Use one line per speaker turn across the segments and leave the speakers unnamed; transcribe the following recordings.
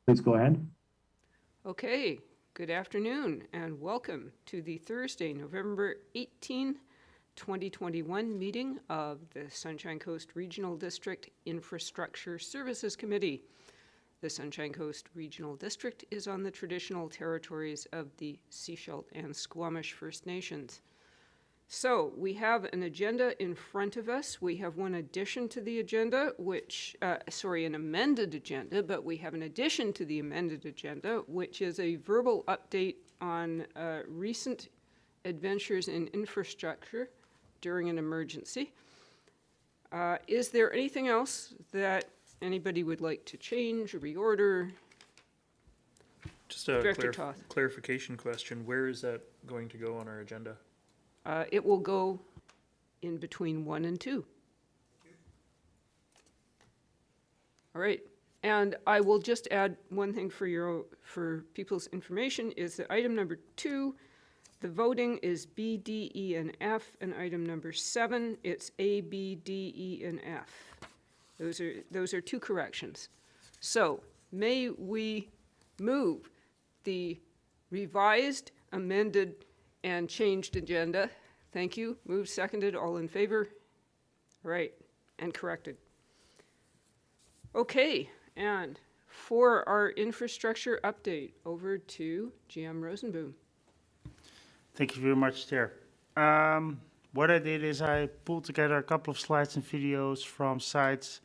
Please go ahead.
Okay, good afternoon and welcome to the Thursday, November 18, 2021 meeting of the Sunshine Coast Regional District Infrastructure Services Committee. The Sunshine Coast Regional District is on the traditional territories of the Salish and Squamish First Nations. So we have an agenda in front of us. We have one addition to the agenda, an amended agenda, but we have an addition to the amended agenda, which is a verbal update on recent adventures in infrastructure during an emergency. Is there anything else that anybody would like to change or reorder?
Just a
Director Toth.
clarification question. Where is that going to go on our agenda?
It will go in between 1 and 2. All right, and I will just add one thing for people's information is that item number 2, the voting is B, D, E, and F, and item number 7, it's A, B, D, E, and F. Those are 2 corrections. So may we move the revised, amended, and changed agenda? Thank you. Moved, seconded, all in favor? Right, and corrected. Okay, and for our infrastructure update, over to GM Rosenboom.
Thank you very much, Chair. What I did is I pulled together a couple of slides and videos from sites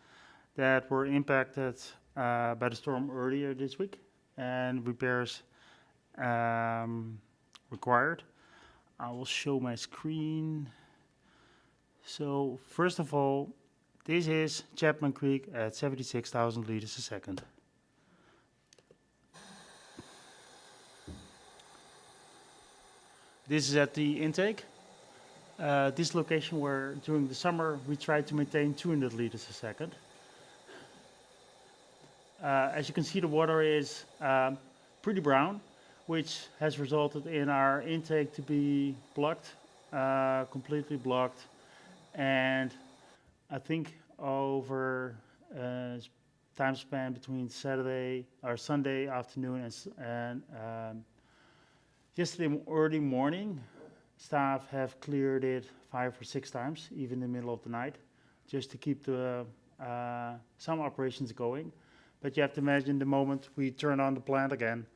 that were impacted by the storm earlier this week and repairs required. I will show my screen. So first of all, this is Chapman Creek at 76,000 liters a second. This is at the intake. This location where during the summer we try to maintain 200 liters a second. As you can see, the water is pretty brown, which has resulted in our intake to be blocked, completely blocked. And I think over time span between Saturday or Sunday afternoon and yesterday early morning, staff have cleared it 5 or 6 times, even in the middle of the night, just to keep some operations going. But you have to imagine the moment we turn on the plant again,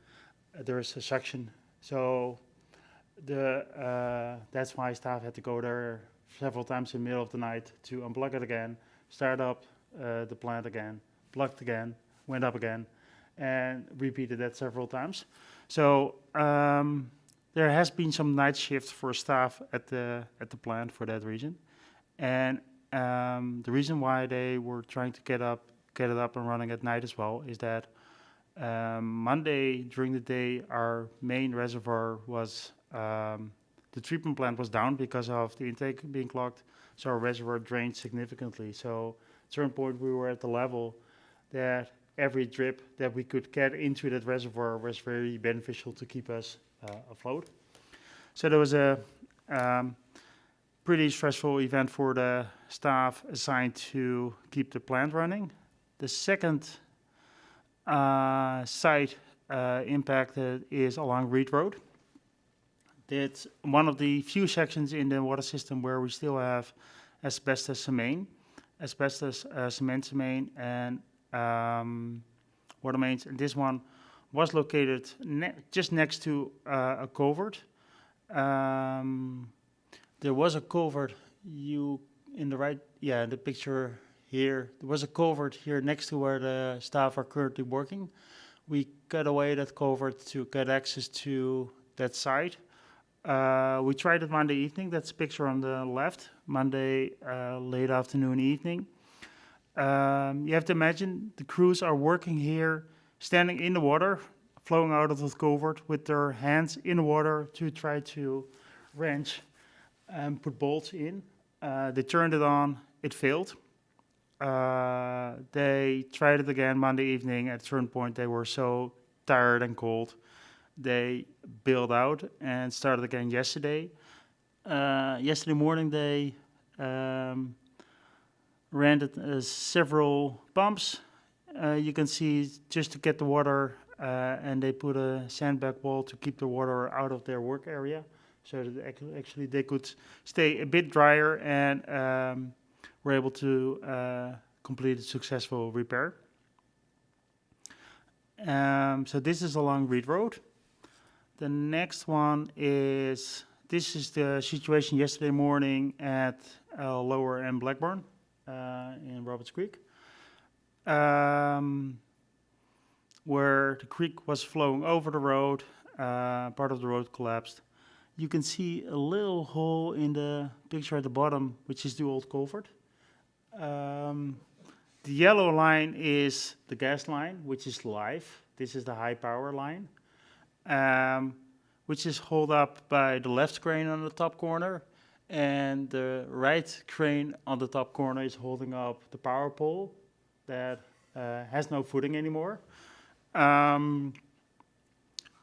there's a suction. So that's why staff had to go there several times in the middle of the night to unplug it again, start up the plant again, plugged again, went up again, and repeated that several times. So there has been some night shift for staff at the plant for that region, and the reason why they were trying to get it up and running at night as well is that Monday during the day our main reservoir was the treatment plant was down because of the intake being clogged, so our reservoir drained significantly. So at a certain point we were at the level that every drip that we could get into that reservoir was very beneficial to keep us afloat. So there was a pretty stressful event for the staff assigned to keep the plant running. The second site impacted is along Reed Road. It's one of the few sections in the water system where we still have asbestos cement main, and water mains. And this one was located just next to a culvert. There was a culvert in the picture here. There was a culvert here next to where the staff are currently working. We cut away that culvert to get access to that site. We tried it Monday evening. That's a picture on the left. Monday late afternoon, evening. You have to imagine the crews are working here, standing in the water, flowing out of the culvert with their hands in the water to try to wrench and put bolts in. They turned it on. It failed. They tried it again Monday evening. At a certain point, they were so tired and cold. They bailed out and started again yesterday. Yesterday morning, they rented several pumps you can see just to get the water, and they put a sandbag wall to keep the water out of their work area, so that actually they could stay a bit drier and were able to complete a successful repair. So this is along Reed Road. The next one is, this is the situation yesterday morning at Lower and Blackburn in Roberts Creek, where the creek was flowing over the road, part of the road collapsed. You can see a little hole in the picture at the bottom, which is the old culvert. The yellow line is the gas line, which is live. This is the high power line, which is held up by the left crane on the top corner, and the right crane on the top corner is holding up the power pole that has no footing anymore.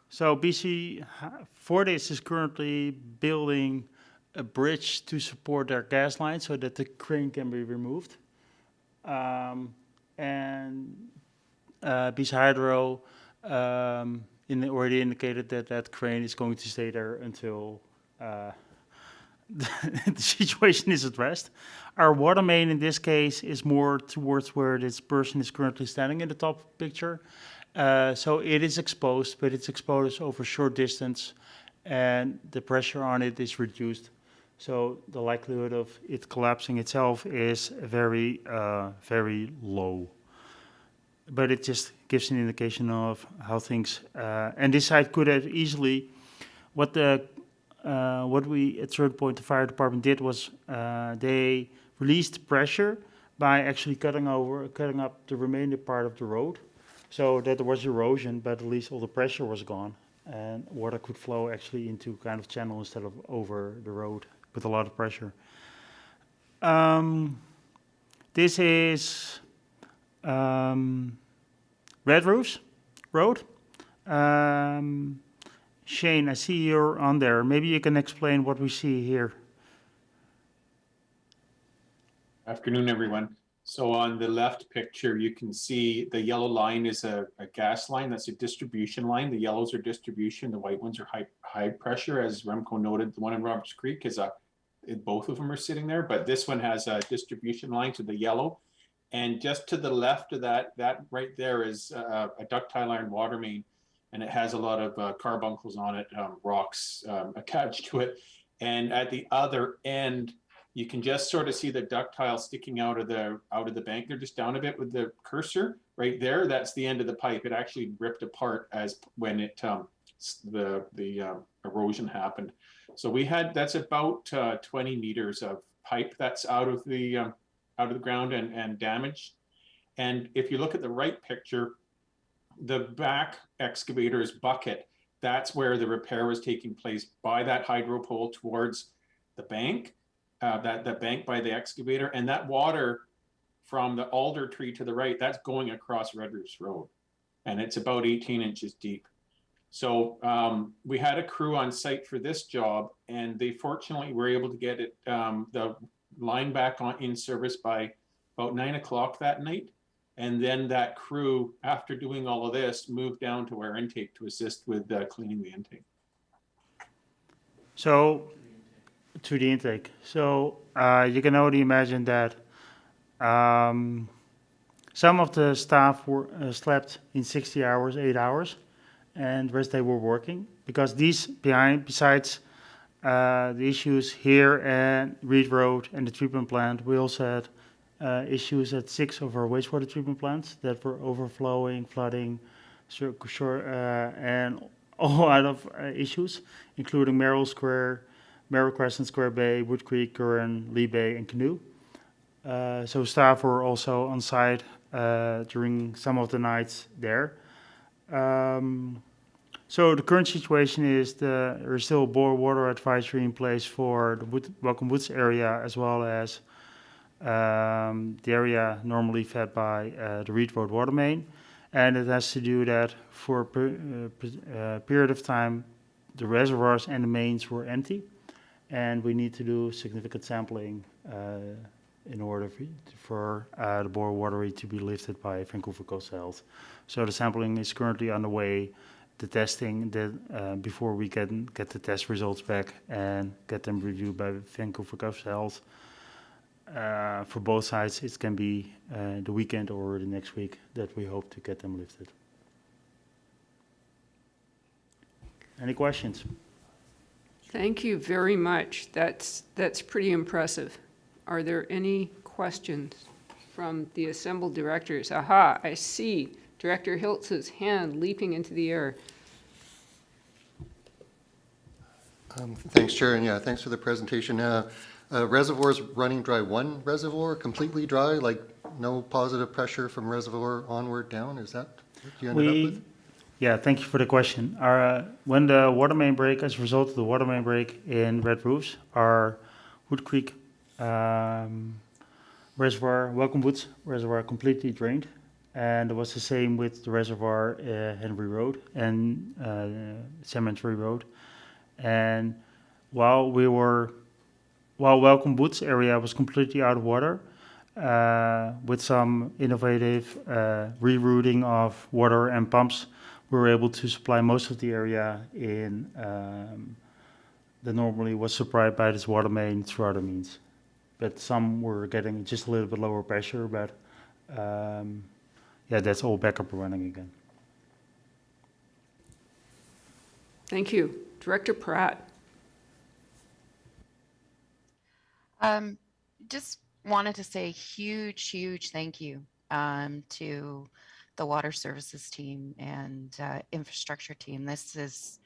So BC Fortis is currently building a bridge to support their gas line so that the crane can be removed. And BC Hydro already indicated that that crane is going to stay there until the situation is addressed. Our water main in this case is more towards where this person is currently standing in the top picture. So it is exposed, but it's exposed over a short distance, and the pressure on it is reduced. So the likelihood of it collapsing itself is very, very low. But it just gives an indication of how things. And this site could have easily, what we at certain point the fire department did was they released pressure by actually cutting up the remaining part of the road, so that there was erosion, but at least all the pressure was gone, and water could flow actually into kind of channel instead of over the road with a lot of pressure. This is Red Roofs Road. Shane, I see you're on there. Maybe you can explain what we see here.
Afternoon, everyone. So on the left picture, you can see the yellow line is a gas line. That's a distribution line. The yellows are distribution. The white ones are high pressure. As Remco noted, the one in Roberts Creek is both of them are sitting there, but this one has a distribution line to the yellow. And just to the left of that right there is a ductile iron water main, and it has a lot of carbuncles on it, rocks attached to it. And at the other end, you can just sort of see the ductile sticking out of the bank. They're just down a bit with the cursor right there. That's the end of the pipe. It actually ripped apart as when it the erosion happened. So that's about 20 meters of pipe that's out of the ground and damaged. And if you look at the right picture, the back excavator's bucket, that's where the repair was taking place by that hydro pole towards the bank, that bank by the excavator. And that water from the alder tree to the right, that's going across Red Roofs Road. And it's about 18 inches deep. So we had a crew on site for this job, and they fortunately were able to get it, the line back in service by about 9 o'clock that night. And then that crew, after doing all of this, moved down to our intake to assist with cleaning the intake.
So, to the intake. So you can only imagine that some of the staff were slept in 60 hours, 8 hours, and the rest they were working, because besides the issues here at Reed Road and the treatment plant, we also had issues at 6 of our wastewater treatment plants that were overflowing, flooding, and all out of issues, including Merrill Square, Merrill Crescent, Square Bay, Wood Creek, Curran, Lee Bay, and Canoe. So staff were also on site during some of the nights there. So the current situation is there is still a boil water advisory in place for the Welcome Woods area, as well as the area normally fed by the Reed Road water main. And it has to do that for a period of time, the reservoirs and the mains were empty, and we need to do significant sampling in order for the bore water rate to be lifted by Vancouver Coastal Health. So the sampling is currently underway. The testing before we can get the test results back and get them reviewed by Vancouver Coastal Health. For both sides, it can be the weekend or the next week that we hope to get them lifted. Any questions?
Thank you very much. That's pretty impressive. Are there any questions from the assembled directors? Aha, I see Director Hiltz's hand leaping into the air.
Thanks, Chair, and yeah, thanks for the presentation. Reservoirs running dry. One reservoir completely dry, like no positive pressure from reservoir onward down. Is that what you ended up with?
Yeah, thank you for the question. When the water main break, as a result of the water main break in Red Roofs, our Wood Creek reservoir, Welcome Woods reservoir, completely drained. And it was the same with the reservoir Henry Road and Cemetery Road. And while Welcome Woods area was completely out of water, with some innovative rerouting of water and pumps, we were able to supply most of the area in that normally was supplied by this water main through other means. But some were getting just a little bit lower pressure, but yeah, that's all back up and running again.
Thank you. Director Pratt.
Just wanted to say huge thank you to the water services team and infrastructure team. This is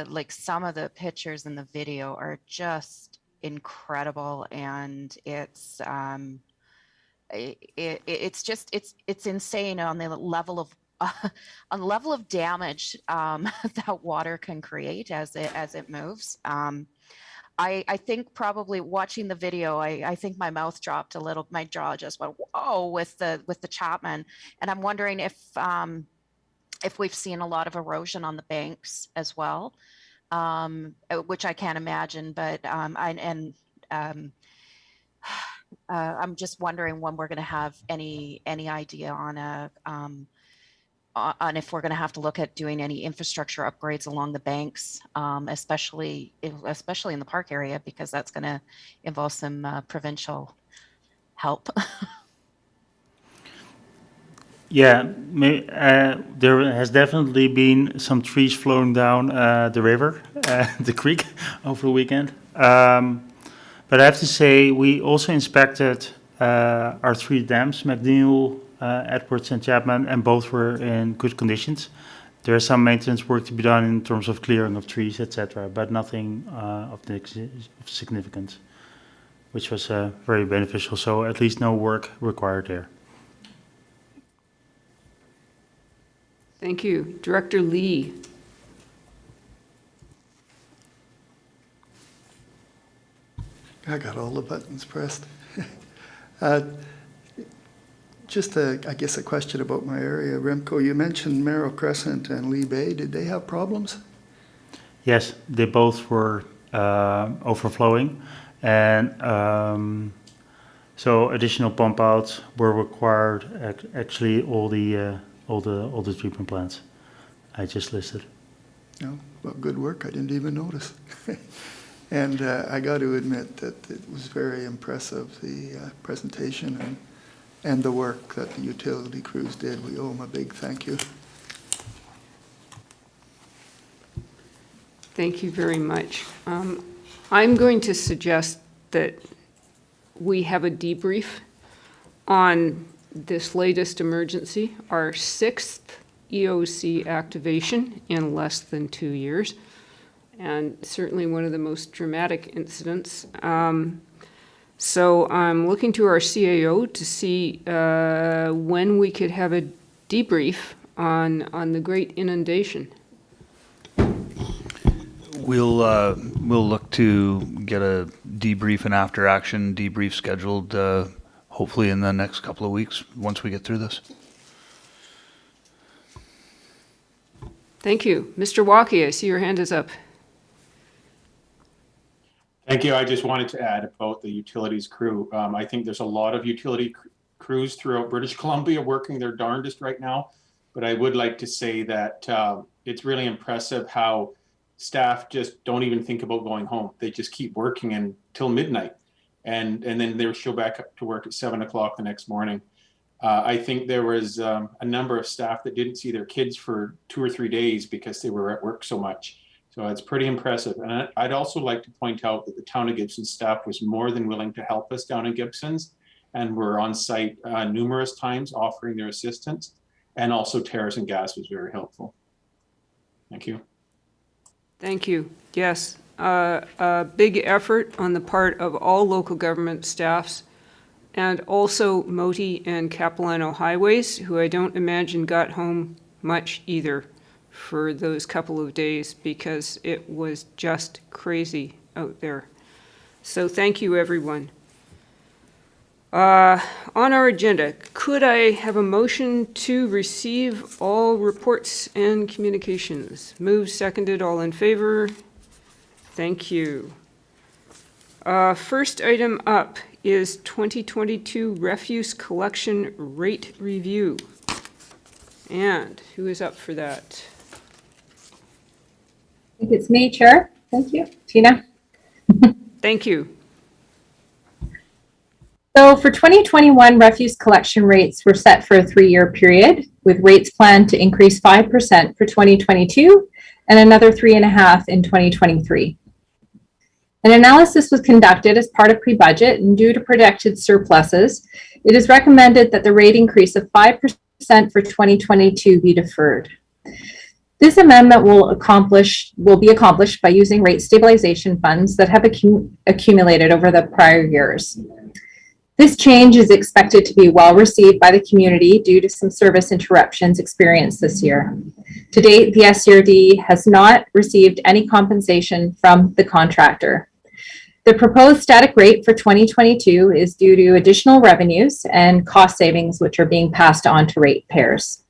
like some of the pictures in the video are just incredible, and it's insane on the level of damage that water can create as it moves. I think probably watching the video, I think my mouth dropped a little, my jaw just went, whoa, with the Chapman. And I'm wondering if we've seen a lot of erosion on the banks as well, which I can't imagine, but I'm just wondering when we're going to have any idea on if we're going to have to look at doing any infrastructure upgrades along the banks, especially in the park area, because that's going to involve some provincial help.
Yeah, there has definitely been some trees flowing down the river, the creek, over the weekend. But I have to say, we also inspected our 3 dams, McNeil, Edwards and Chapman, and both were in good conditions. There is some maintenance work to be done in terms of clearing of trees, etc., but nothing of significance, which was very beneficial. So at least no work required there.
Thank you. Director Lee.
I got all the buttons pressed. Just, I guess, a question about my area. Remco, you mentioned Merrill Crescent and Lee Bay. Did they have problems?
Yes, they both were overflowing, and so additional pump outs were required. Actually, all the treatment plants I just listed.
No, well, good work. I didn't even notice. And I got to admit that it was very impressive, the presentation and the work that the utility crews did. We owe them a big thank you.
Thank you very much. I'm going to suggest that we have a debrief on this latest emergency, our 6th EOC activation in less than 2 years, and certainly one of the most dramatic incidents. So I'm looking to our CAO to see when we could have a debrief on the great inundation.
We'll look to get a debrief and after action debrief scheduled hopefully in the next couple of weeks once we get through this.
Thank you. Mr. Walkie, I see your hand is up.
Thank you. I just wanted to add about the utilities crew. I think there's a lot of utility crews throughout British Columbia working their darndest right now. But I would like to say that it's really impressive how staff just don't even think about going home. They just keep working until midnight. And then they'll show back up to work at 7 o'clock the next morning. I think there was a number of staff that didn't see their kids for 2 or 3 days because they were at work so much. So it's pretty impressive. And I'd also like to point out that the town of Gibson staff was more than willing to help us down in Gibson's, and were on site numerous times offering their assistance. And also Terrace and Gas was very helpful. Thank you.
Thank you. Yes, a big effort on the part of all local government staffs, and also Moti and Capilano Highways, who I don't imagine got home much either for those couple of days, because it was just crazy out there. So thank you, everyone. On our agenda, could I have a motion to receive all reports and communications? Moved, seconded, all in favor? Thank you. First item up is 2022 refuse collection rate review. And who is up for that?
I think it's me, Chair. Thank you. Tina.
Thank you.
So for 2021, refuse collection rates were set for a 3-year period, with rates planned to increase 5% for 2022 and another 3.5% in 2023. An analysis was conducted as part of pre-budget, and due to projected surpluses, it is recommended that the rate increase of 5% for 2022 be deferred. This amendment will be accomplished by using rate stabilization funds that have accumulated over the prior years. This change is expected to be well received by the community due to some service interruptions experienced this year. To date, the SCRD has not received any compensation from the contractor. The proposed static rate for 2022 is due to additional revenues and cost savings, which are being passed on to ratepayers.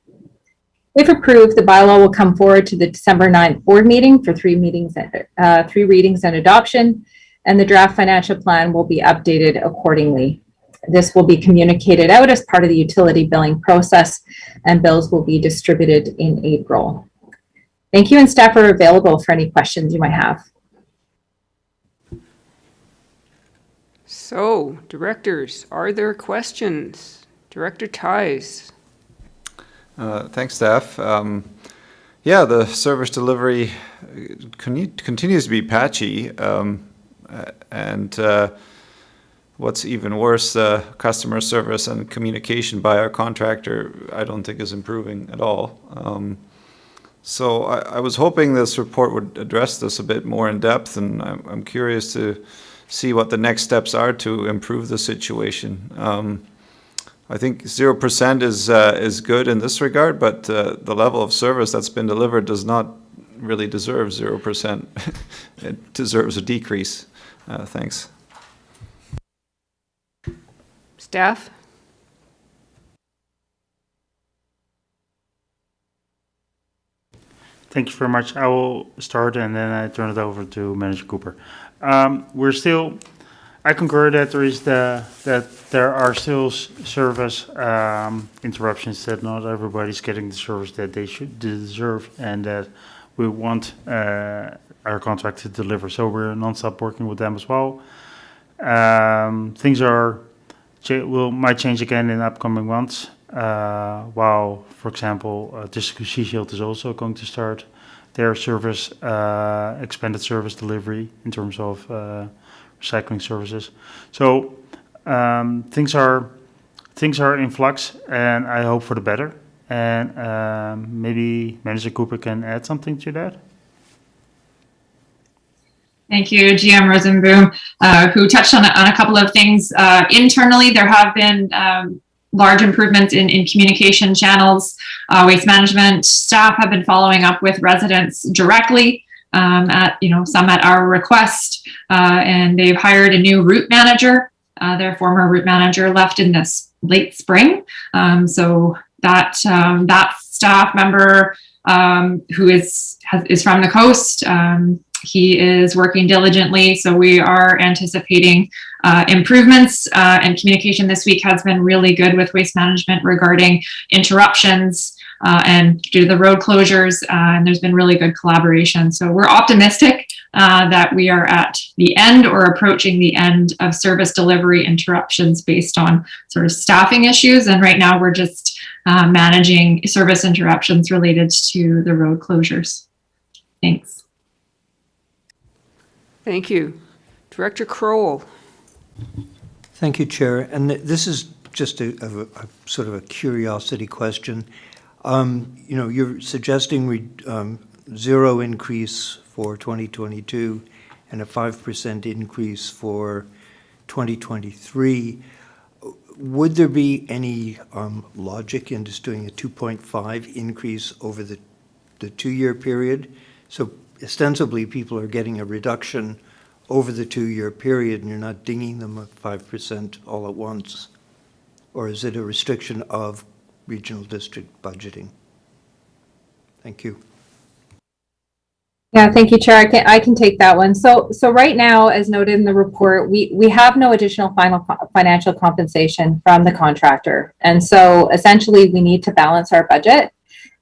If approved, the bylaw will come forward to the December 9th board meeting for 3 readings and adoption, and the draft financial plan will be updated accordingly. This will be communicated out as part of the utility billing process, and bills will be distributed in April. Thank you, and staff are available for any questions you might have.
So, directors, are there questions? Director Ties.
Thanks, staff. Yeah, the service delivery continues to be patchy, and what's even worse, customer service and communication by our contractor, I don't think is improving at all. So I was hoping this report would address this a bit more in depth, and I'm curious to see what the next steps are to improve the situation. I think 0% is good in this regard, but the level of service that's been delivered does not really deserve 0%. It deserves a decrease. Thanks.
Staff?
Thank you very much. I will start and then I turn it over to Manager Cooper. I concur that there are still service interruptions, that not everybody's getting the service that they should deserve, and that we want our contract to deliver. So we're non-stop working with them as well. Things might change again in upcoming months. While, for example, District Sea Shield is also going to start their service, expanded service delivery in terms of recycling services. So things are in flux, and I hope for the better. And maybe Manager Cooper can add something to that.
Thank you, GM Rosenboom, who touched on a couple of things. Internally, there have been large improvements in communication channels. Waste management staff have been following up with residents directly, some at our request, and they've hired a new route manager. Their former route manager left in this late spring, so that staff member who is from the coast He is working diligently, so we are anticipating improvements, and communication this week has been really good with Waste Management regarding interruptions and due to the road closures, and there's been really good collaboration. So we're optimistic that we are at the end or approaching the end of service delivery interruptions based on sort of staffing issues. And right now we're just managing service interruptions related to the road closures. Thanks.
Thank you. Director Crowell.
Thank you, Chair. And this is just a sort of a curiosity question. You know, you're suggesting zero increase for 2022 and a 5% increase for 2023. Would there be any logic in just doing a 2.5 increase over the 2-year period? So ostensibly, people are getting a reduction over the 2-year period, and you're not dinging them at 5% all at once? Or is it a restriction of regional district budgeting? Thank you.
Yeah, thank you, Chair. I can take that one. So right now, as noted in the report, we have no additional financial compensation from the contractor. And so essentially we need to balance our budget.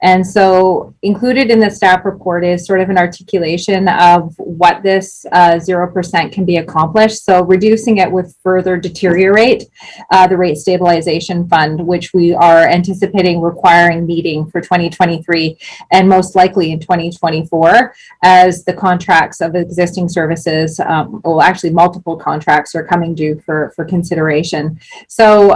And so included in the staff report is sort of an articulation of what this 0% can be accomplished. So reducing it would further deteriorate the rate stabilization fund, which we are anticipating requiring meeting for 2023 and most likely in 2024 as the contracts of existing services, well, actually multiple contracts are coming due for consideration. So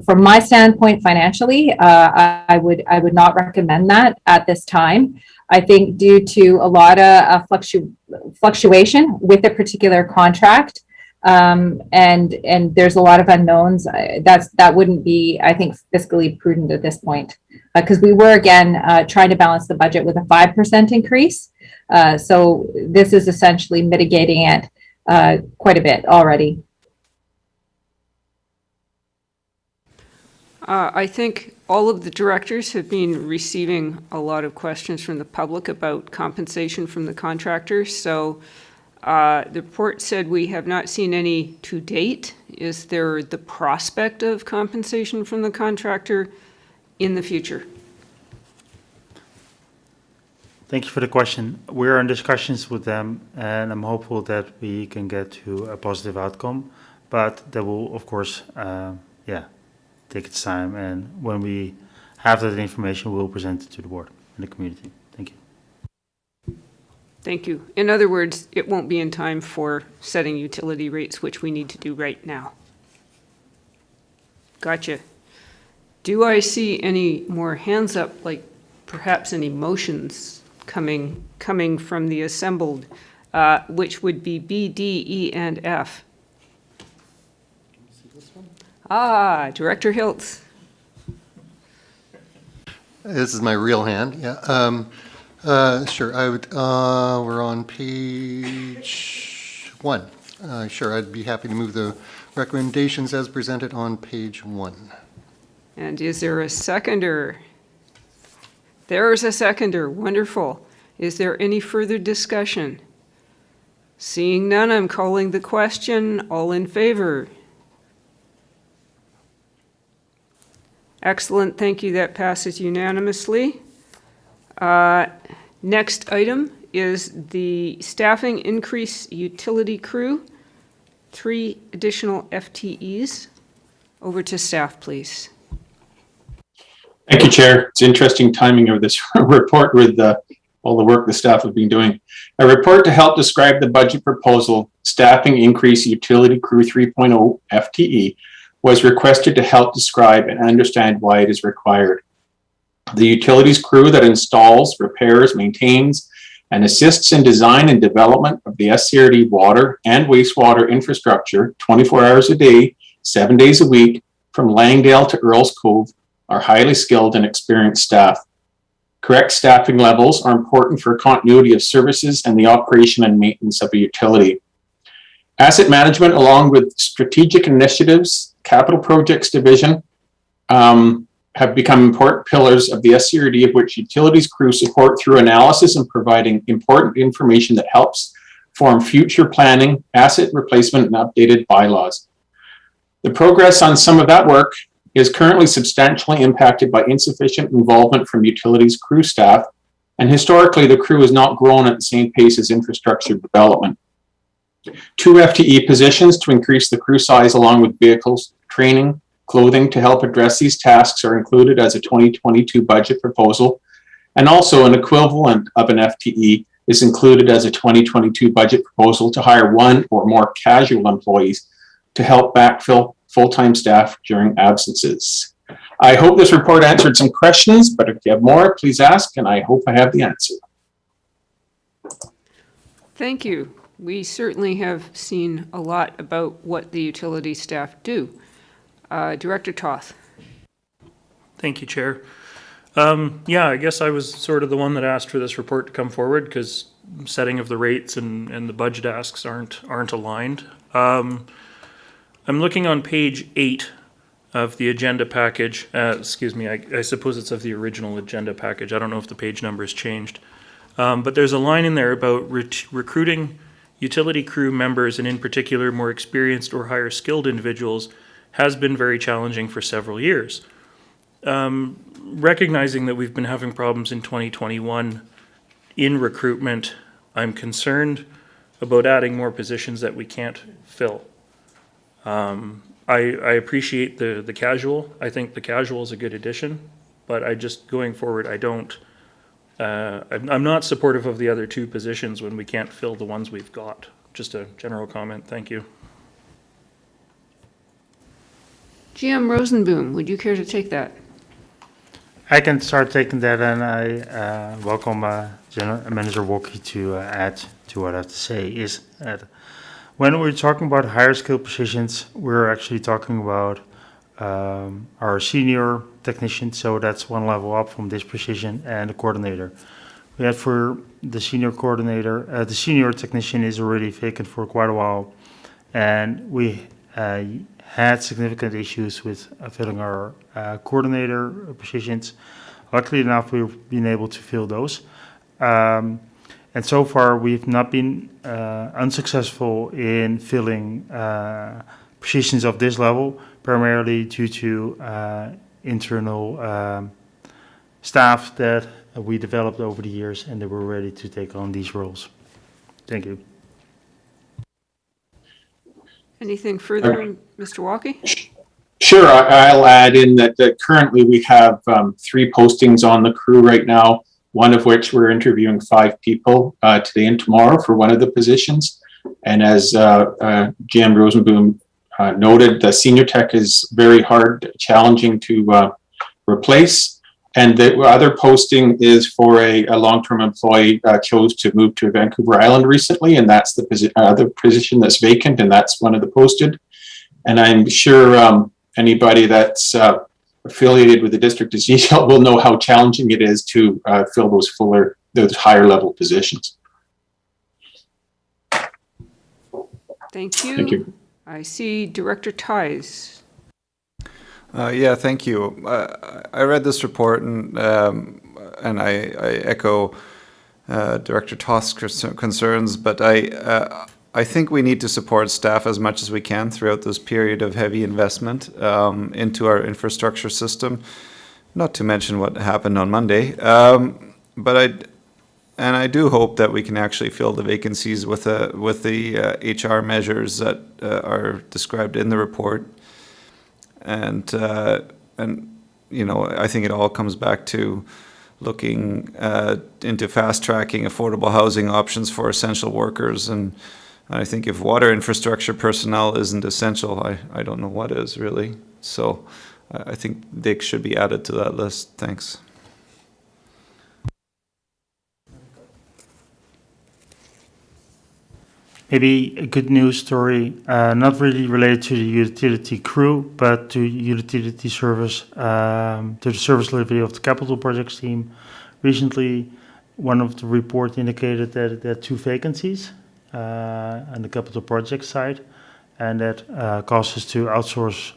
from my standpoint financially, I would not recommend that at this time. I think due to a lot of fluctuation with a particular contract, and there's a lot of unknowns, that wouldn't be, I think, fiscally prudent at this point, because we were again trying to balance the budget with a 5% increase. So this is essentially mitigating it quite a bit already.
I think all of the directors have been receiving a lot of questions from the public about compensation from the contractors. So the report said we have not seen any to date. Is there the prospect of compensation from the contractor in the future?
Thank you for the question. We're in discussions with them, and I'm hopeful that we can get to a positive outcome. But that will, of course, take its time, and when we have that information, we'll present it to the board and the community. Thank you.
Thank you. In other words, it won't be in time for setting utility rates, which we need to do right now. Gotcha. Do I see any more hands up, like perhaps any motions coming from the assembled, which would be B, D, E, and F? Director Hiltz.
This is my real hand, yeah. Sure, I would, we're on page 1. Sure, I'd be happy to move the recommendations as presented on page 1.
And is there a seconder? There's a seconder, wonderful. Is there any further discussion? Seeing none, I'm calling the question. All in favor? Excellent, thank you. That passes unanimously. Next item is the staffing increase utility crew, 3 additional FTEs. Over to staff, please.
Thank you, Chair. It's interesting timing of this report with all the work the staff have been doing. A report to help describe the budget proposal, staffing increase utility crew 3.0 FTE, was requested to help describe and understand why it is required. The utilities crew that installs, repairs, maintains, and assists in design and development of the SCRD water and wastewater infrastructure 24 hours a day, 7 days a week, from Langdale to Earls Cove, are highly skilled and experienced staff. Correct staffing levels are important for continuity of services and the operation and maintenance of a utility. Asset management, along with strategic initiatives, capital projects division, have become important pillars of the SCRD, of which utilities crew support through analysis and providing important information that helps form future planning, asset replacement, and updated bylaws. The progress on some of that work is currently substantially impacted by insufficient involvement from utilities crew staff, and historically the crew has not grown at the same pace as infrastructure development. 2 FTE positions to increase the crew size along with vehicles, training, clothing to help address these tasks are included as a 2022 budget proposal, and also an equivalent of an FTE is included as a 2022 budget proposal to hire 1 or more casual employees to help backfill full-time staff during absences. I hope this report answered some questions, but if you have more, please ask, and I hope I have the answer.
Thank you. We certainly have seen a lot about what the utility staff do. Director Toth.
Thank you, Chair. Yeah, I guess I was sort of the one that asked for this report to come forward because setting of the rates and the budget asks aren't aligned. I'm looking on page 8 of the agenda package. Excuse me, I suppose it's of the original agenda package. I don't know if the page number has changed. But there's a line in there about recruiting utility crew members, and in particular more experienced or higher skilled individuals, has been very challenging for several years. Recognizing that we've been having problems in 2021 in recruitment, I'm concerned about adding more positions that we can't fill. I appreciate the casual. I think the casual is a good addition, but I just, going forward, I'm not supportive of the other 2 positions when we can't fill the ones we've got. Just a general comment. Thank you.
GM Rosenboom, would you care to take that?
I can start taking that, and I welcome General Manager Walkie to add to what I have to say. Is that when we're talking about higher skill positions, we're actually talking about our senior technician, so that's 1 level up from this position, and the coordinator. We had for the senior coordinator, the senior technician is already vacant for quite a while, and we had significant issues with filling our coordinator positions. Luckily enough, we've been able to fill those. And so far, we've not been unsuccessful in filling positions of this level, primarily due to internal staff that we developed over the years, and they were ready to take on these roles. Thank you.
Anything further, Mr. Walkie?
Sure, I'll add in that currently we have 3 postings on the crew right now, one of which we're interviewing 5 people today and tomorrow for one of the positions. And as GM Rosenboom noted, the senior tech is very hard, challenging to replace. And the other posting is for a long-term employee chose to move to Vancouver Island recently, and that's the other position that's vacant, and that's one of the posted. And I'm sure anybody that's affiliated with the district as usual will know how challenging it is to fill those higher level positions.
Thank you.
Thank you.
I see Director Ties.
Yeah, thank you. I read this report and I echo Director Toth's concerns, but I think we need to support staff as much as we can throughout this period of heavy investment into our infrastructure system. Not to mention what happened on Monday, but I do hope that we can actually fill the vacancies with the HR measures that are described in the report. And you know, I think it all comes back to looking into fast tracking affordable housing options for essential workers. And I think if water infrastructure personnel isn't essential, I don't know what is really. So I think they should be added to that list. Thanks.
Maybe a good news story, not really related to the utility crew, but to utility service, to the service delivery of the capital projects team. Recently, one of the reports indicated that there are 2 vacancies on the capital project side, and that caused us to outsource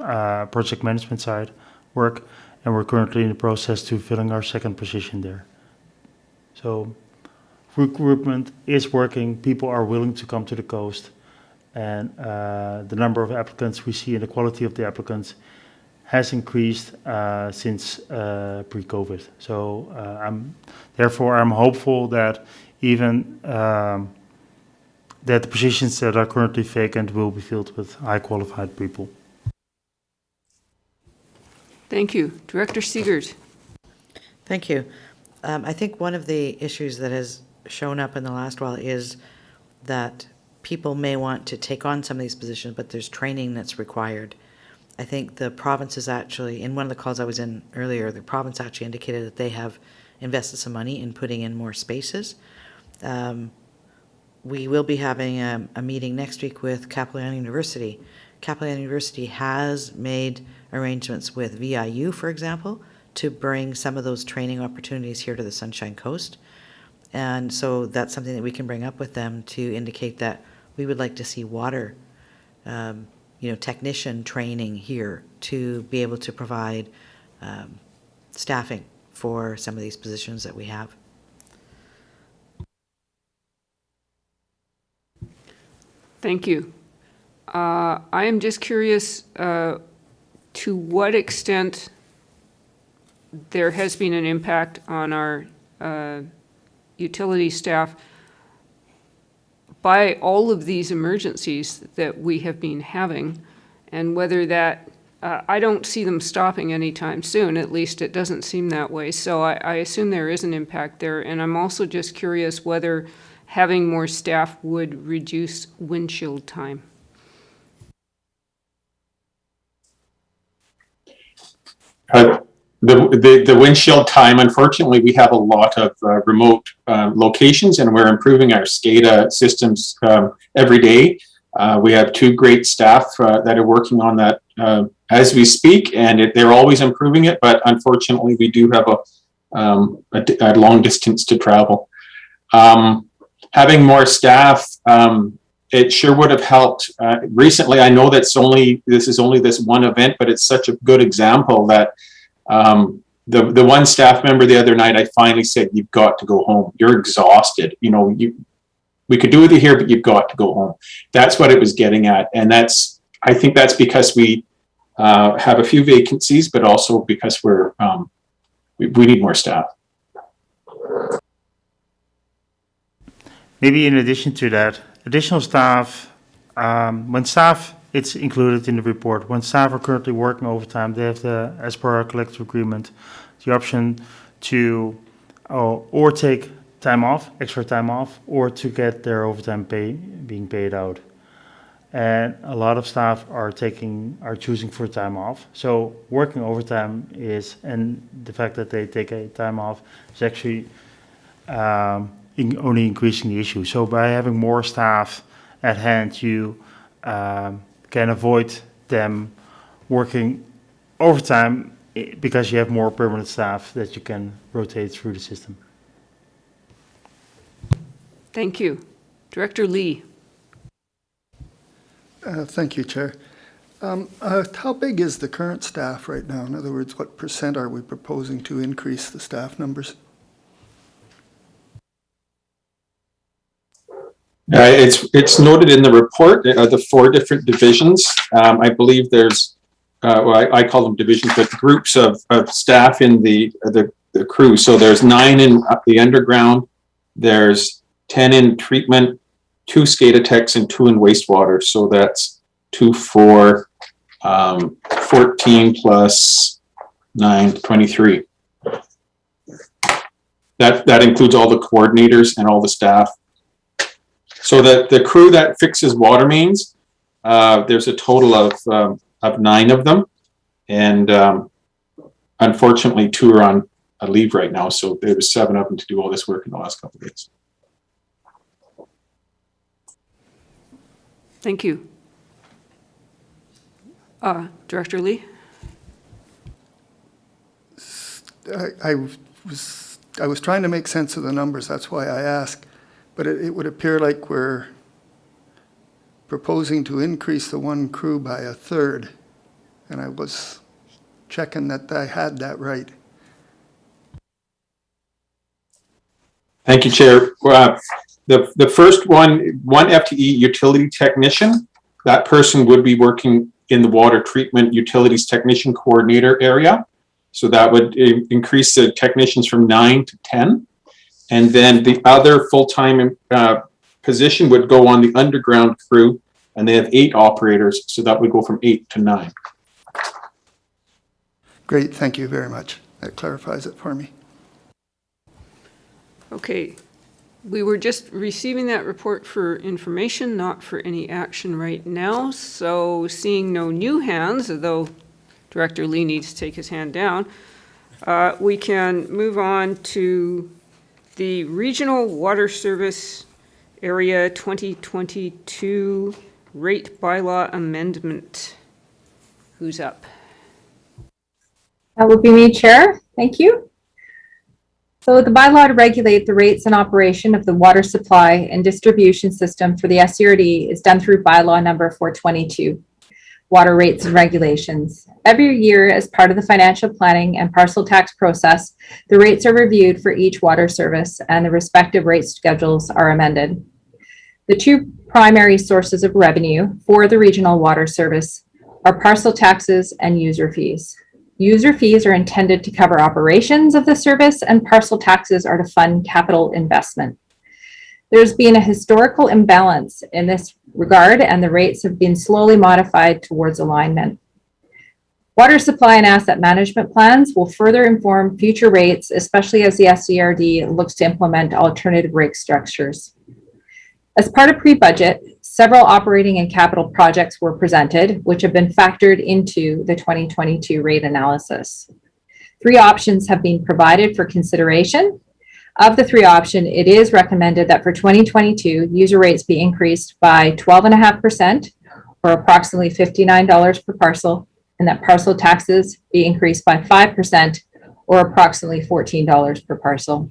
project management side work. and we're currently in the process to filling our second position there. So recruitment is working. People are willing to come to the coast, and the number of applicants we see and the quality of the applicants has increased since pre-COVID. So therefore I'm hopeful that even that the positions that are currently vacant will be filled with high qualified people.
Thank you. Director Seegers.
Thank you. I think one of the issues that has shown up in the last while is that people may want to take on some of these positions, but there's training that's required. I think the province is actually, in one of the calls I was in earlier, the province actually indicated that they have invested some money in putting in more spaces. We will be having a meeting next week with Capilano University. Capilano University has made arrangements with VIU, for example, to bring some of those training opportunities here to the Sunshine Coast. And so that's something that we can bring up with them to indicate that we would like to see water, technician training here to be able to provide staffing for some of these positions that we have.
Thank you. I am just curious to what extent there has been an impact on our utility staff by all of these emergencies that we have been having, and whether that, I don't see them stopping anytime soon, at least it doesn't seem that way, so I assume there is an impact there, and I'm also just curious whether having more staff would reduce windshield time.
The windshield time, unfortunately, we have a lot of remote locations, and we're improving our SCADA systems every day. We have 2 great staff that are working on that as we speak, and they're always improving it, but unfortunately we do have a long distance to travel. Having more staff, it sure would have helped. Recently, I know this is only this one event, but it's such a good example that the one staff member the other night, I finally said, "You've got to go home. You're exhausted. We could do with you here, but you've got to go home." That's what it was getting at, and I think that's because we have a few vacancies, but also because we need more staff.
Maybe in addition to that, additional staff, it's included in the report. When staff are currently working overtime, they have as per our collective agreement, the option to or take time off, extra time off, or to get their overtime pay being paid out. And a lot of staff are choosing for time off. So working overtime and the fact that they take a time off is actually only increasing the issue. So by having more staff at hand, you can avoid them working overtime because you have more permanent staff that you can rotate through the system.
Thank you. Director Lee.
Thank you, Chair. How big is the current staff right now? In other words, what % are we proposing to increase the staff numbers?
It's noted in the report, the 4 different divisions. I believe there's, I call them divisions, but groups of staff in the crew. So there's 9 in the underground, there's 10 in treatment, 2 SCADA techs, and 2 in wastewater. So that's 2, 4, 14 plus 9, 23. That includes all the coordinators and all the staff. So the crew that fixes water mains, there's a total of 9 of them, and unfortunately 2 are on a leave right now. So there was 7 of them to do all this work in the last couple of days.
Thank you. Director Lee?
I was trying to make sense of the numbers, that's why I asked, but it would appear like we're proposing to increase the one crew by 1/3, and I was checking that I had that right.
Thank you, Chair. The first one FTE utility technician, that person would be working in the water treatment utilities technician coordinator area. So that would increase the technicians from 9 to 10. And then the other full-time position would go on the underground crew, and they have 8 operators. So that would go from 8 to 9.
Great, thank you very much. That clarifies it for me.
Okay, we were just receiving that report for information, not for any action right now. So seeing no new hands, although Director Lee needs to take his hand down, we can move on to the Regional Water Service Area 2022 Rate Bylaw Amendment. Who's up?
That would be me, Chair. Thank you. So the bylaw to regulate the rates and operation of the water supply and distribution system for the SCRD is done through bylaw number 422, Water Rates and Regulations. Every year, as part of the financial planning and parcel tax process, the rates are reviewed for each water service and the respective rate schedules are amended. The two primary sources of revenue for the regional water service are parcel taxes and user fees. User fees are intended to cover operations of the service, and parcel taxes are to fund capital investment. There's been a historical imbalance in this regard, and the rates have been slowly modified towards alignment. Water supply and asset management plans will further inform future rates, especially as the SCRD looks to implement alternative rate structures. As part of pre-budget, several operating and capital projects were presented, which have been factored into the 2022 rate analysis. 3 options have been provided for consideration. Of the 3 options, it is recommended that for 2022, user rates be increased by 12.5%, or approximately $59 per parcel, and that parcel taxes be increased by 5%, or approximately $14 per parcel.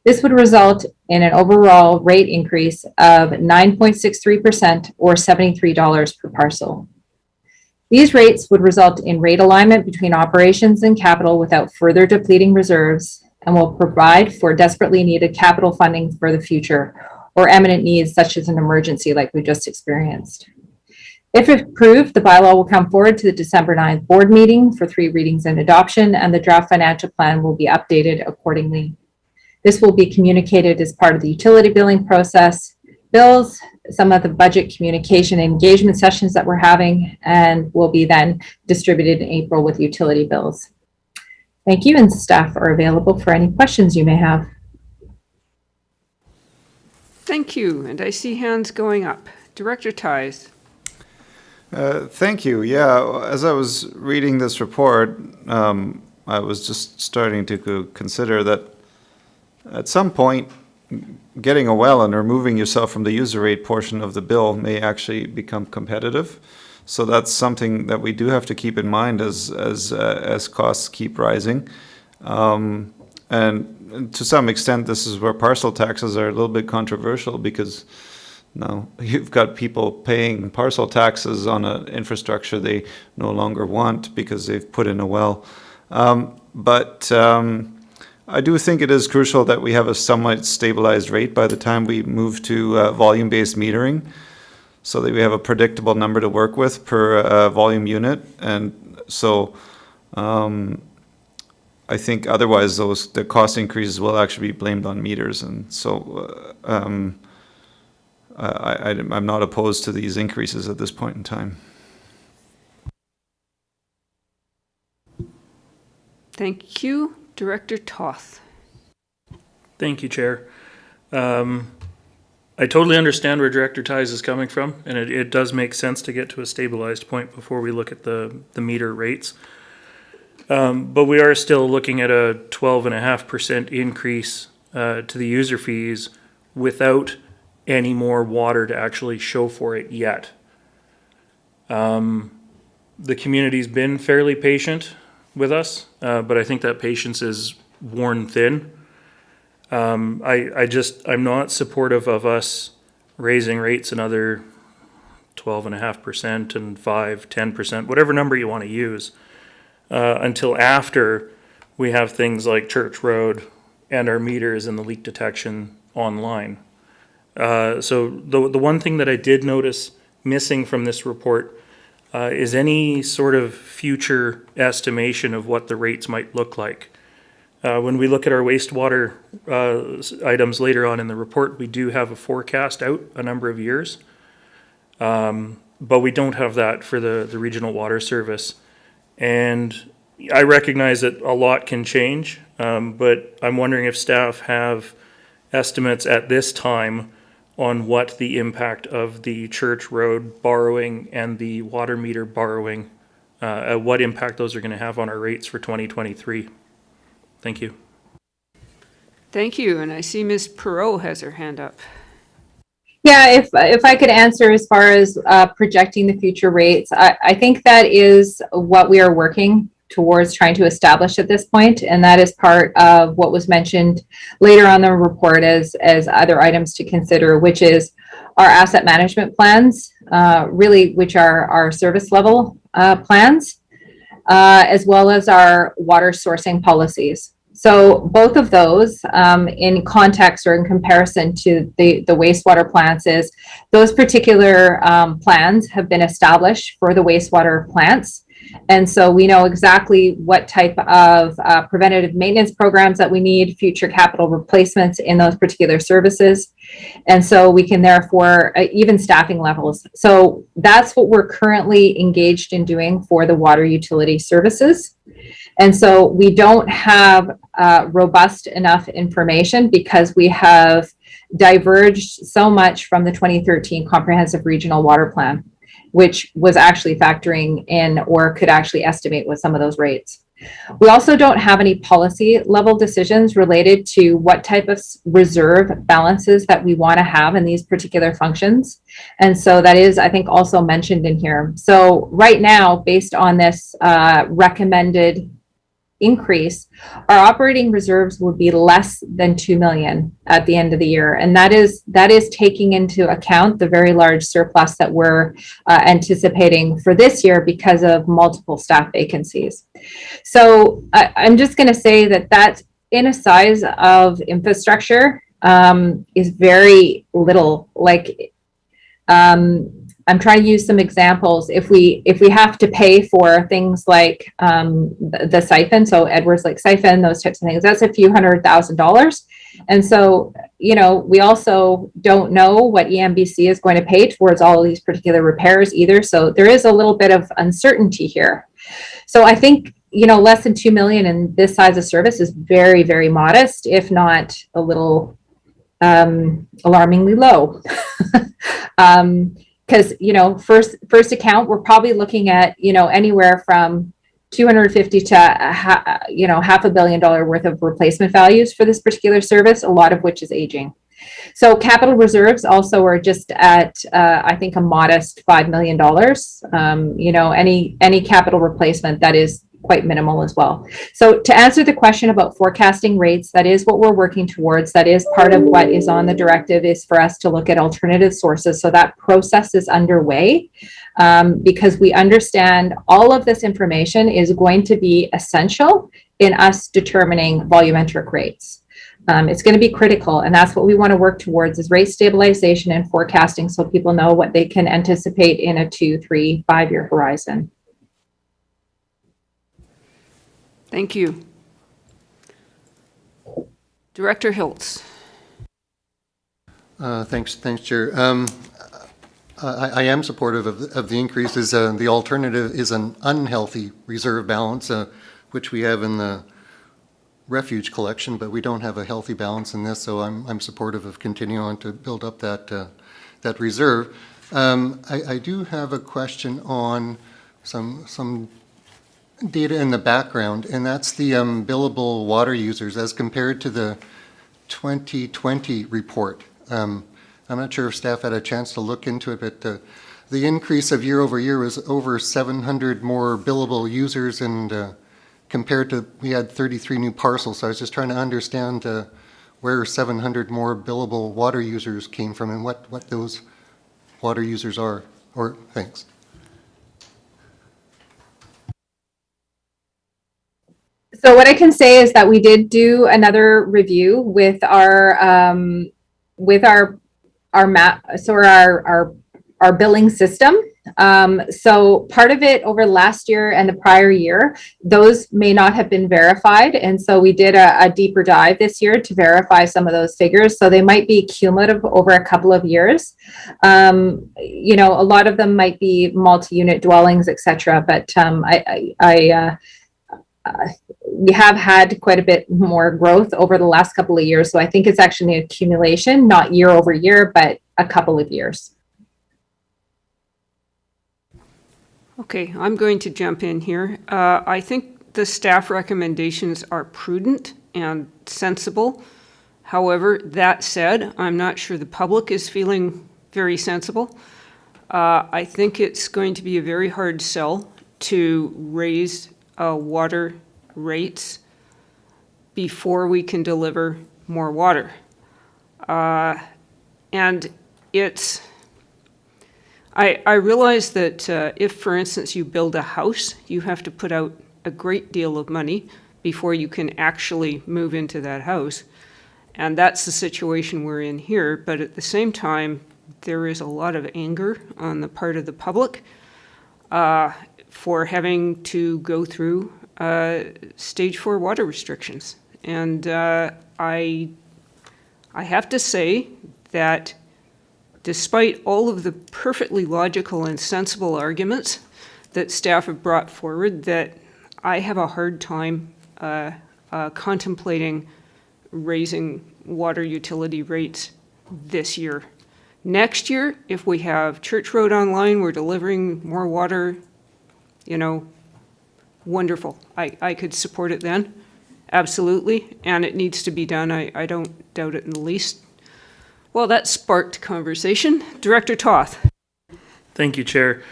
This would result in an overall rate increase of 9.63%, or $73 per parcel. These rates would result in rate alignment between operations and capital without further depleting reserves, and will provide for desperately needed capital funding for the future or imminent needs such as an emergency like we just experienced. If approved, the bylaw will come forward to the December 9th board meeting for 3 readings and adoption, and the draft financial plan will be updated accordingly. This will be communicated as part of the utility billing process, bills, some of the budget communication and engagement sessions that we're having, and will be then distributed in April with utility bills. Thank you, and staff are available for any questions you may have.
Thank you, and I see hands going up. Director Ties.
Thank you. Yeah, as I was reading this report, I was just starting to consider that at some point, getting a well and removing yourself from the user rate portion of the bill may actually become competitive. So that's something that we do have to keep in mind as costs keep rising. And to some extent, this is where parcel taxes are a little bit controversial, because now you've got people paying parcel taxes on an infrastructure they no longer want because they've put in a well. But I do think it is crucial that we have a somewhat stabilized rate by the time we move to volume-based metering, so that we have a predictable number to work with per volume unit. And so I think otherwise the cost increases will actually be blamed on meters. And so I'm not opposed to these increases at this point in time.
Thank you. Director Toth.
Thank you, Chair. I totally understand where Director Ties is coming from, and it does make sense to get to a stabilized point before we look at the meter rates. But we are still looking at a 12.5% increase to the user fees without any more water to actually show for it yet. The community's been fairly patient with us, but I think that patience is worn thin. I'm not supportive of us raising rates another 12.5% and 5, 10%, whatever number you want to use. until after we have things like Church Road and our meters and the leak detection online. So the one thing that I did notice missing from this report is any sort of future estimation of what the rates might look like. When we look at our wastewater items later on in the report, we do have a forecast out a number of years, but we don't have that for the regional water service. And I recognize that a lot can change, but I'm wondering if staff have estimates at this time on what the impact of the Church Road borrowing and the water meter borrowing, what impact those are going to have on our rates for 2023. Thank you.
Thank you. And I see Ms. Perot has her hand up.
Yeah, if I could answer as far as projecting the future rates, I think that is what we are working towards trying to establish at this point, and that is part of what was mentioned later on the report as other items to consider, which is our asset management plans, really, which are our service level plans, as well as our water sourcing policies. So both of those, in context or in comparison to the wastewater plants, is those particular plans have been established for the wastewater plants. And so we know exactly what type of preventative maintenance programs that we need, future capital replacements in those particular services. And so we can therefore, even staffing levels. So that's what we're currently engaged in doing for the water utility services. And so we don't have robust enough information because we have diverged so much from the 2013 Comprehensive Regional Water Plan, which was actually factoring in or could actually estimate with some of those rates. We also don't have any policy level decisions related to what type of reserve balances that we want to have in these particular functions. And so that is, I think, also mentioned in here. So right now, based on this recommended increase, our operating reserves would be less than 2 million at the end of the year. And that is taking into account the very large surplus that we're anticipating for this year because of multiple staff vacancies. So I'm just going to say that in a size of infrastructure is very little. Like, I'm trying to use some examples. If we have to pay for things like the siphon, so Edwards Lake siphon, those types of things, that's a few $100,000. And so, we also don't know what EMBC is going to pay towards all of these particular repairs either. So there is a little bit of uncertainty here. So I think, less than 2 million in this size of service is very, very modest, if not a little alarmingly low. Because, first account, we're probably looking at, anywhere from 250 to, $500 million worth of replacement values for this particular service, a lot of which is aging. So capital reserves also are just at, I think, a modest $5 million. Any capital replacement that is quite minimal as well. So to answer the question about forecasting rates, that is what we're working towards. That is part of what is on the directive, is for us to look at alternative sources. So that process is underway because we understand all of this information is going to be essential in us determining volumetric rates. It's going to be critical, and that's what we want to work towards, is rate stabilization and forecasting, so people know what they can anticipate in a 2, 3, 5-year horizon.
Thank you. Director Hiltz.
Thanks, Chair. I am supportive of the increases. The alternative is an unhealthy reserve balance, which we have in the refuge collection, but we don't have a healthy balance in this, so I'm supportive of continuing on to build up that reserve. I do have a question on some data in the background, and that's the billable water users as compared to the 2020 report. I'm not sure if staff had a chance to look into it, but the increase of year over year was over 700 more billable users, and compared to, we had 33 new parcels. So I was just trying to understand where 700 more billable water users came from and what those water users are. Thanks.
So what I can say is that we did do another review with our map, so our billing system. So part of it over last year and the prior year, those may not have been verified. And so we did a deeper dive this year to verify some of those figures. So they might be cumulative over a couple of years. You know, a lot of them might be multi-unit dwellings, etc. But we have had quite a bit more growth over the last couple of years. So I think it's actually an accumulation, not year over year, but a couple of years.
Okay, I'm going to jump in here. I think the staff recommendations are prudent and sensible. However, that said, I'm not sure the public is feeling very sensible. I think it's going to be a very hard sell to raise water rates before we can deliver more water. And it's, I realize that if, for instance, you build a house, you have to put out a great deal of money before you can actually move into that house. And that's the situation we're in here. But at the same time, there is a lot of anger on the part of the public for having to go through stage 4 water restrictions. And I have to say that despite all of the perfectly logical and sensible arguments that staff have brought forward, that I have a hard time contemplating raising water utility rates this year. Next year, if we have Church Road online, we're delivering more water, you know, wonderful. I could support it then, absolutely, and it needs to be done. I don't doubt it in the least. Well, that sparked conversation. Director Toth.
Thank you, Chair.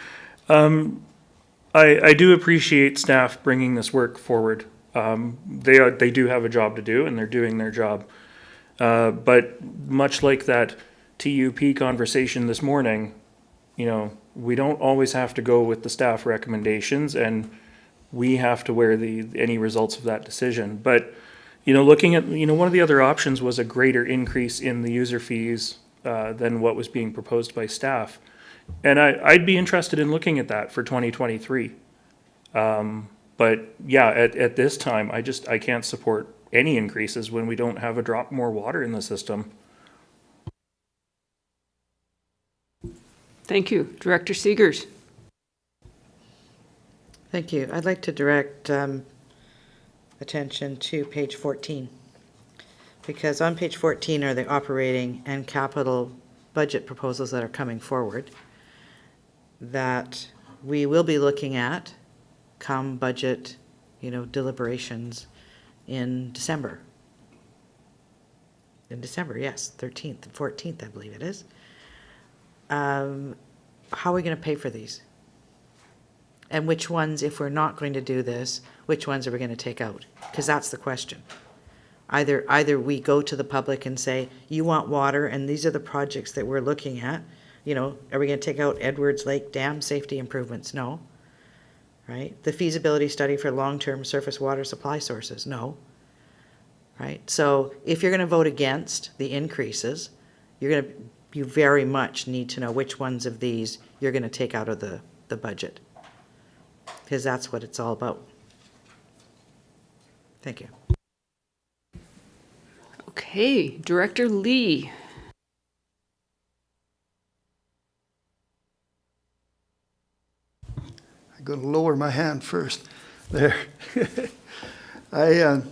I do appreciate staff bringing this work forward. They do have a job to do, and they're doing their job. But much like that TUP conversation this morning, you know, we don't always have to go with the staff recommendations, and we have to wear any results of that decision. But, you know, looking at, you know, one of the other options was a greater increase in the user fees than what was being proposed by staff. And I'd be interested in looking at that for 2023. But yeah, at this time, I can't support any increases when we don't have a drop more water in the system.
Thank you. Director Seegers.
Thank you. I'd like to direct attention to page 14, because on page 14 are the operating and capital budget proposals that are coming forward that we will be looking at come budget, you know, deliberations in December. In December, yes, 13th and 14th, I believe it is. How are we going to pay for these? And which ones, if we're not going to do this, which ones are we going to take out? Because that's the question. Either we go to the public and say, you want water, and these are the projects that we're looking at. You know, are we going to take out Edwards Lake Dam safety improvements? No. Right? The feasibility study for long-term surface water supply sources? No. Right? So if you're going to vote against the increases, you very much need to know which ones of these you're going to take out of the budget. Because that's what it's all about. Thank you.
Okay, Director Lee.
I'm going to lower my hand first. There. I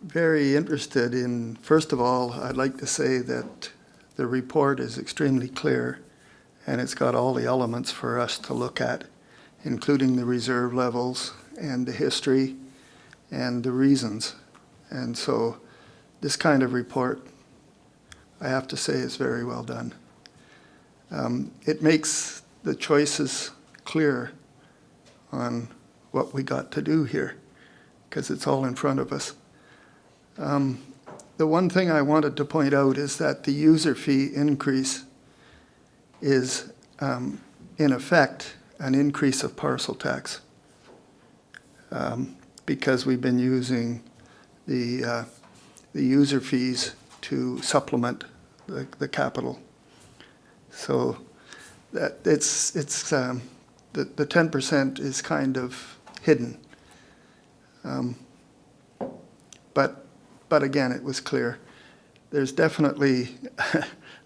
very interested in, first of all, I'd like to say that the report is extremely clear, and it's got all the elements for us to look at, including the reserve levels and the history and the reasons. And so this kind of report, I have to say, is very well done. It makes the choices clear on what we got to do here, because it's all in front of us. The one thing I wanted to point out is that the user fee increase is, in effect, an increase of parcel tax. because we've been using the user fees to supplement the capital. So that the 10% is kind of hidden. But again, it was clear. There's definitely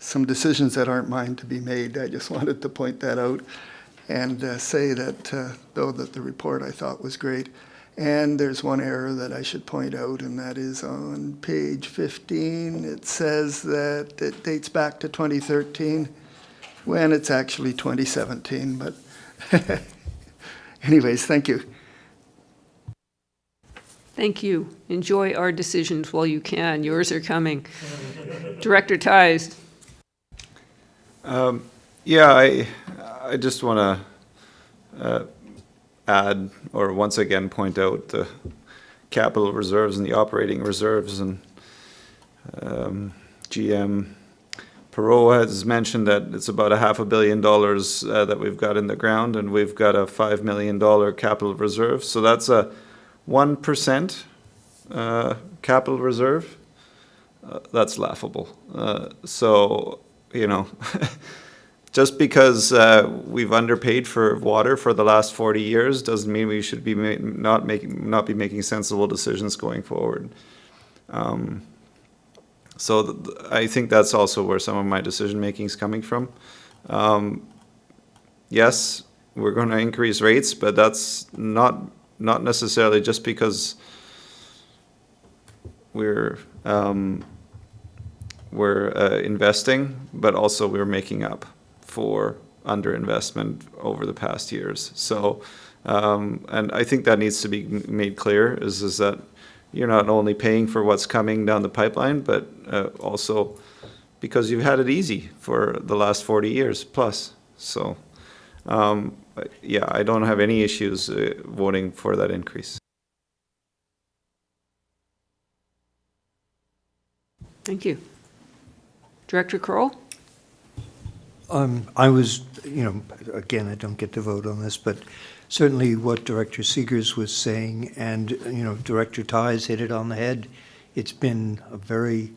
some decisions that aren't mine to be made. I just wanted to point that out and say that, though, that the report I thought was great. And there's one error that I should point out, and that is on page 15. It says that it dates back to 2013 when it's actually 2017. But anyways, thank you.
Thank you. Enjoy our decisions while you can. Yours are coming. Director Ties.
Yeah, I just want to add, or once again point out, the capital reserves and the operating reserves. And GM Perot has mentioned that it's about $500 million that we've got in the ground, and we've got a $5 million capital reserve. So that's a 1% capital reserve. That's laughable. So, you know, just because we've underpaid for water for the last 40 years doesn't mean we should be not be making sensible decisions going forward. So I think that's also where some of my decision making is coming from. Yes, we're going to increase rates, but that's not necessarily just because we're investing, but also we're making up for underinvestment over the past years. So, and I think that needs to be made clear is that you're not only paying for what's coming down the pipeline, but also because you've had it easy for the last 40 years plus. So, yeah, I don't have any issues voting for that increase.
Thank you. Director Kroll?
I was, again, I don't get to vote on this, but certainly what Director Seegers was saying, and, Director Ties hit it on the head. It's been a very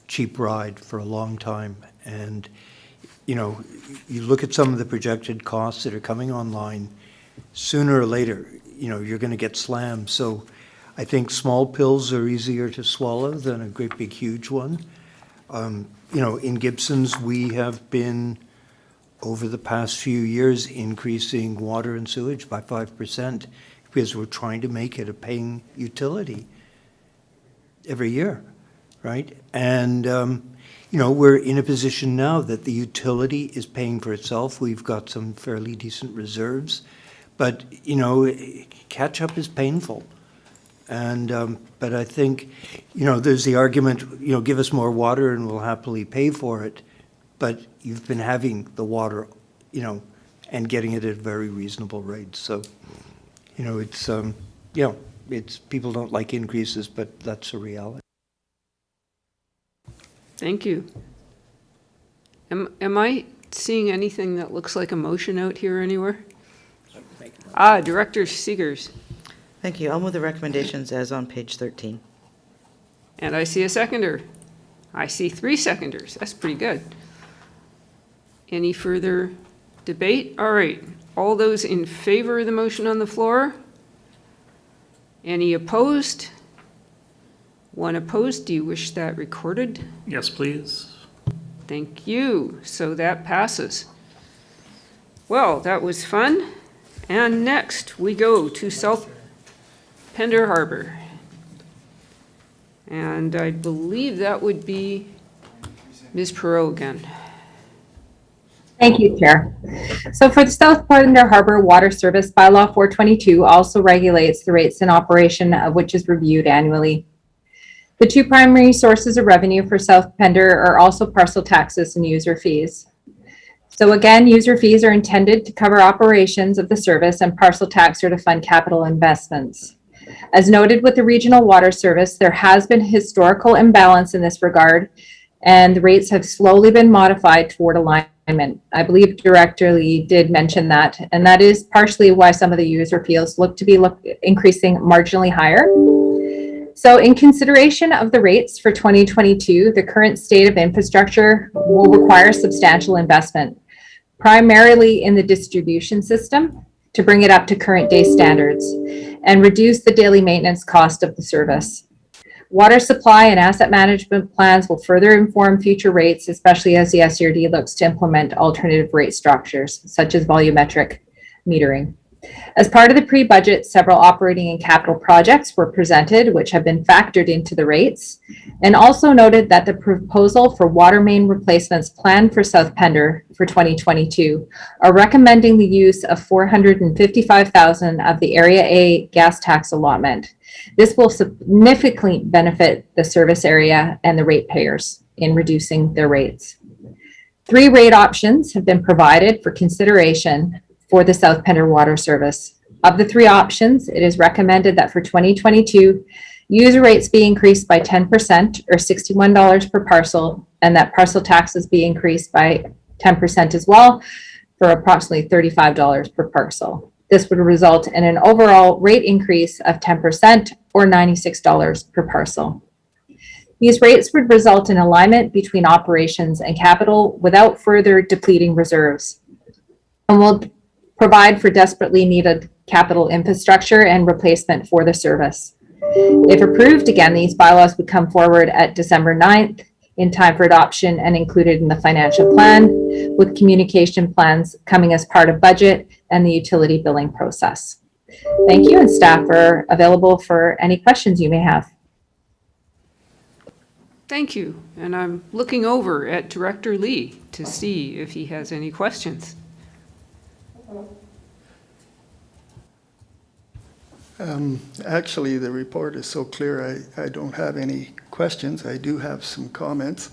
cheap ride for a long time. And, you look at some of the projected costs that are coming online, sooner or later, you're going to get slammed. So I think small pills are easier to swallow than a great big huge one. In Gibson's, we have been, over the past few years, increasing water and sewage by 5% because we're trying to make it a paying utility every year, right? And, we're in a position now that the utility is paying for itself. We've got some fairly decent reserves, but, catch-up is painful. And, but I think, there's the argument, give us more water and we'll happily pay for it. But you've been having the water, and getting it at a very reasonable rate. So, it's, it's, people don't like increases, but that's a reality.
Thank you. Am I seeing anything that looks like a motion out here anywhere? Director Seegers.
Thank you. I'll move the recommendations as on page 13.
And I see a seconder. I see 3 seconders. That's pretty good. Any further debate? All right. All those in favor of the motion on the floor? Any opposed? One opposed. Do you wish that recorded?
Yes, please.
Thank you. So that passes. Well, that was fun. And next we go to South Pender Harbor. And I believe that would be Ms. Perot again.
Thank you, Chair. So for the South Pender Harbor Water Service, Bylaw 422 also regulates the rates in operation of which is reviewed annually. The 2 primary sources of revenue for South Pender are also parcel taxes and user fees. So again, user fees are intended to cover operations of the service, and parcel tax are to fund capital investments. As noted with the Regional Water Service, there has been historical imbalance in this regard, and the rates have slowly been modified toward alignment I believe Director Lee did mention that, and that is partially why some of the user fees look to be increasing marginally higher. So in consideration of the rates for 2022, the current state of infrastructure will require substantial investment, primarily in the distribution system to bring it up to current day standards and reduce the daily maintenance cost of the service. Water supply and asset management plans will further inform future rates, especially as the SERD looks to implement alternative rate structures, such as volumetric metering. As part of the pre-budget, several operating and capital projects were presented, which have been factored into the rates, and also noted that the proposal for water main replacements planned for South Pender for 2022 are recommending the use of $455,000 of the Area A gas tax allotment. This will significantly benefit the service area and the ratepayers in reducing their rates. 3 rate options have been provided for consideration for the South Pender water service. Of the 3 options, it is recommended that for 2022, user rates be increased by 10% or $61 per parcel, and that parcel taxes be increased by 10% as well for approximately $35 per parcel. This would result in an overall rate increase of 10% or $96 per parcel. These rates would result in alignment between operations and capital without further depleting reserves, and will provide for desperately needed capital infrastructure and replacement for the service. If approved, again, these bylaws would come forward at December 9th in time for adoption and included in the financial plan, with communication plans coming as part of budget and the utility billing process. Thank you, and staff are available for any questions you may have.
Thank you. And I'm looking over at Director Lee to see if he has any questions.
Actually, the report is so clear, I don't have any questions. I do have some comments.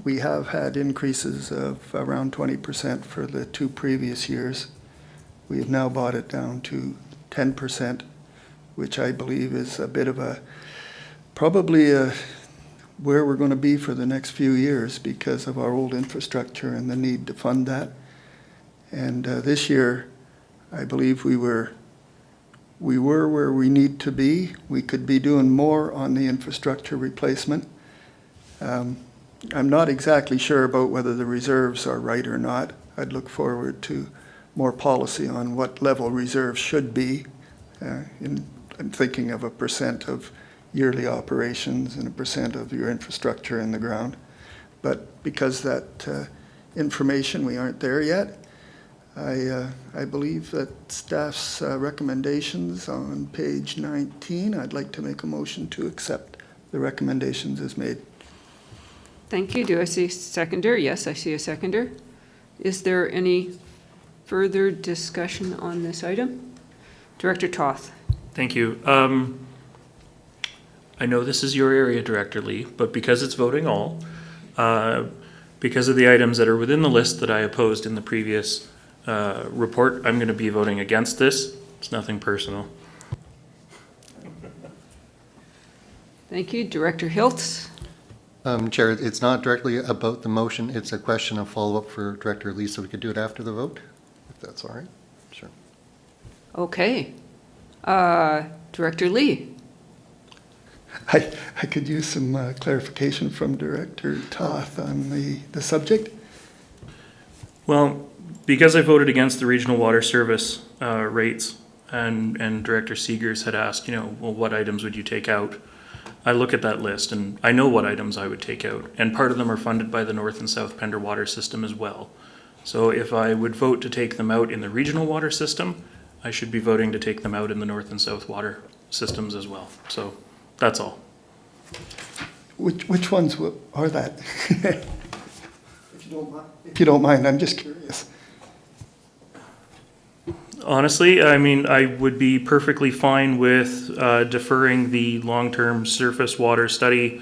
We have had increases of around 20% for the 2 previous years. We have now brought it down to 10%, which I believe is a bit of probably where we're going to be for the next few years because of our old infrastructure and the need to fund that. And this year, I believe we were where we need to be. We could be doing more on the infrastructure replacement. I'm not exactly sure about whether the reserves are right or not. I'd look forward to more policy on what level reserves should be. I'm thinking of a % of yearly operations and a % of your infrastructure in the ground. But because that information, we aren't there yet. I believe that staff's recommendations on page 19, I'd like to make a motion to accept the recommendations as made.
Thank you. Do I see a seconder? Yes, I see a seconder. Is there any further discussion on this item? Director Toth.
Thank you. I know this is your area, Director Lee, but because it's voting all, because of the items that are within the list that I opposed in the previous report, I'm going to be voting against this. It's nothing personal.
Thank you. Director Hiltz.
Chair, it's not directly about the motion. It's a question of follow-up for Director Lee, so we could do it after the vote, if that's all right. Sure.
Okay. Director Lee.
I could use some clarification from Director Toth on the subject.
Well, because I voted against the regional water service rates, and Director Seegers had asked, well, what items would you take out? I look at that list and I know what items I would take out, and part of them are funded by the North and South Pender water system as well. So if I would vote to take them out in the regional water system, I should be voting to take them out in the North and South water systems as well. So that's all.
Which ones are that? If you don't mind, I'm just curious.
Honestly, I mean, I would be perfectly fine with deferring the long-term surface water study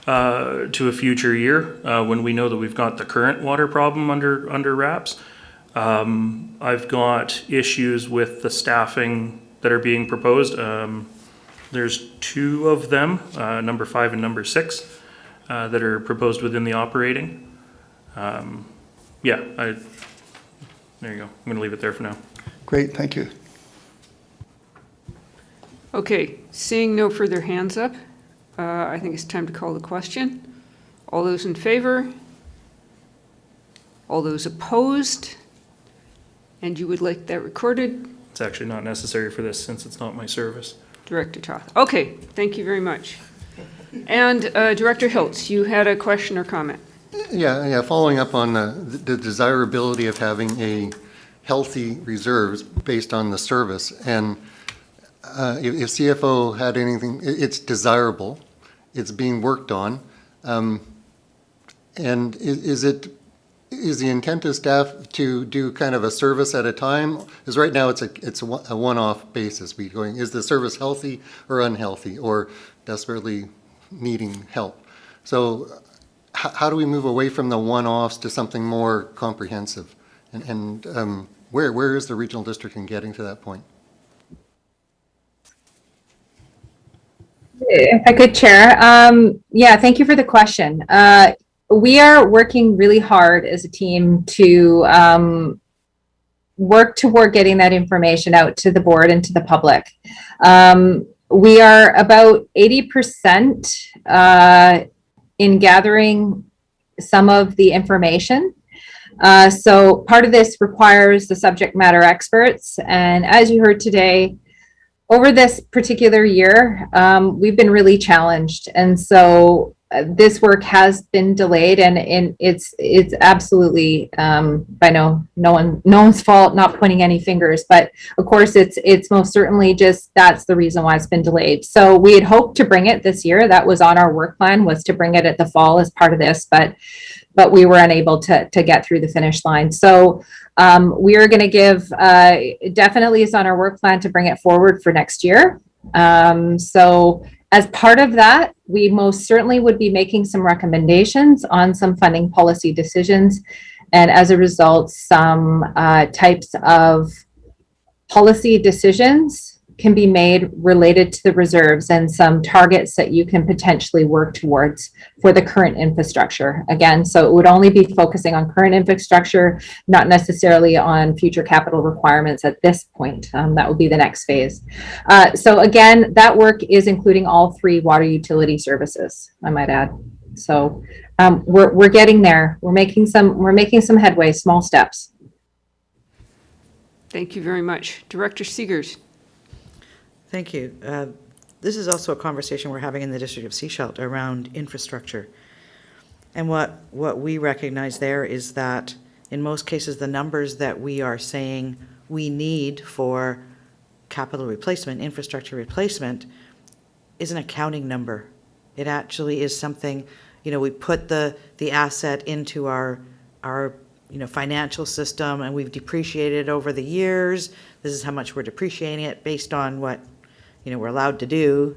to a future year when we know that we've got the current water problem under wraps. I've got issues with the staffing that are being proposed. There's 2 of them, number 5 and number 6, that are proposed within the operating. Yeah, there you go. I'm going to leave it there for now.
Great, thank you.
Okay, seeing no further hands up, I think it's time to call the question. All those in favor? All those opposed? And you would like that recorded?
It's actually not necessary for this since it's not my service.
Director Toth. Okay, thank you very much. And Director Hiltz, you had a question or comment?
Yeah, following up on the desirability of having a healthy reserves based on the service. And if CFO had anything, it's desirable, it's being worked on. And is the intent of staff to do kind of a service at a time? Because right now it's a one-off basis. We going, is the service healthy or unhealthy or desperately needing help? So how do we move away from the one-offs to something more comprehensive? And where is the regional district in getting to that point?
If I could, Chair. Yeah, thank you for the question. We are working really hard as a team to work toward getting that information out to the board and to the public. We are about 80% in gathering some of the information. So part of this requires the subject matter experts. And as you heard today, over this particular year, we've been really challenged. And so this work has been delayed, and it's absolutely by no one's fault, not pointing any fingers, but of course it's most certainly just that's the reason why it's been delayed. So we had hoped to bring it this year. That was on our work plan, was to bring it at the fall as part of this, but we were unable to get through the finish line. So we are going to give, definitely it's on our work plan to bring it forward for next year. So as part of that, we most certainly would be making some recommendations on some funding policy decisions. And as a result, some types of policy decisions can be made related to the reserves and some targets that you can potentially work towards for the current infrastructure. Again, so it would only be focusing on current infrastructure, not necessarily on future capital requirements at this point. That would be the next phase. So again, that work is including all three water utility services, I might add. So we're getting there. We're making some headway, small steps.
Thank you very much. Director Seegers.
Thank you. This is also a conversation we're having in the District of Sechelt around infrastructure. And what we recognize there is that in most cases, the numbers that we are saying we need for capital replacement, infrastructure replacement, is an accounting number. It actually is something, we put the asset into our financial system, and we've depreciated over the years. This is how much we're depreciating it based on what we're allowed to do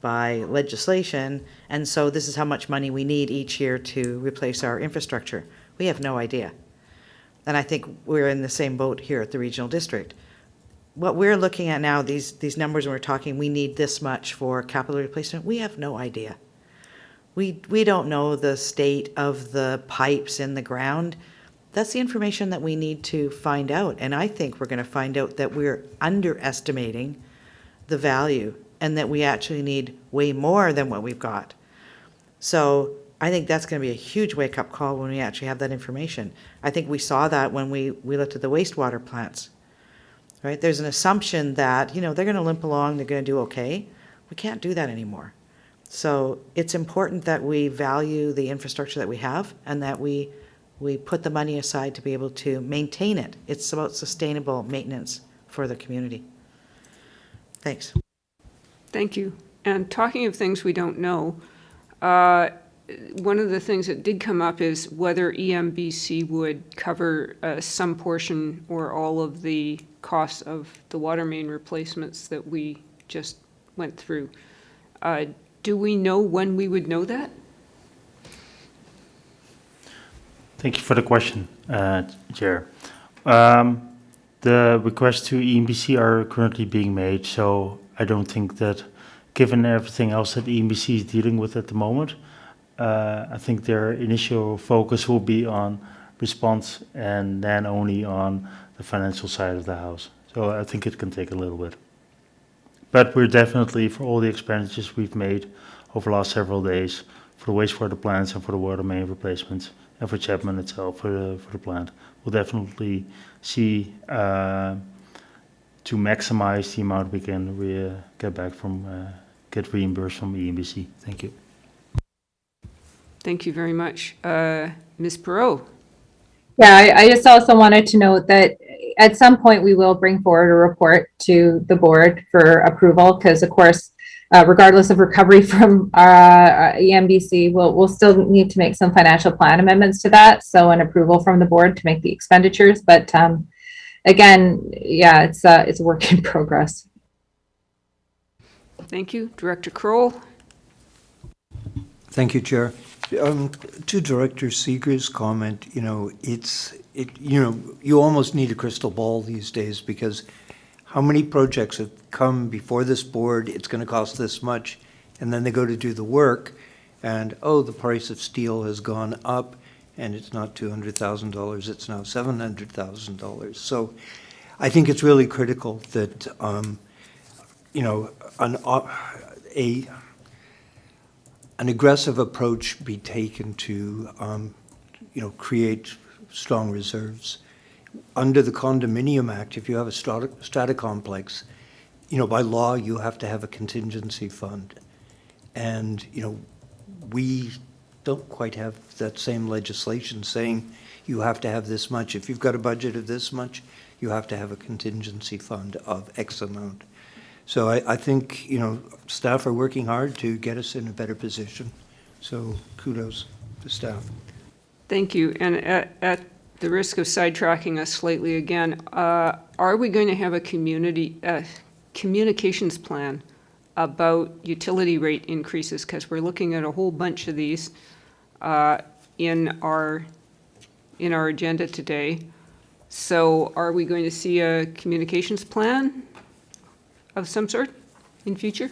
by legislation. And so this is how much money we need each year to replace our infrastructure. We have no idea. And I think we're in the same boat here at the regional district. What we're looking at now, these numbers, when we're talking, we need this much for capital replacement, we have no idea. We don't know the state of the pipes in the ground. That's the information that we need to find out. And I think we're going to find out that we're underestimating the value and that we actually need way more than what we've got. So I think that's going to be a huge wake-up call when we actually have that information. I think we saw that when we looked at the wastewater plants, right? There's an assumption that, they're going to limp along, they're going to do okay. We can't do that anymore. So it's important that we value the infrastructure that we have and that we put the money aside to be able to maintain it. It's about sustainable maintenance for the community. Thanks.
Thank you. And talking of things we don't know, one of the things that did come up is whether EMBC would cover some portion or all of the costs of the water main replacements that we just went through. Do we know when we would know that?
Thank you for the question, Chair. The requests to EMBC are currently being made, so I don't think that, given everything else that EMBC is dealing with at the moment, I think their initial focus will be on response and then only on the financial side of the house. So I think it can take a little bit. But we're definitely, for all the expenditures we've made over the last several days, for the wastewater plants and for the water main replacements, and for Chapman itself, for the plant, we'll definitely see to maximize the amount we can get back from, get reimbursed from EMBC. Thank you.
Thank you very much. Ms. Perot?
Yeah, I just also wanted to note that at some point we will bring forward a report to the board for approval, because of course, regardless of recovery from EMBC, we'll still need to make some financial plan amendments to that. So an approval from the board to make the expenditures. But again, yeah, it's a work in progress.
Thank you. Director Kroll?
Thank you, Chair. To Director Seeger's comment, you almost need a crystal ball these days, because how many projects have come before this board, it's going to cost this much, and then they go to do the work, and the price of steel has gone up, and it's not $200,000, it's now $700,000. So I think it's really critical that, an aggressive approach be taken to, create strong reserves. Under the Condominium Act, if you have a strata complex, by law, you have to have a contingency fund. And, we don't quite have that same legislation saying you have to have this much. If you've got a budget of this much, you have to have a contingency fund of X amount. So I think, staff are working hard to get us in a better position. So kudos to staff.
Thank you. And at the risk of sidetracking us slightly again, are we going to have a communications plan about utility rate increases? Because we're looking at a whole bunch of these in our agenda today. So are we going to see a communications plan of some sort in future?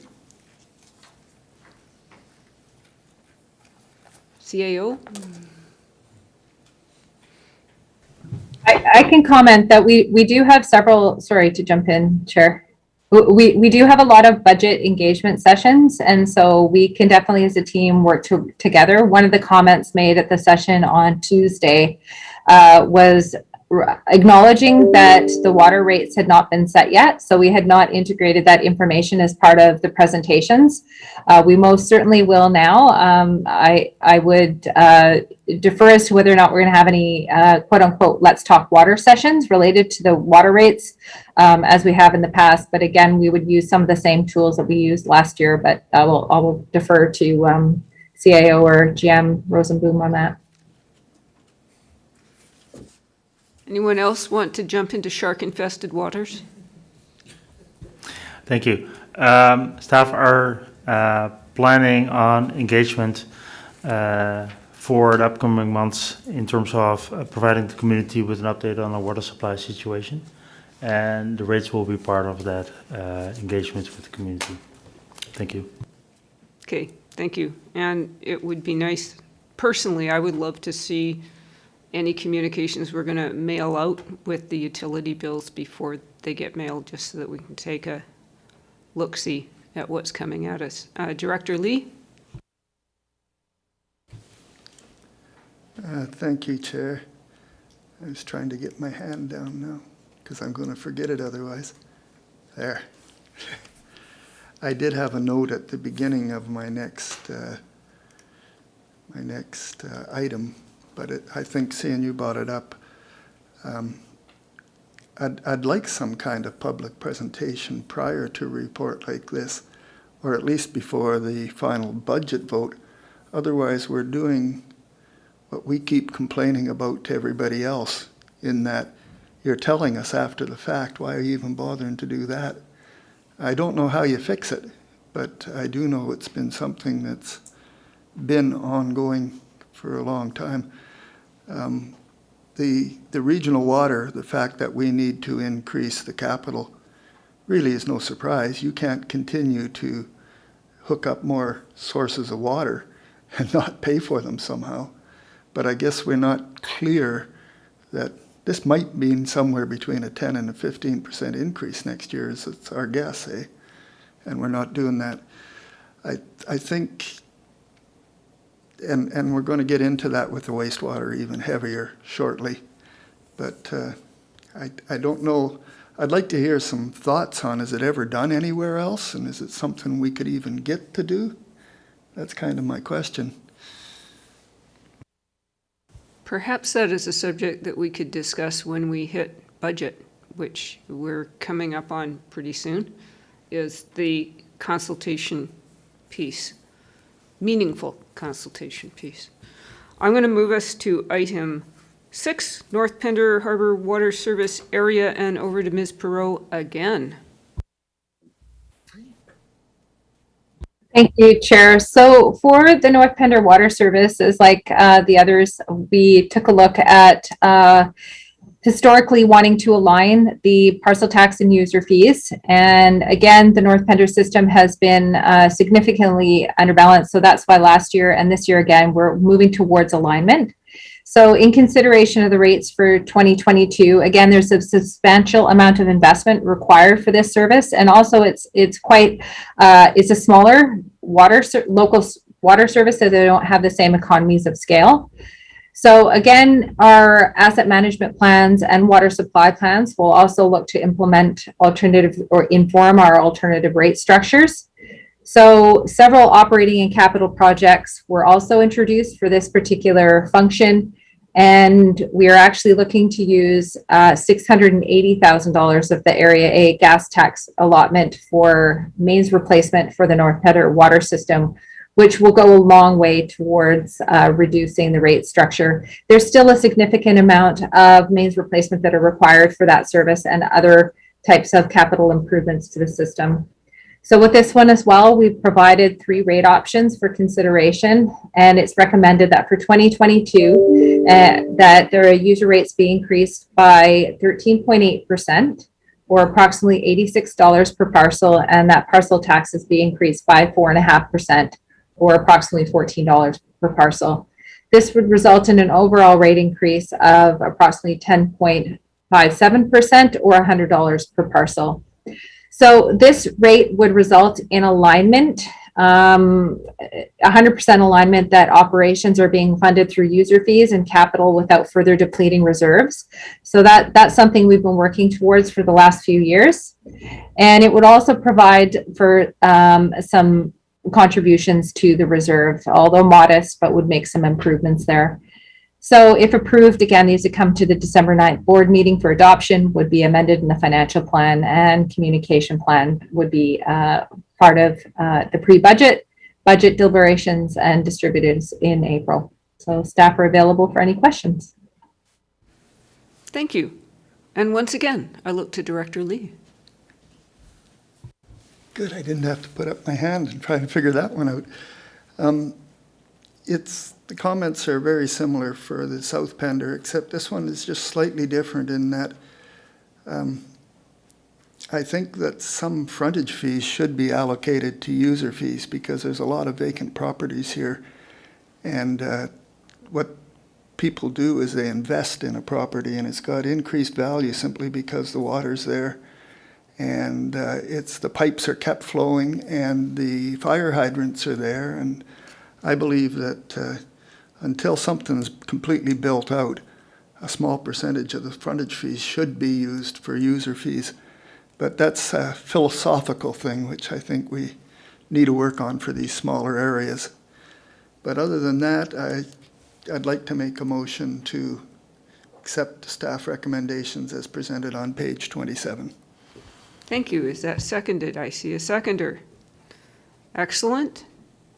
CAO?
I can comment that we do have several, sorry to jump in, Chair. We do have a lot of budget engagement sessions, and so we can definitely as a team work together. One of the comments made at the session on Tuesday was acknowledging that the water rates had not been set yet, so we had not integrated that information as part of the presentations. We most certainly will now. I would defer as to whether or not we're going to have any quote unquote let's talk water sessions related to the water rates as we have in the past. But again, we would use some of the same tools that we used last year, but I will defer to CAO or GM Rosenboom on that.
Anyone else want to jump into shark-infested waters?
Thank you. Staff are planning on engagement for the upcoming months in terms of providing the community with an update on our water supply situation. And the rates will be part of that engagement with the community. Thank you.
Okay, thank you. And it would be nice, personally, I would love to see any communications we're going to mail out with the utility bills before they get mailed, just so that we can take a look-see at what's coming at us. Director Lee?
Thank you, Chair. I was trying to get my hand down now, because I'm going to forget it otherwise. There. I did have a note at the beginning of my next item, but I think seeing you brought it up, I'd like some kind of public presentation prior to a report like this, or at least before the final budget vote. Otherwise, we're doing what we keep complaining about to everybody else, in that you're telling us after the fact. Why are you even bothering to do that? I don't know how you fix it, but I do know it's been something that's been ongoing for a long time. The regional water, the fact that we need to increase the capital, really is no surprise. You can't continue to hook up more sources of water and not pay for them somehow. But I guess we're not clear that this might mean somewhere between a 10 and a 15% increase next year, is it's our guess, eh? And we're not doing that. I think, and we're going to get into that with the wastewater even heavier shortly. But I don't know. I'd like to hear some thoughts on, is it ever done anywhere else? And is it something we could even get to do? That's kind of my question.
Perhaps that is a subject that we could discuss when we hit budget, which we're coming up on pretty soon, is the consultation piece, meaningful consultation piece. I'm going to move us to item 6, North Pender Harbor Water Service Area, and over to Ms. Perot again.
Thank you, Chair. So for the North Pender Water Services, like the others, we took a look at historically wanting to align the parcel tax and user fees. And again, the North Pender system has been significantly underbalanced. So that's why last year and this year again, we're moving towards alignment. So in consideration of the rates for 2022, again, there's a substantial amount of investment required for this service. And also it's a smaller local water service, so they don't have the same economies of scale. So again, our asset management plans and water supply plans will also look to implement alternative or inform our alternative rate structures. So several operating and capital projects were also introduced for this particular function. And we are actually looking to use $680,000 of the Area A gas tax allotment for mains replacement for the North Pender water system, which will go a long way towards reducing the rate structure. There's still a significant amount of mains replacement that are required for that service and other types of capital improvements to the system. So with this one as well, we've provided 3 rate options for consideration, and it's recommended that for 2022, that their user rates be increased by 13.8%, or approximately $86 per parcel, and that parcel taxes be increased by 4.5%, or approximately $14 per parcel. This would result in an overall rate increase of approximately 10.57%, or $100 per parcel. So this rate would result in alignment, 100% alignment, that operations are being funded through user fees and capital without further depleting reserves. So that's something we've been working towards for the last few years. And it would also provide for some contributions to the reserve, although modest, but would make some improvements there. So if approved, again, these would come to the December 9th board meeting for adoption, would be amended in the financial plan, and communication plan would be part of the pre-budget, budget deliberations, and distributed in April. So staff are available for any questions.
Thank you. And once again, I look to Director Lee.
Good, I didn't have to put up my hand and try to figure that one out. The comments are very similar for the South Pender, except this one is just slightly different in that I think that some frontage fees should be allocated to user fees because there's a lot of vacant properties here. And what people do is they invest in a property and it's got increased value simply because the water's there. And the pipes are kept flowing and the fire hydrants are there. And I believe that until something's completely built out, a small percentage of the frontage fees should be used for user fees. But that's a philosophical thing, which I think we need to work on for these smaller areas. But other than that, I'd like to make a motion to accept the staff recommendations as presented on page 27.
Thank you. Is that seconded? I see a seconder. Excellent.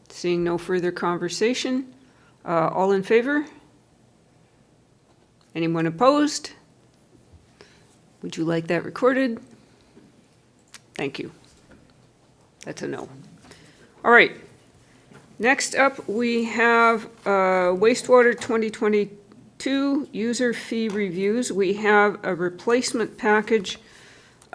Seeing no further conversation. All in favor? Anyone opposed? Would you like that recorded? Thank you. That's a no. All right. Next up, we have Wastewater 2022 user fee reviews. We have a replacement package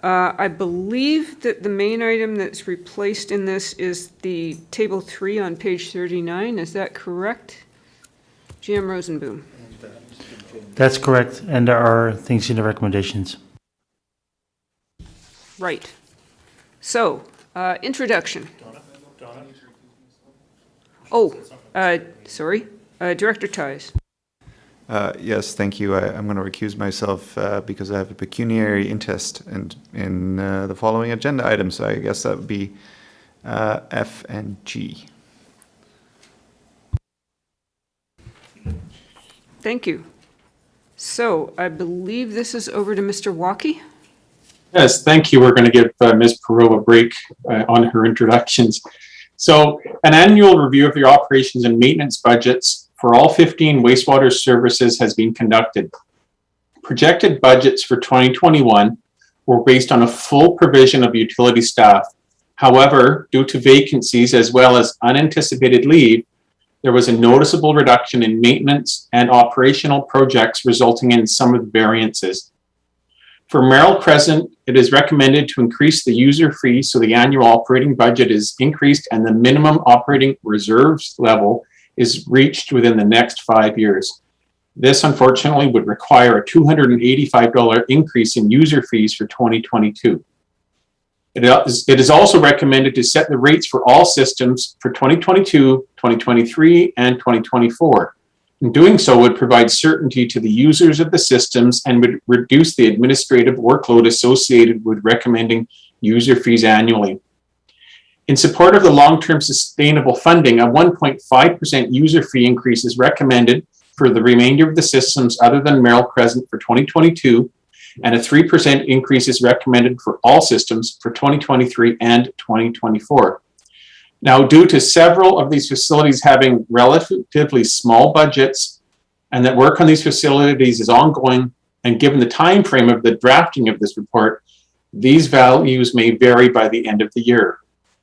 I believe that the main item that's replaced in this is the table 3 on page 39. Is that correct? GM Rosenboom.
That's correct, and there are things in the recommendations.
Right. So, introduction. Oh, sorry. Director Ties.
Yes, thank you. I'm going to recuse myself because I have a pecuniary interest in the following agenda items. So I guess that would be F and G.
Thank you. So, I believe this is over to Mr. Walkie.
Yes, thank you. We're going to give Ms. Perot a break on her introductions. So an annual review of your operations and maintenance budgets for all 15 wastewater services has been conducted. Projected budgets for 2021 were based on a full provision of utility staff. However, due to vacancies as well as unanticipated leave, there was a noticeable reduction in maintenance and operational projects, resulting in some of the variances. For Merrill Crescent, it is recommended to increase the user fee so the annual operating budget is increased and the minimum operating reserves level is reached within the next 5 years. This unfortunately would require a $285 increase in user fees for 2022. It is also recommended to set the rates for all systems for 2022, 2023, and 2024. In doing so would provide certainty to the users of the systems and would reduce the administrative workload associated with recommending user fees annually. In support of the long-term sustainable funding, a 1.5% user fee increase is recommended for the remainder of the systems other than Merrill Crescent for 2022, and a 3% increase is recommended for all systems for 2023 and 2024. Now, due to several of these facilities having relatively small budgets and that work on these facilities is ongoing, and given the time frame of the drafting of this report, these values may vary by the end of the year.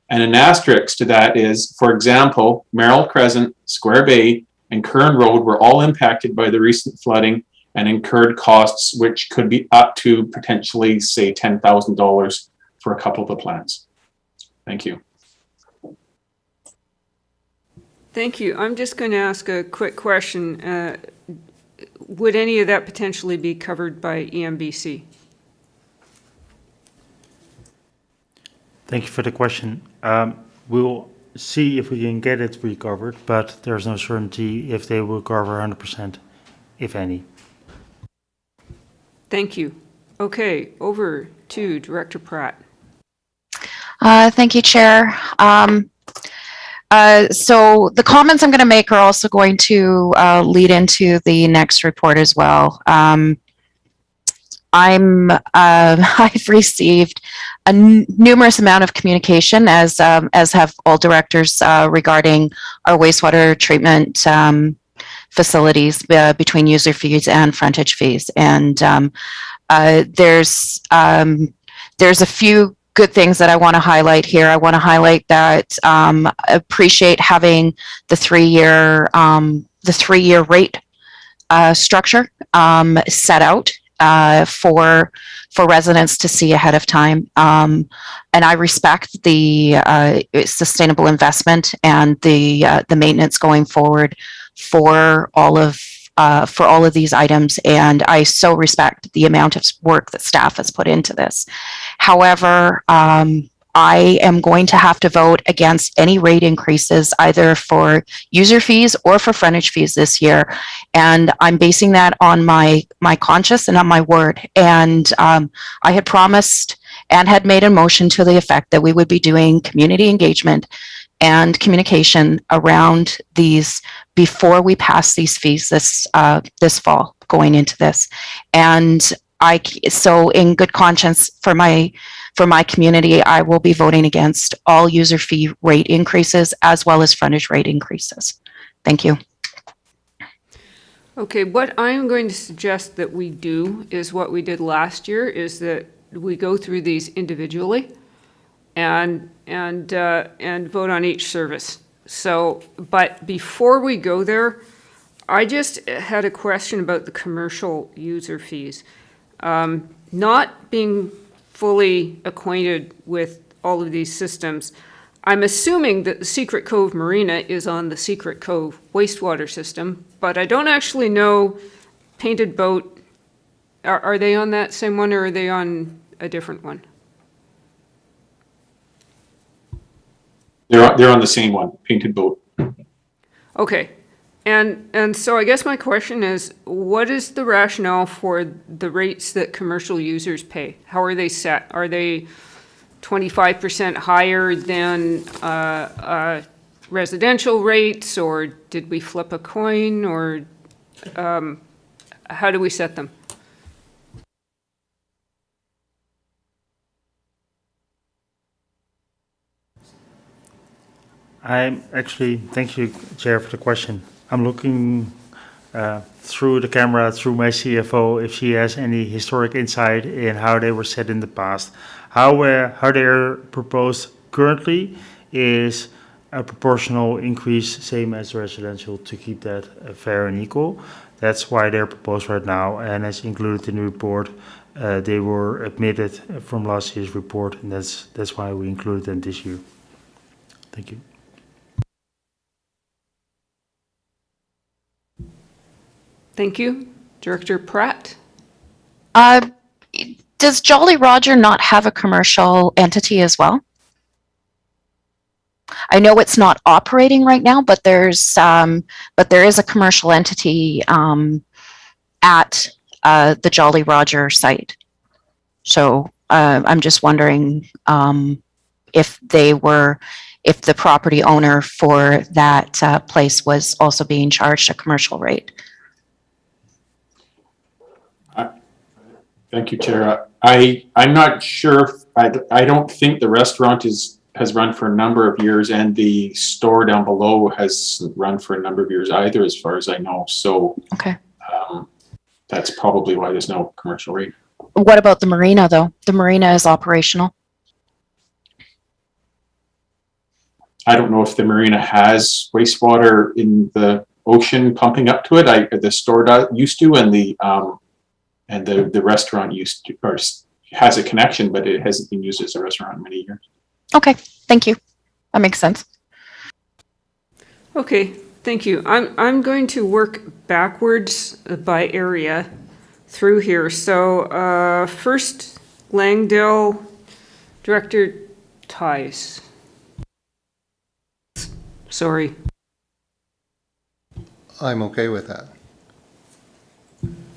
And an asterisk to that is, for example, Merrill Crescent, Square Bay, and Kern Road were all impacted by the recent flooding and incurred costs which could be up to potentially, say, $10,000 for a couple of the plants. Thank you.
Thank you. I'm just going to ask a quick question. Would any of that potentially be covered by EMBC?
Thank you for the question. We'll see if we can get it recovered, but there's no certainty if they will cover 100%, if any.
Thank you. Okay, over to Director Pratt.
Thank you, Chair. So the comments I'm going to make are also going to lead into the next report as well. I've received a numerous amount of communication, as have all directors, regarding our wastewater treatment facilities between user fees and frontage fees, and there's a few good things that I want to highlight here. I want to highlight that appreciate having the three-year rate structure set out for residents to see ahead of time, and I respect the sustainable investment and the maintenance going forward for all of these items, and I so respect the amount of work that staff has put into this. However, I am going to have to vote against any rate increases either for user fees or for frontage fees this year, and I'm basing that on my conscience and on my word. And I had promised and had made a motion to the effect that we would be doing community engagement and communication around these before we pass these fees this fall going into this. And so in good conscience for my community, I will be voting against all user fee rate increases as well as frontage rate increases. Thank you.
Okay, what I'm going to suggest that we do is what we did last year, is that we go through these individually and vote on each service. So, but before we go there, I just had a question about the commercial user fees. Not being fully acquainted with all of these systems. I'm assuming that the Secret Cove Marina is on the Secret Cove wastewater system, but I don't actually know Painted Boat. Are they on that same one, or are they on a different one?
They're on the same one, Painted Boat.
Okay. And so I guess my question is, what is the rationale for the rates that commercial users pay? How are they set? Are they 25% higher than residential rates, or did we flip a coin, or how do we set them?
Thank you, Chair, for the question. I'm looking through the camera, through my CFO, if she has any historic insight in how they were set in the past. How they're proposed currently is a proportional increase, same as residential, to keep that fair and equal. That's why they're proposed right now, and as included in the report, they were admitted from last year's report, and that's why we included them this year. Thank you.
Thank you. Director Pratt?
Does Jolly Roger not have a commercial entity as well? I know it's not operating right now, but there is a commercial entity at the Jolly Roger site. So I'm just wondering if the property owner for that place was also being charged a commercial rate.
Thank you, Chair. I'm not sure. I don't think the restaurant has run for a number of years, and the store down below has run for a number of years either, as far as I know. So
okay,
that's probably why there's no commercial rate.
What about the marina, though? The marina is operational.
I don't know if the marina has wastewater in the ocean pumping up to it. The store used to, and the restaurant used to, or has a connection, but it hasn't been used as a restaurant in many years.
Okay, thank you. That makes sense.
Okay, thank you. I'm going to work backwards by area through here. So first, Langdale, Director Tice. Sorry.
I'm okay with that.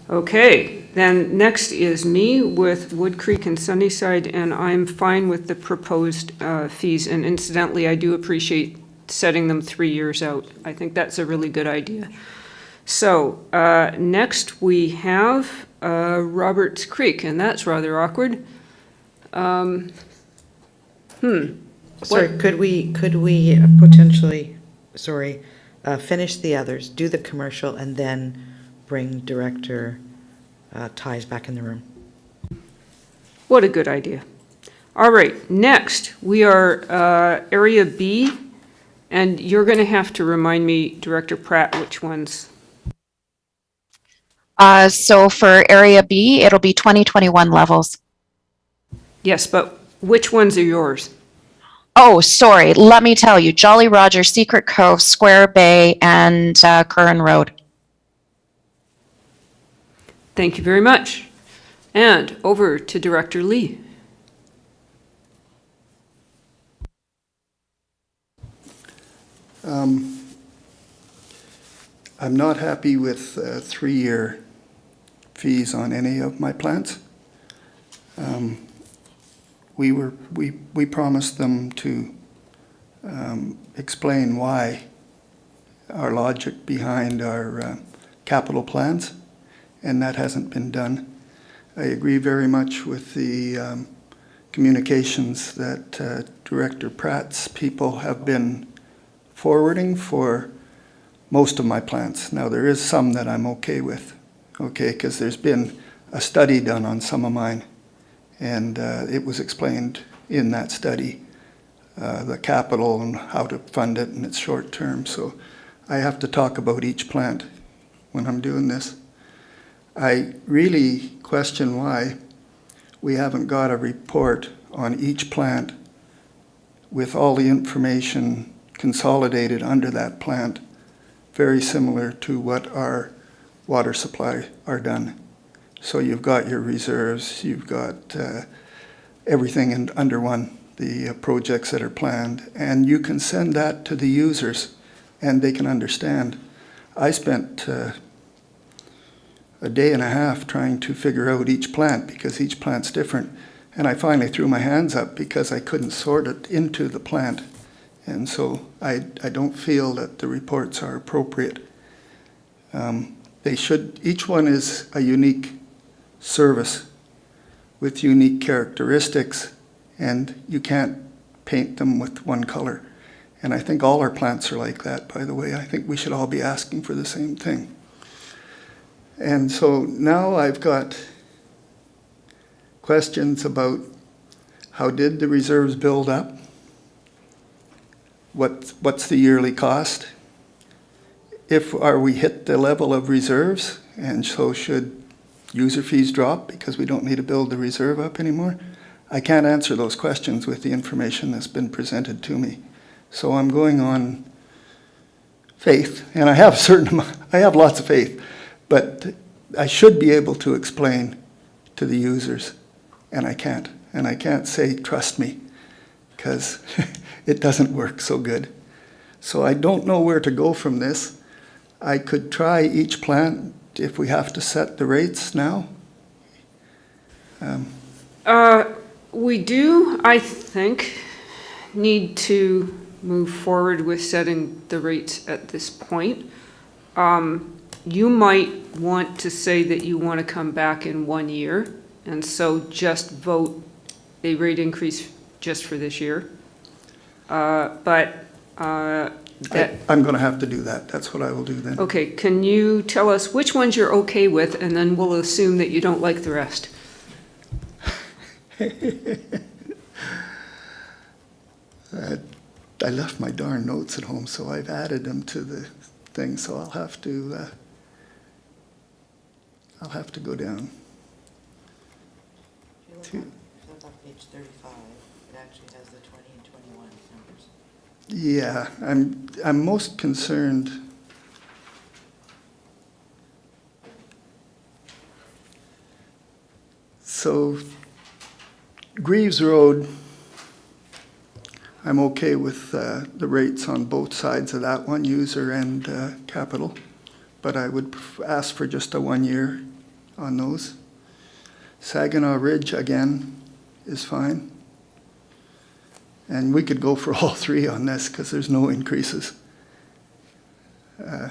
Okay, then next is me with Wood Creek and Sunnyside, and I'm fine with the proposed fees. And incidentally, I do appreciate setting them 3 years out. I think that's a really good idea. So next we have Roberts Creek, and that's rather awkward.
Sorry, could we potentially, finish the others, do the commercial, and then bring Director Ties back in the room?
What a good idea. All right, next we are Area B, and you're going to have to remind me, Director Pratt, which ones.
So for Area B, it'll be 2021 levels.
Yes, but which ones are yours?
Oh, sorry. Let me tell you. Jolly Roger, Secret Cove, Square Bay, and Curran Road.
Thank you very much. And over to Director Lee.
I'm not happy with 3-year fees on any of my plants. We promised them to explain why, our logic behind our capital plans, and that hasn't been done. I agree very much with the communications that Director Pratt's people have been forwarding for most of my plants. Now, there is some that I'm okay with, because there's been a study done on some of mine, and it was explained in that study, the capital and how to fund it, and it's short term. So I have to talk about each plant when I'm doing this. I really question why we haven't got a report on each plant with all the information consolidated under that plant, very similar to what our water supply are done. So you've got your reserves, you've got everything under one, the projects that are planned, and you can send that to the users and they can understand. I spent a day and a half trying to figure out each plant because each plant's different. And I finally threw my hands up because I couldn't sort it into the plant. And so I don't feel that the reports are appropriate. They should, each one is a unique service with unique characteristics, and you can't paint them with one color. And I think all our plants are like that, by the way. I think we should all be asking for the same thing. And so now I've got questions about how did the reserves build up? What's the yearly cost? Are we hit the level of reserves? And so should user fees drop because we don't need to build the reserve up anymore? I can't answer those questions with the information that's been presented to me. So I'm going on faith, and I have lots of faith, but I should be able to explain to the users, and I can't. And I can't say, trust me, because it doesn't work so good. So I don't know where to go from this. I could try each plant if we have to set the rates now.
We do, I think, need to move forward with setting the rates at this point. You might want to say that you want to come back in 1 year, and so just vote a rate increase just for this year. I'm
going to have to do that. That's what I will do then.
Okay, can you tell us which ones you're okay with, and then we'll assume that you don't like the rest?
I left my darn notes at home, so I've added them to the thing, so I'll have to go down.
Flip up page 35, it actually has the 20 and 21 numbers.
Yeah, I'm most concerned. So Greaves Road, I'm okay with the rates on both sides of that one, user and capital, but I would ask for just a 1 year on those. Saginaw Ridge, again, is fine. And we could go for all three on this because there's no increases.
Yeah,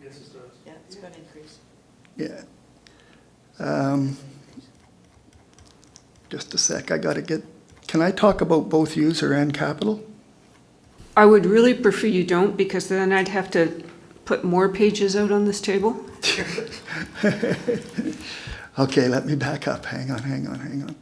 it's going to increase.
Yeah. Just a sec, I got to get, can I talk about both user and capital?
I would really prefer you don't, because then I'd have to put more pages out on this table.
Okay, let me back up. Hang on.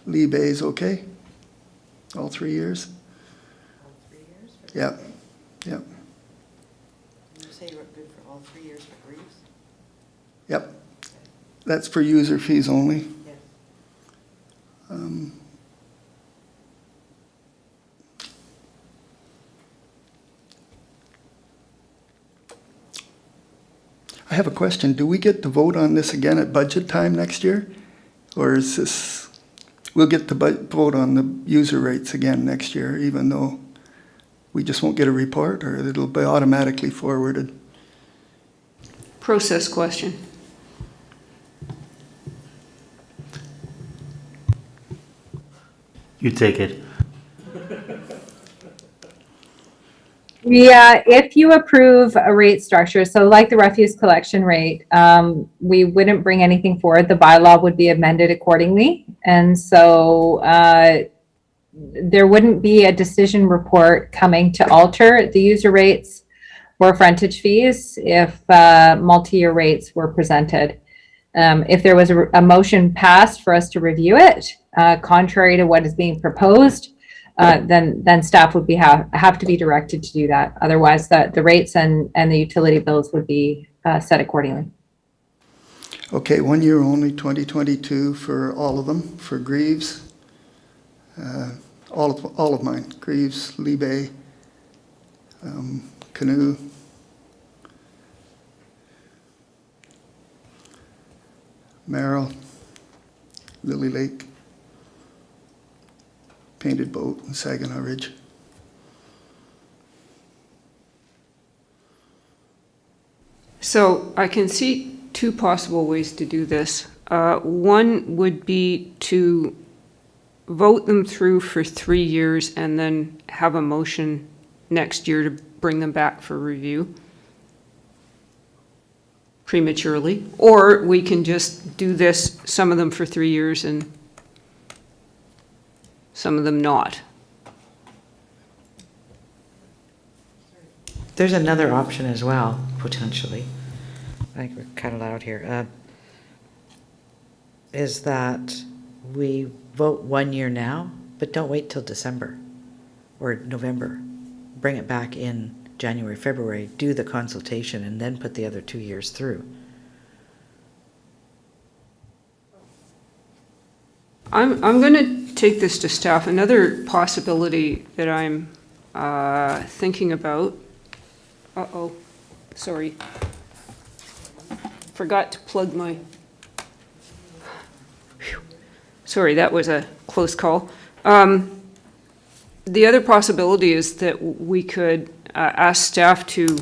Lee Bay's okay? All 3 years?
All 3 years?
Yep.
Did you say you were good for all 3 years for Greaves?
Yep. That's for user fees only.
Yes.
I have a question. Do we get to vote on this again at budget time next year? Or is this, we'll get to vote on the user rates again next year, even though we just won't get a report, or it'll be automatically forwarded?
Process question.
You take it.
Yeah, if you approve a rate structure, so like the refuse collection rate, we wouldn't bring anything forward. The bylaw would be amended accordingly. And so there wouldn't be a decision report coming to alter the user rates or frontage fees if multi-year rates were presented. If there was a motion passed for us to review it, contrary to what is being proposed, then staff would have to be directed to do that. Otherwise, the rates and the utility bills would be set accordingly.
Okay, 1 year only, 2022 for all of them, for Greaves, all of mine, Greaves, Libe, Canoe, Merrill, Lily Lake, Painted Boat, and Saginaw Ridge.
So I can see two possible ways to do this. One would be to vote them through for 3 years and then have a motion next year to bring them back for review prematurely. Or we can just do this, some of them for 3 years and some of them not.
There's another option as well, potentially. I think we're kind of loud here. Is that we vote 1 year now, but don't wait till December or November. Bring it back in January, February, do the consultation, and then put the other 2 years through.
I'm going to take this to staff. Another possibility that I'm thinking about. Uh-oh, sorry. Forgot to plug my. Whew. Sorry, that was a close call. The other possibility is that we could ask staff to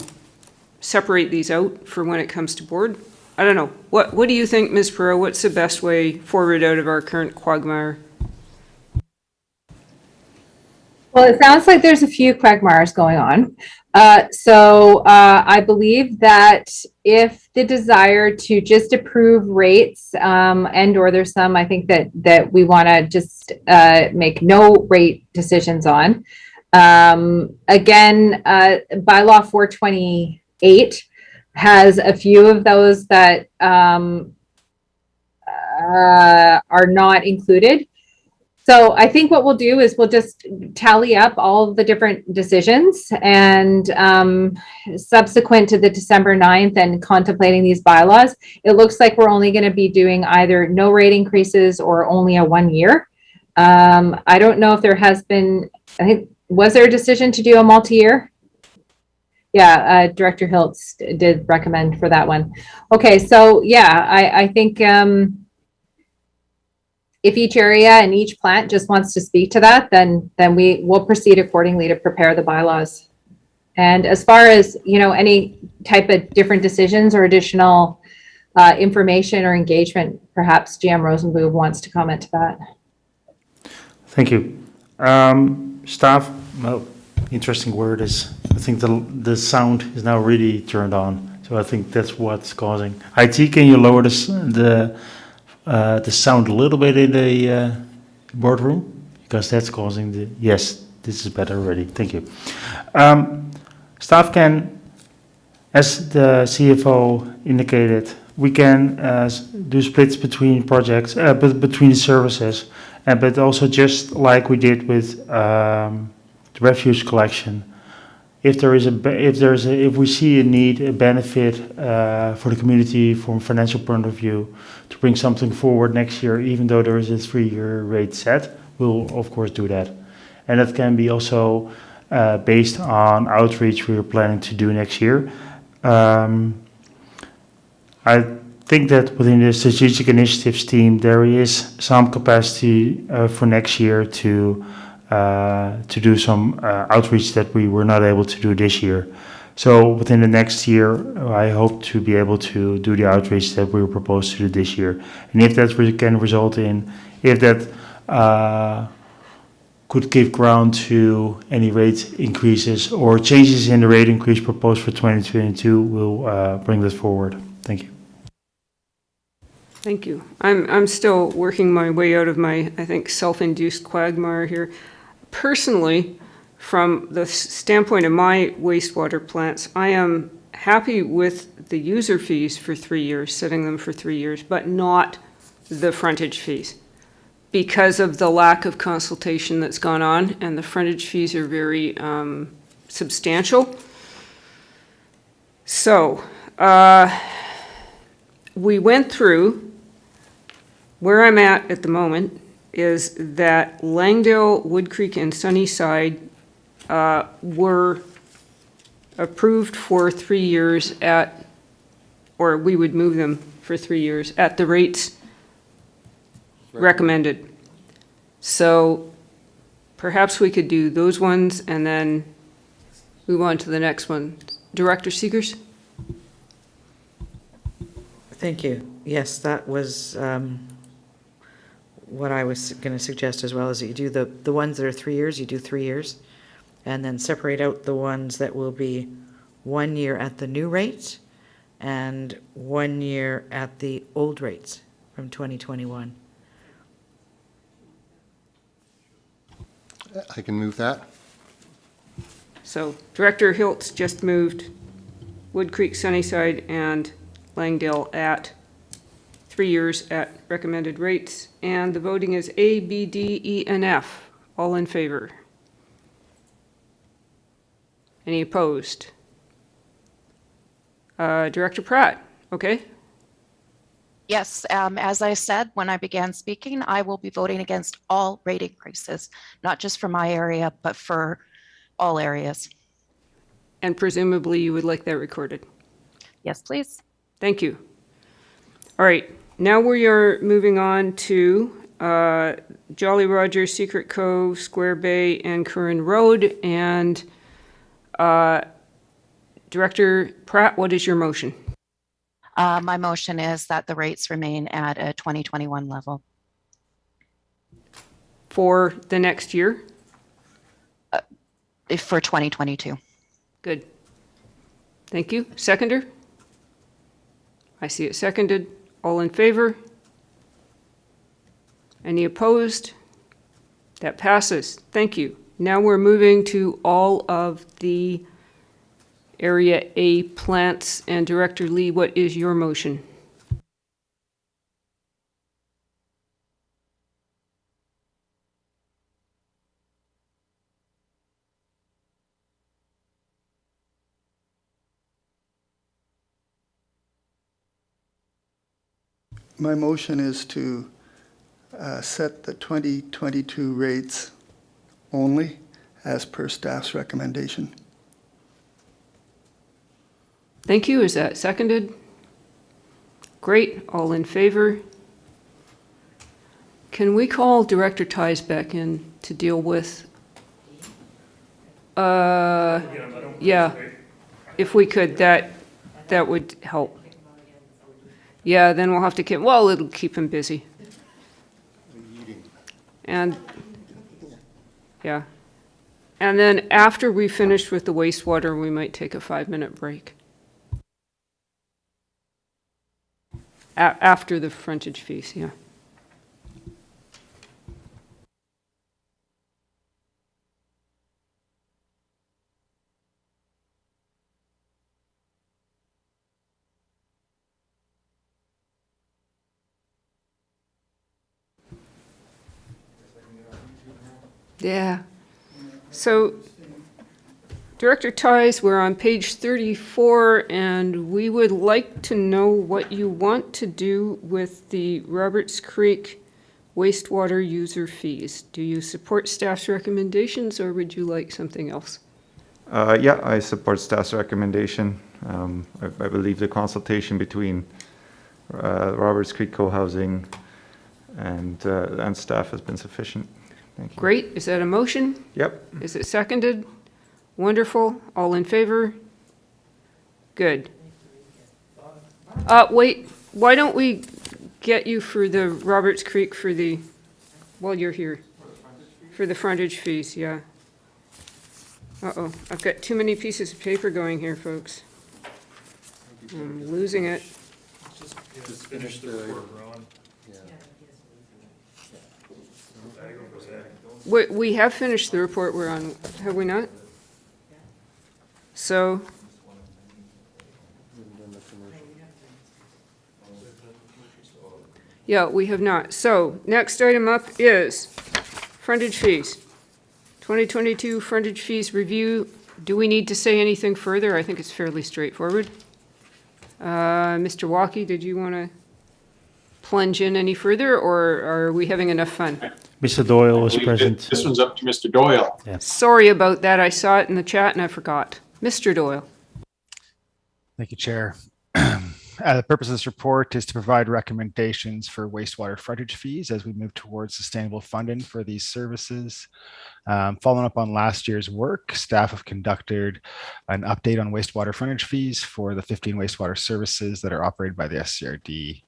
separate these out for when it comes to board. I don't know. What do you think, Ms. Perot? What's the best way forward out of our current quagmire?
Well, it sounds like there's a few quagmires going on. I believe that if the desire to just approve rates and or there's some, I think that we want to just make no rate decisions on. Again, bylaw 428 has a few of those that are not included. So I think what we'll do is we'll just tally up all of the different decisions and subsequent to the December 9th and contemplating these bylaws, it looks like we're only going to be doing either no rate increases or only a 1 year. I don't know if there has been, I think, was there a decision to do a multi-year? Yeah, Director Hiltz did recommend for that one. Okay, so yeah, I think if each area and each plant just wants to speak to that, then we will proceed accordingly to prepare the bylaws. And as far as, you know, any type of different decisions or additional information or engagement, perhaps GM Rosenboom wants to comment to that.
Thank you. Staff, well, interesting word is, I think the sound is now really turned on. So I think that's what's causing. IT, can you lower the sound a little bit in the boardroom? Because that's causing the, yes, this is better already. Thank you. Staff can, as the CFO indicated, we can do splits between projects, but between the services, but also just like we did with the refuse collection. If we see a need, a benefit for the community from a financial point of view to bring something forward next year, even though there is a 3-year rate set, we'll of course do that. And that can be also based on outreach we are planning to do next year. I think that within the strategic initiatives team, there is some capacity for next year to do some outreach that we were not able to do this year. So within the next year, I hope to be able to do the outreach that we were proposed to do this year. And if that can result in, if that could give ground to any rate increases or changes in the rate increase proposed for 2022, we'll bring this forward. Thank you.
Thank you. I'm still working my way out of my, I think, self-induced quagmire here. Personally, from the standpoint of my wastewater plants, I am happy with the user fees for 3 years, setting them for 3 years, but not the frontage fees. because of the lack of consultation that's gone on, and the frontage fees are very substantial. So, we went through, where I'm at the moment is that Langdale, Wood Creek, and Sunnyside were approved for 3 years at, or we would move them for 3 years at the rates recommended. So perhaps we could do those ones and then move on to the next one. Director Seegers?
Thank you. Yes, that was what I was going to suggest as well, is that you do the ones that are 3 years, you do 3 years, and then separate out the ones that will be 1 year at the new rates and 1 year at the old rates from 2021.
I can move that.
So Director Hiltz just moved Wood Creek, Sunnyside, and Langdale at 3 years at recommended rates. And the voting is A, B, D, E, and F. All in favor? Any opposed? Director Pratt, okay?
Yes, as I said when I began speaking, I will be voting against all rate increases, not just for my area, but for all areas.
And presumably you would like that recorded?
Yes, please.
Thank you. All right, now we are moving on to Jolly Roger, Secret Cove, Square Bay, and Curran Road. And Director Pratt, what is your motion?
My motion is that the rates remain at a 2021 level.
For the next year?
For 2022.
Good. Thank you. Seconder? I see it seconded. All in favor? Any opposed? That passes. Thank you. Now we're moving to all of the Area A plants. And Director Lee, what is your motion?
My motion is to set the 2022 rates only as per staff's recommendation.
Thank you. Is that seconded? Great. All in favor? Can we call Director Ties back in to deal with? Yeah, if we could, that would help. Yeah, then we'll have to keep, well, it'll keep him busy. And, yeah. And then after we finish with the wastewater, we might take a 5-minute break. After the frontage fees, yeah. Yeah. So, Director Ties, we're on page 34, and we would like to know what you want to do with the Roberts Creek wastewater user fees. Do you support staff's recommendations, or would you like something else?
Yeah, I support staff's recommendation. I believe the consultation between Roberts Creek Co-housing and staff has been sufficient. Thank you.
Great. Is that a motion?
Yep.
Is it seconded? Wonderful. All in favor? Good. Wait, why don't we get you for the Roberts Creek for the, while you're here? For the frontage fees, yeah. Uh-oh, I've got too many pieces of paper going here, folks. I'm losing it.
Just finish the report, Ron.
We have finished the report we're on, have we not? So, Yeah, we have not. So next item up is frontage fees. 2022 frontage fees review. Do we need to say anything further? I think it's fairly straightforward. Mr. Walkie, did you want to plunge in any further, or are we having enough fun?
Mr. Doyle was
I believe
present.
This one's up to Mr. Doyle.
Sorry about that. I saw it in the chat and I forgot. Mr. Doyle.
Thank you, Chair. The purpose of this report is to provide recommendations for wastewater frontage fees as we move towards sustainable funding for these services. Following up on last year's work, staff have conducted an update on wastewater frontage fees for the 15 wastewater services that are operated by the SCRD.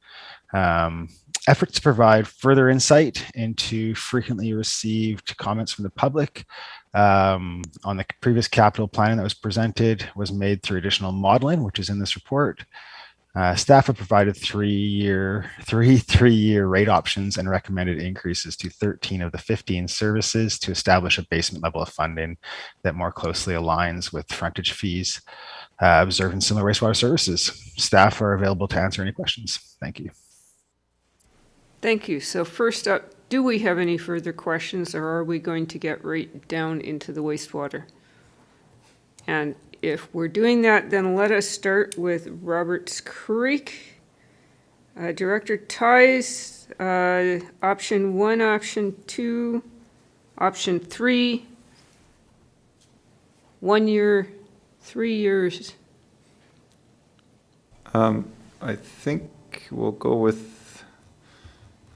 Efforts to provide further insight into frequently received comments from the public on the previous capital plan that was presented was made through additional modeling, which is in this report. Staff have provided three-year rate options and recommended increases to 13 of the 15 services to establish a basement level of funding that more closely aligns with frontage fees observed in similar wastewater services. Staff are available to answer any questions. Thank you.
Thank you. So first up, do we have any further questions, or are we going to get right down into the wastewater? And if we're doing that, then let us start with Roberts Creek. Director Ties, option 1, option 2, option 3, 1 year, 3 years.
I think we'll go with,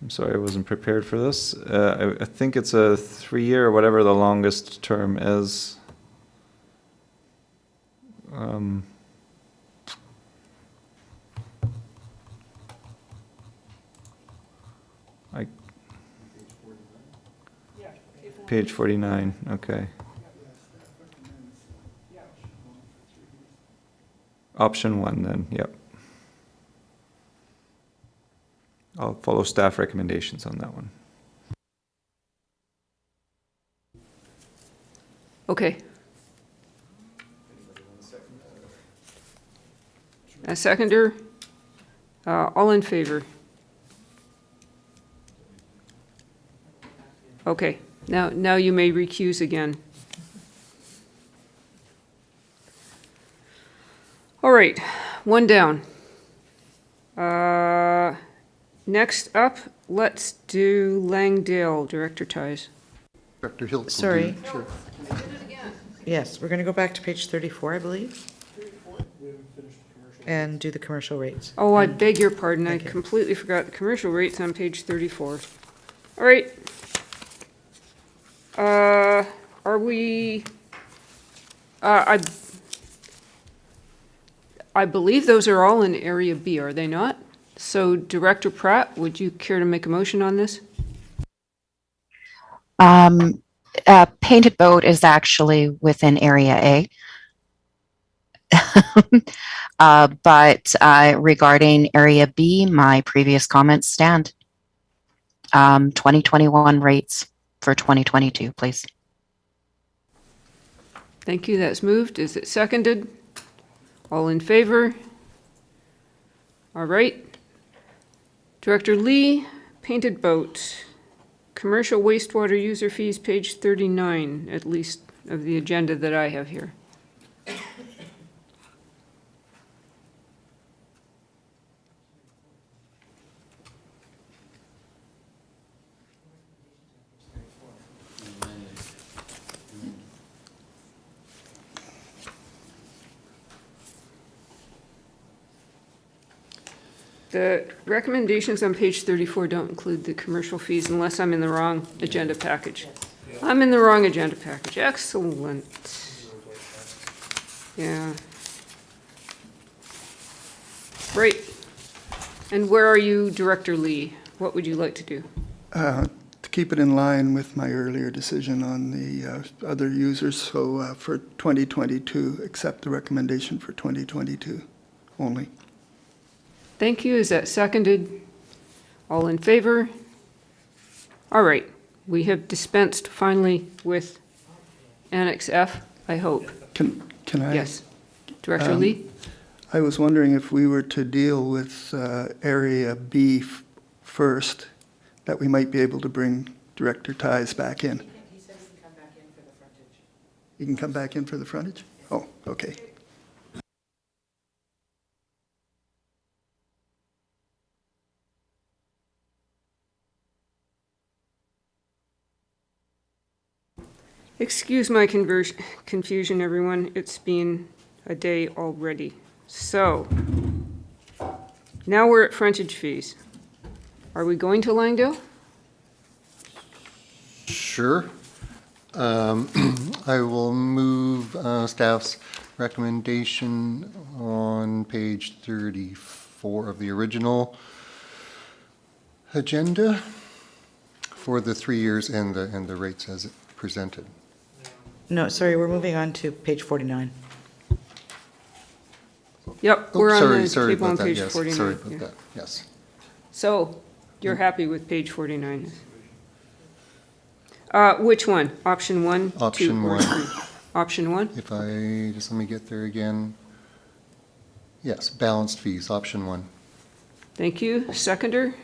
I'm sorry, I wasn't prepared for this. I think it's a 3-year or whatever the longest term is. Page 49, okay. Option 1 then, yep. I'll follow staff recommendations on that one.
Okay. A seconder? All in favor? Okay, now you may recuse again. All right, one down. Next up, let's do Langdale, Director Ties.
Director Hilt.
Sorry.
Sure.
Yes, we're going to go back to page 34, I believe. And do the commercial rates.
Oh, I beg your pardon. I completely forgot the commercial rates on page 34. All right. Are we, I believe those are all in Area B, are they not? So Director Pratt, would you care to make a motion on this?
Painted Boat is actually within Area A. But regarding Area B, my previous comments stand. 2021 rates for 2022, please.
Thank you. That's moved. Is it seconded? All in favor? All right. Director Lee, Painted Boat. Commercial wastewater user fees, page 39, at least of the agenda that I have here. The recommendations on page 34 don't include the commercial fees unless I'm in the wrong agenda package. I'm in the wrong agenda package. Excellent. Yeah. Right. And where are you, Director Lee? What would you like to do?
To keep it in line with my earlier decision on the other users, so for 2022, accept the recommendation for 2022 only.
Thank you. Is that seconded? All in favor? All right. We have dispensed finally with Annex F, I hope.
Can I?
Yes. Director Lee?
I was wondering if we were to deal with Area B first, that we might be able to bring Director Ties back in.
He said he can come back in for the frontage.
You can come back in for the frontage? Oh, okay.
Excuse my confusion, everyone. It's been a day already. So, now we're at frontage fees. Are we going to Langdale?
Sure. I will move staff's recommendation on page 34 of the original agenda for the 3 years and the rates as presented.
No, sorry, we're moving on to page 49.
Yep,
Oh,
we're on the
sorry
table on
about that,
page
yes,
49.
sorry about
yeah.
that, yes.
So, you're happy with page 49? Which one? Option 1,
Option
2, or
1.
3? Option 1?
If I, just let me get there again. Yes, balanced fees, option 1.
Thank you. Seconder?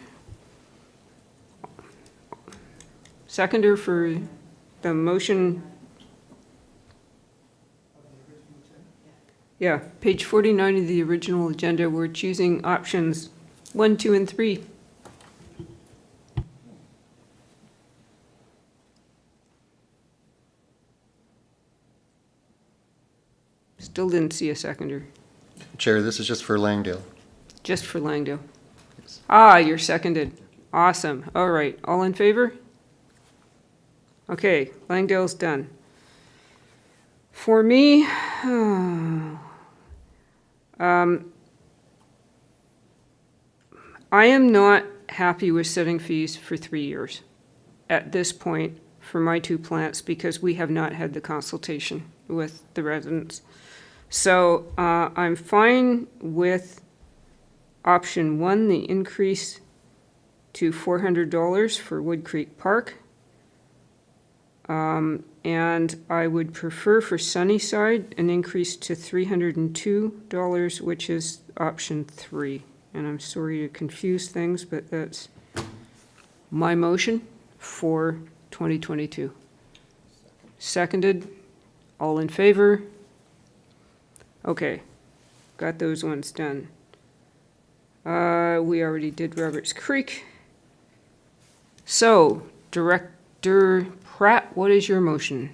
Seconder for the motion? Yeah, page 49 of the original agenda, we're choosing options 1, 2, and 3. Still didn't see a seconder.
Chair, this is just for Langdale.
Just for Langdale. Ah, you're seconded. Awesome. All right. All in favor? Okay, Langdale's done. For me, I am not happy with setting fees for 3 years at this point for my 2 plants because we have not had the consultation with the residents. So I'm fine with option 1, the increase to $400 for Wood Creek Park. And I would prefer for Sunnyside an increase to $302, which is option 3. And I'm sorry to confuse things, but that's my motion for 2022. Seconded. All in favor? Okay, got those ones done. We already did Roberts Creek. So, Director Pratt, what is your motion?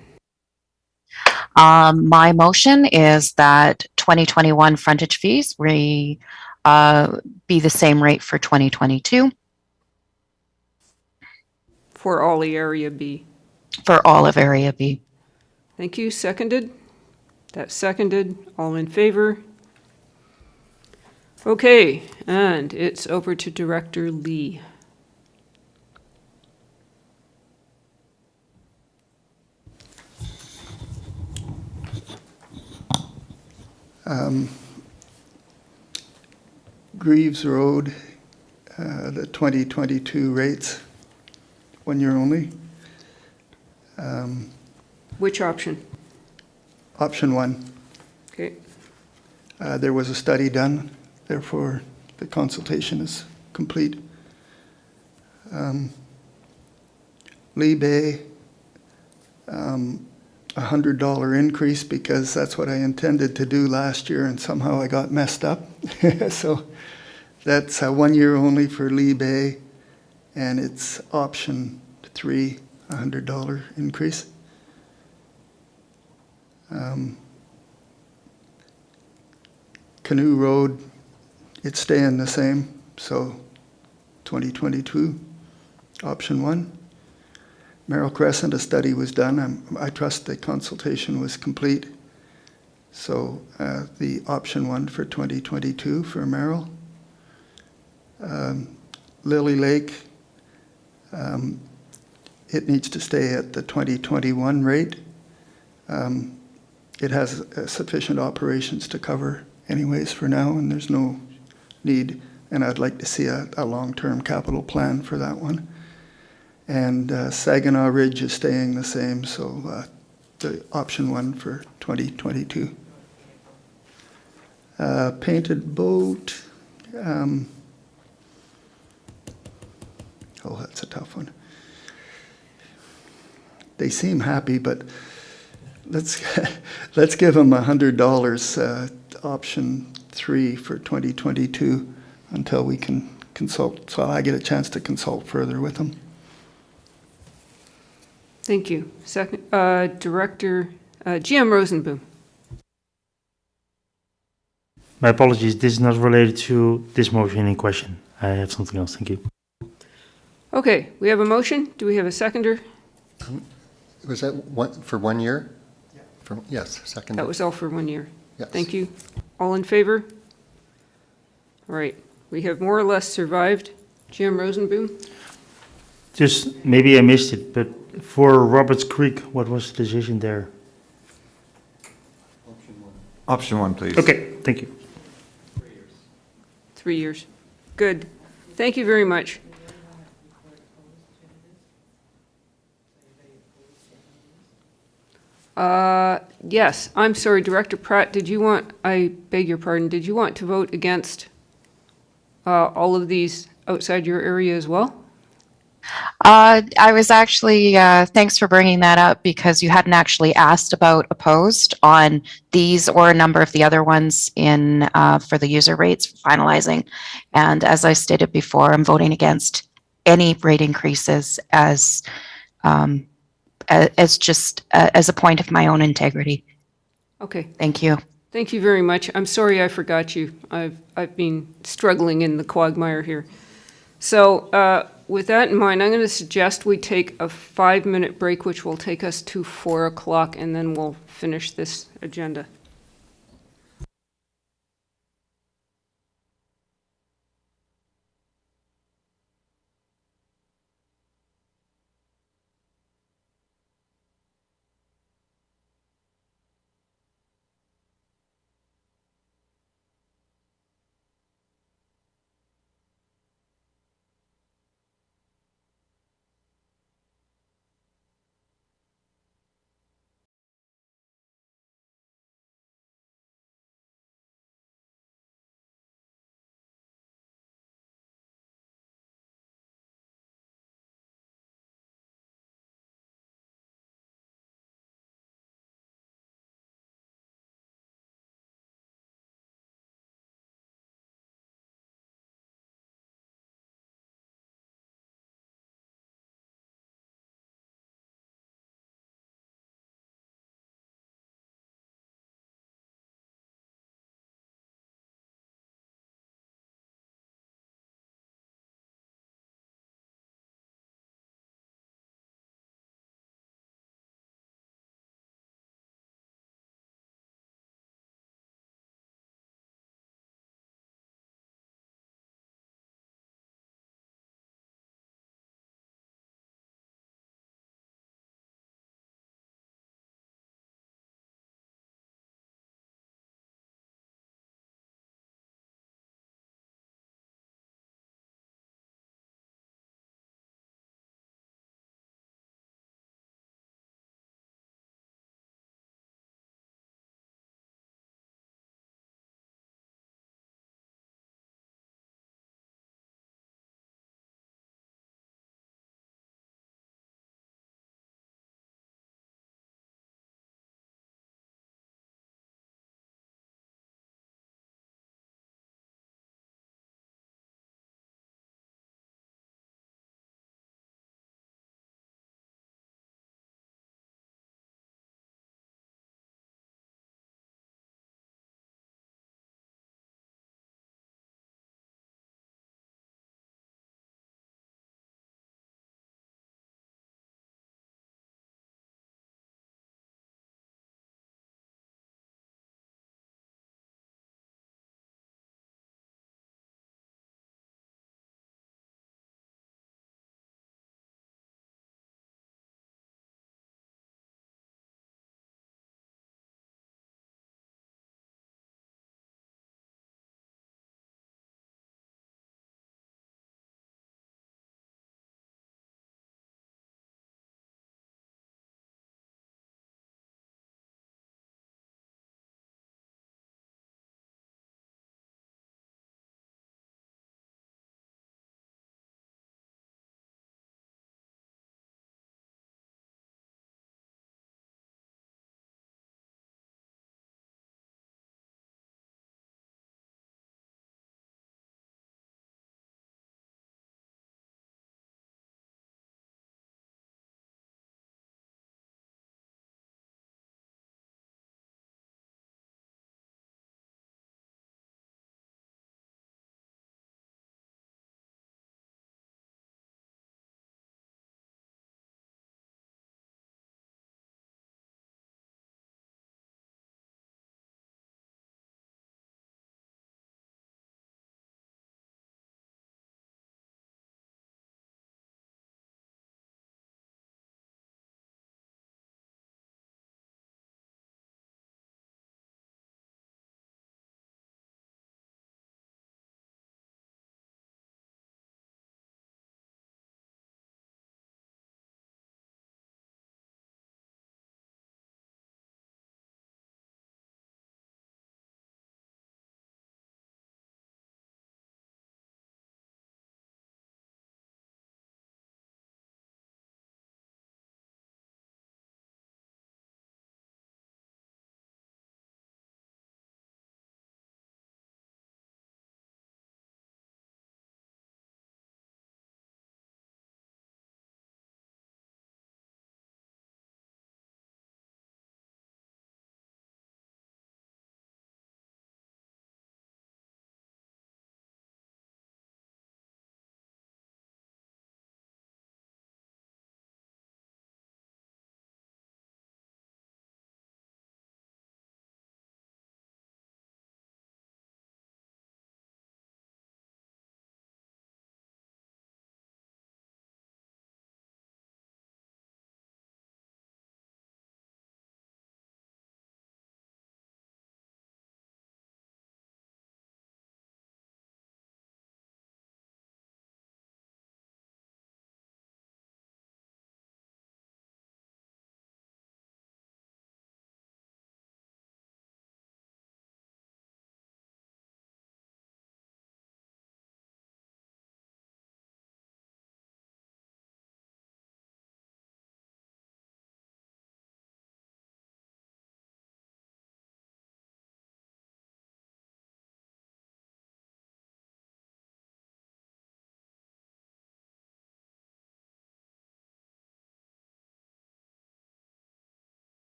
My motion is that 2021 frontage fees be the same rate for 2022
For all the Area B.
for all of Area B.
Thank you. Seconded? That's seconded. All in favor? Okay, and it's over to Director Lee.
Greaves Road, the 2022 rates, 1 year only.
Which option?
Option 1.
Okay,
There was a study done, therefore the consultation is complete. Lee Bay, $100 increase because that's what I intended to do last year and somehow I got messed up. So that's 1 year only for Lee Bay and it's option 3, $100 increase. Canoe Road, it's staying the same, so 2022, option 1. Merrill Crescent, a study was done. I trust the consultation was complete. So the option 1 for 2022 for Merrill. Lily Lake, it needs to stay at the 2021 rate. It has sufficient operations to cover anyways for now, and there's no need. And I'd like to see a long-term capital plan for that one. And Saginaw Ridge is staying the same, so the option 1 for 2022. Painted Boat, tough one. They seem happy, but let's give them $100 option 3 for 2022 until we can consult. So I get a chance to consult further with them.
Thank you. Second, Director, GM Rosenboom.
My apologies, this is not related to this motion in question. I have something else, thank you.
Okay, we have a motion. Do we have a seconder?
Was that for 1 year? Yeah. Yes, second.
That was all for 1 year.
Yes.
Thank you. All in favor? All right, we have more or less survived. GM Rosenboom?
Just, maybe I missed it, but for Roberts Creek, what was the decision there?
Option 1, please.
Okay, thank you.
3 years. Good. Thank you very much. Yes, I'm sorry, Director Pratt, did you want, I beg your pardon, did you want to vote against all of these outside your area as well?
I was actually, thanks for bringing that up because you hadn't actually asked about opposed on these or a number of the other ones in for the user rates finalizing. And as I stated before, I'm voting against any rate increases as just as a point of my own integrity.
Okay.
Thank you.
Thank you very much. I'm sorry I forgot you. I've been struggling in the quagmire here. So with that in mind, I'm going to suggest we take a 5-minute break, which will take us to 4 o'clock, and then we'll finish this agenda.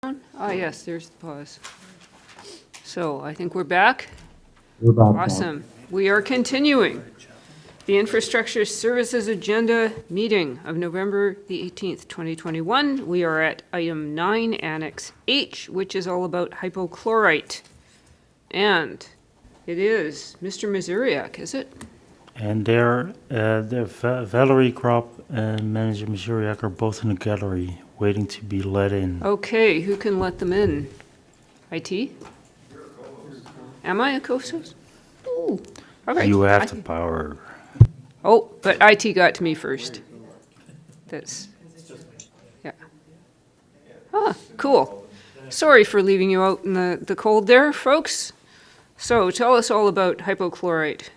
Ah, yes, there's the pause. So I think we're back.
We're back now.
Awesome. We are continuing the Infrastructure Services Agenda meeting of November the 18th, 2021. We are at item 9, Annex H, which is all about hypochlorite. And it is Mr. Mazuriak, is it?
And there, Valerie Kropp and Manager Missouriak are both in the gallery, waiting to be let in.
Okay, who can let them in? IT? Am I a co-host? Ooh, all right.
You have the power.
Oh, but IT got to me first. That's, yeah. Ah, cool. Sorry for leaving you out in the cold there, folks. So tell us all about hypochlorite.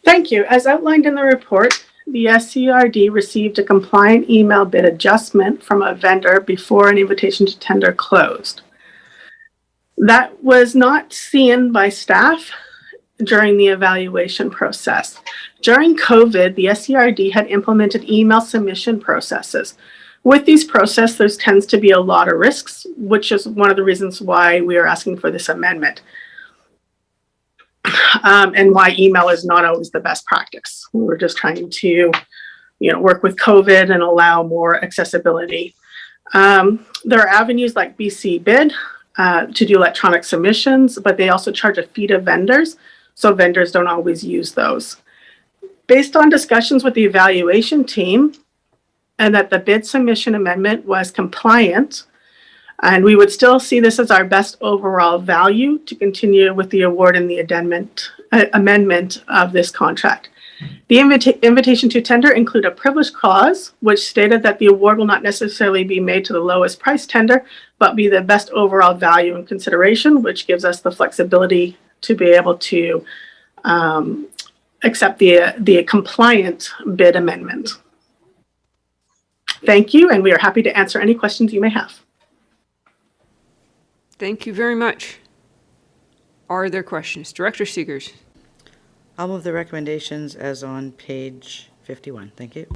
Thank you. As outlined in the report, the SCRD received a compliant email bid adjustment from a vendor before an invitation to tender closed. That was not seen by staff during the evaluation process. During COVID, the SCRD had implemented email submission processes. With these processes, there tends to be a lot of risks, which is one of the reasons why we are asking for this amendment. And why email is not always the best practice. We're just trying to, work with COVID and allow more accessibility. There are avenues like BC Bid to do electronic submissions, but they also charge a fee to vendors, so vendors don't always use those. Based on discussions with the evaluation team, and that the bid submission amendment was compliant, and we would still see this as our best overall value to continue with the award and the amendment of this contract. The invitation to tender include a privilege clause, which stated that the award will not necessarily be made to the lowest price tender, but be the best overall value and consideration, which gives us the flexibility to be able to accept the compliant bid amendment. Thank you, and we are happy to answer any questions you may have.
Thank you very much. Are there questions? Director Seegers.
I'll move the recommendations as on page 51. Thank you.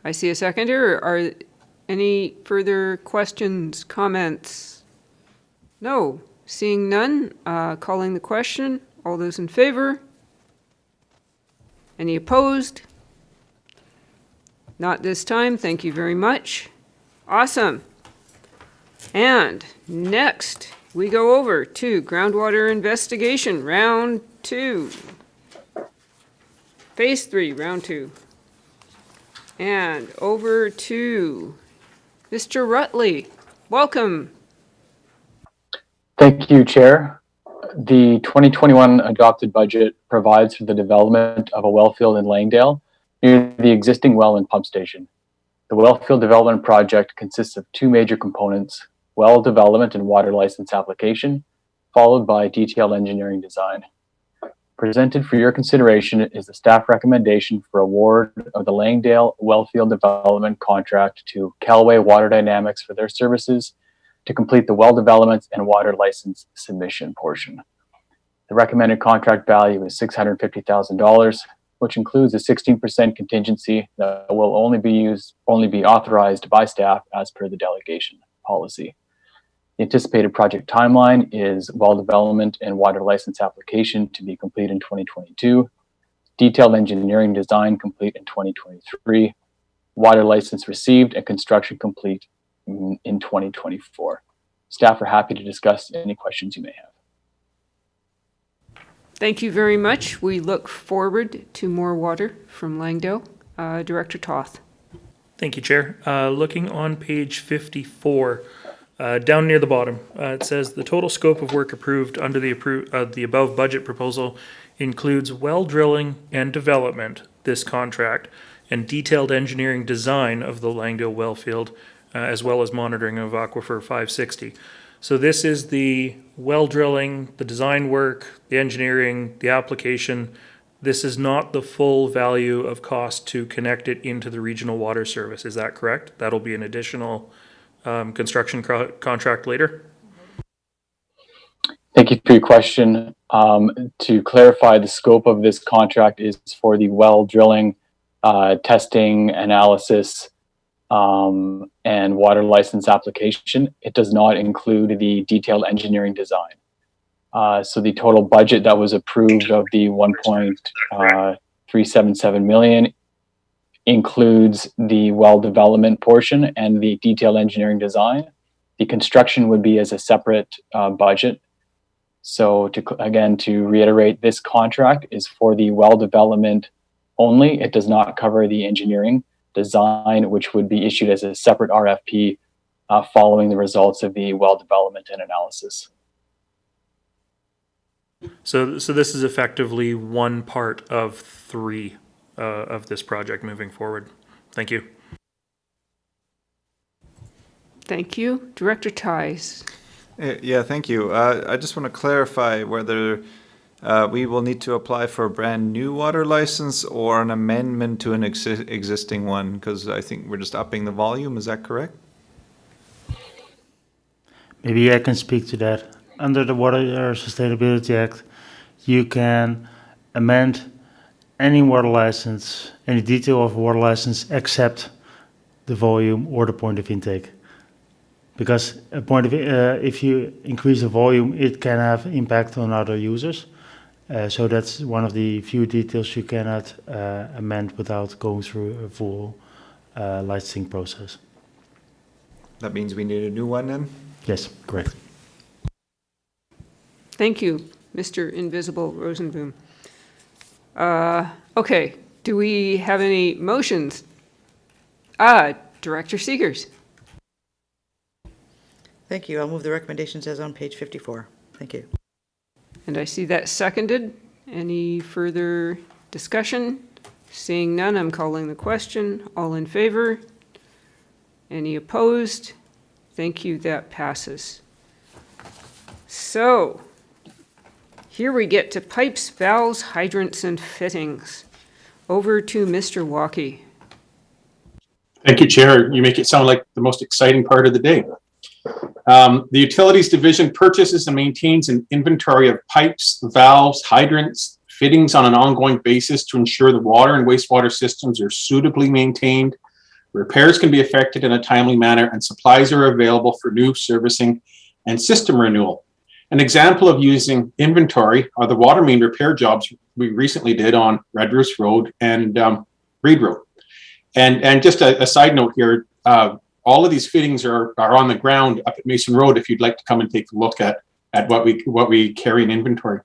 I see a seconder. Are any further questions, comments? No. Seeing none, calling the question. All those in favor? Any opposed? Not this time. Thank you very much. Awesome. And next, we go over to Groundwater Investigation, Round 2. Phase 3, Round 2. And over to Mr. Rutley. Welcome.
Thank you, Chair. The 2021 adopted budget provides for the development of a well field in Langdale near the existing well and pump station. The well field development project consists of two major components: well development and water license application, followed by detailed engineering design. Presented for your consideration is the staff recommendation for award of the Langdale Wellfield Development contract to Calway Water Dynamics for their services to complete the well development and water license submission portion. The recommended contract value is $650,000, which includes a 16% contingency that will only be authorized by staff as per the delegation policy. The anticipated project timeline is well development and water license application to be complete in 2022, detailed engineering design complete in 2023, water license received and construction complete in 2024. Staff are happy to discuss any questions you may have.
Thank you very much. We look forward to more water from Langdale. Director Toth.
Thank you, Chair. Looking on page 54, down near the bottom, it says the total scope of work approved under the above budget proposal includes well drilling and development, this contract, and detailed engineering design of the Langdale well field, as well as monitoring of Aquifer 560. So this is the well drilling, the design work, the engineering, the application. This is not the full value of cost to connect it into the regional water service. Is that correct? That'll be an additional construction contract later?
Thank you for your question. To clarify, the scope of this contract is for the well drilling, testing, analysis, and water license application. It does not include the detailed engineering design. So the total budget that was approved of the 1.377 million includes the well development portion and the detailed engineering design. The construction would be as a separate budget. So to reiterate, this contract is for the well development only. It does not cover the engineering design, which would be issued as a separate RFP following the results of the well development and analysis.
So this is effectively one part of three of this project moving forward. Thank you.
Thank you. Director Ties.
Yeah, thank you. I just want to clarify whether we will need to apply for a brand new water license or an amendment to an existing one, because I think we're just upping the volume. Is that correct?
Maybe I can speak to that. Under the Water Sustainability Act, you can amend any water license, any detail of a water license, except the volume or the point of intake. Because if you increase the volume, it can have impact on other users. So that's one of the few details you cannot amend without going through a full licensing process.
That means we need a new one then?
Yes, correct.
Thank you, Mr. Invisible Rosenboom. Okay, do we have any motions? Director Seegers.
Thank you. I'll move the recommendations as on page 54. Thank you.
And I see that seconded. Any further discussion? Seeing none, I'm calling the question. All in favor? Any opposed? Thank you, that passes. So, here we get to pipes, valves, hydrants, and fittings. Over to Mr. Walkie.
Thank you, Chair. You make it sound like the most exciting part of the day. The Utilities Division purchases and maintains an inventory of pipes, valves, hydrants, fittings on an ongoing basis to ensure the water and wastewater systems are suitably maintained, repairs can be effected in a timely manner, and supplies are available for new servicing and system renewal. An example of using inventory are the water main repair jobs we recently did on Red Roos Road and Reed Road. And just a side note here, all of these fittings are on the ground up at Mason Road if you'd like to come and take a look at what we carry in inventory.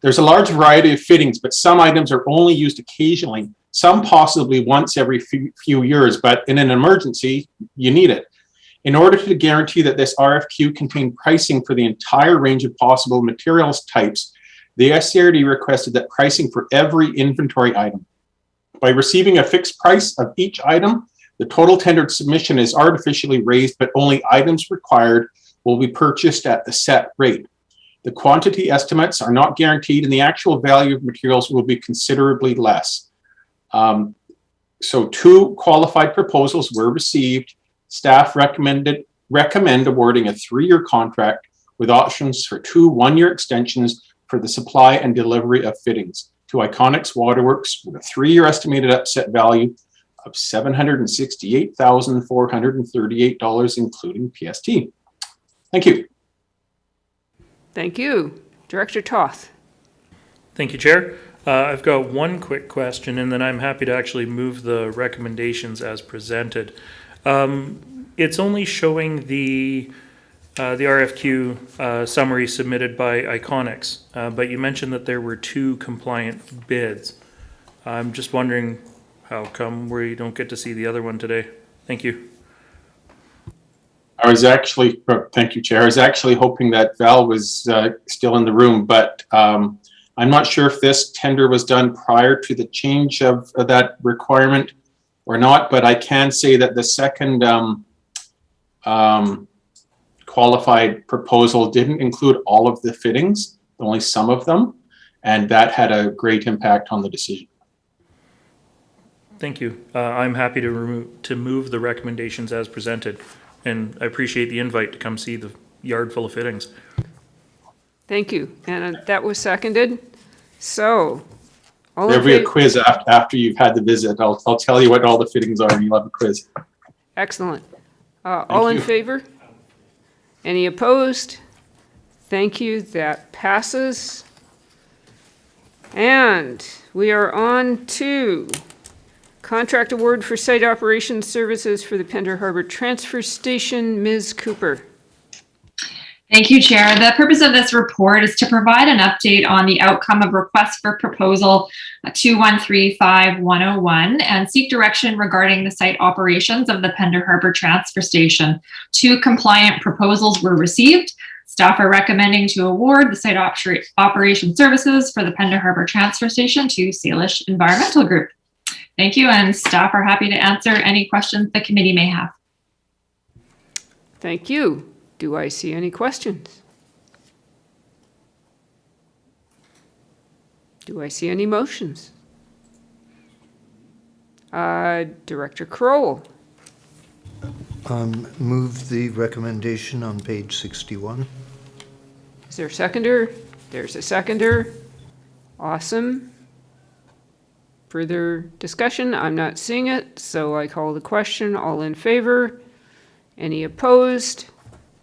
There's a large variety of fittings, but some items are only used occasionally, some possibly once every few years, but in an emergency, you need it. In order to guarantee that this RFQ contained pricing for the entire range of possible materials types, the SCRD requested that pricing for every inventory item. By receiving a fixed price of each item, the total tendered submission is artificially raised, but only items required will be purchased at the set rate. The quantity estimates are not guaranteed, and the actual value of materials will be considerably less. So 2 qualified proposals were received. Staff recommend awarding a 3-year contract with options for 2 1-year extensions for the supply and delivery of fittings to Iconics Waterworks with a 3-year estimated upset value of $768,438, including PST. Thank you.
Thank you. Director Toth.
Thank you, Chair. I've got one quick question, and then I'm happy to actually move the recommendations as presented. It's only showing the RFQ summary submitted by Iconics, but you mentioned that there were 2 compliant bids. I'm just wondering how come we don't get to see the other one today? Thank you.
I was actually, thank you, Chair. I was actually hoping that Val was still in the room, but I'm not sure if this tender was done prior to the change of that requirement or not, but I can say that the second qualified proposal didn't include all of the fittings, only some of them, and that had a great impact on the decision.
Thank you. I'm happy to move the recommendations as presented, and I appreciate the invite to come see the yard full of fittings.
Thank you. And that was seconded. So,
there'll be a quiz after you've had the visit. I'll tell you what all the fittings are, and you'll have a quiz.
Excellent. All in
you.
favor? Any opposed? Thank you. That passes. And we are on to contract award for site operations services for the Pender Harbor Transfer Station. Ms. Cooper.
Thank you, Chair. The purpose of this report is to provide an update on the outcome of request for proposal 2135101 and seek direction regarding the site operations of the Pender Harbor Transfer Station. 2 compliant proposals were received. Staff are recommending to award the site operation services for the Pender Harbor Transfer Station to Salish Environmental Group. Thank you, and staff are happy to answer any questions the committee may have.
Thank you. Do I see any questions? Do I see any motions? Director Crowell.
Move the recommendation on page 61.
Is there a seconder? There's a seconder. Awesome. Further discussion? I'm not seeing it, so I call the question. All in favor? Any opposed?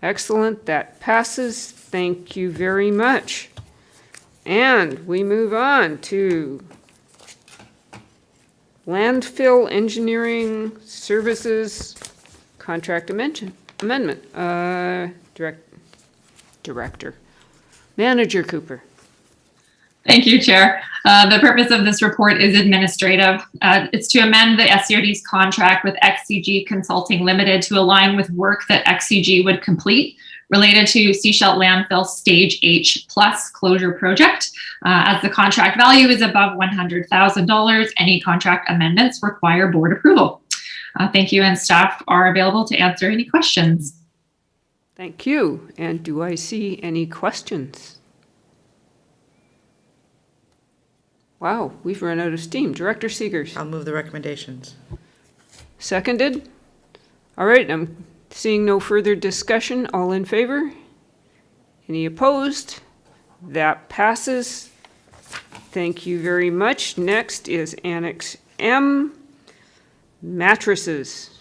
Excellent. That passes. Thank you very much. And we move on to landfill engineering services contract amendment. Director. Manager Cooper.
Thank you, Chair. The purpose of this report is administrative. It's to amend the SCRD's contract with XCG Consulting Limited to align with work that XCG would complete related to Seashell Landfill Stage H Plus closure project. As the contract value is above $100,000, any contract amendments require board approval. Thank you, and staff are available to answer any questions.
Thank you. And do I see any questions? Wow, we've run out of steam. Director Seegers.
I'll move the recommendations.
Seconded? All right, I'm seeing no further discussion. All in favor? Any opposed? That passes. Thank you very much. Next is Annex M, mattresses.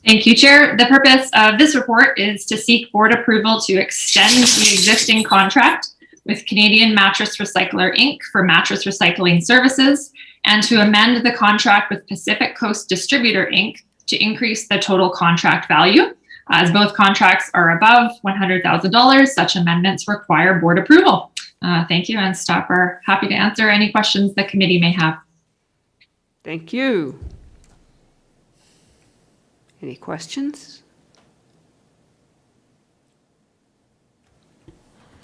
Thank you, Chair. The purpose of this report is to seek board approval to extend the existing contract with Canadian Mattress Recycler, Inc. for mattress recycling services, and to amend the contract with Pacific Coast Distributor, Inc. to increase the total contract value. As both contracts are above $100,000, such amendments require board approval. Thank you, and staff are happy to answer any questions the committee may have.
Thank you. Any questions?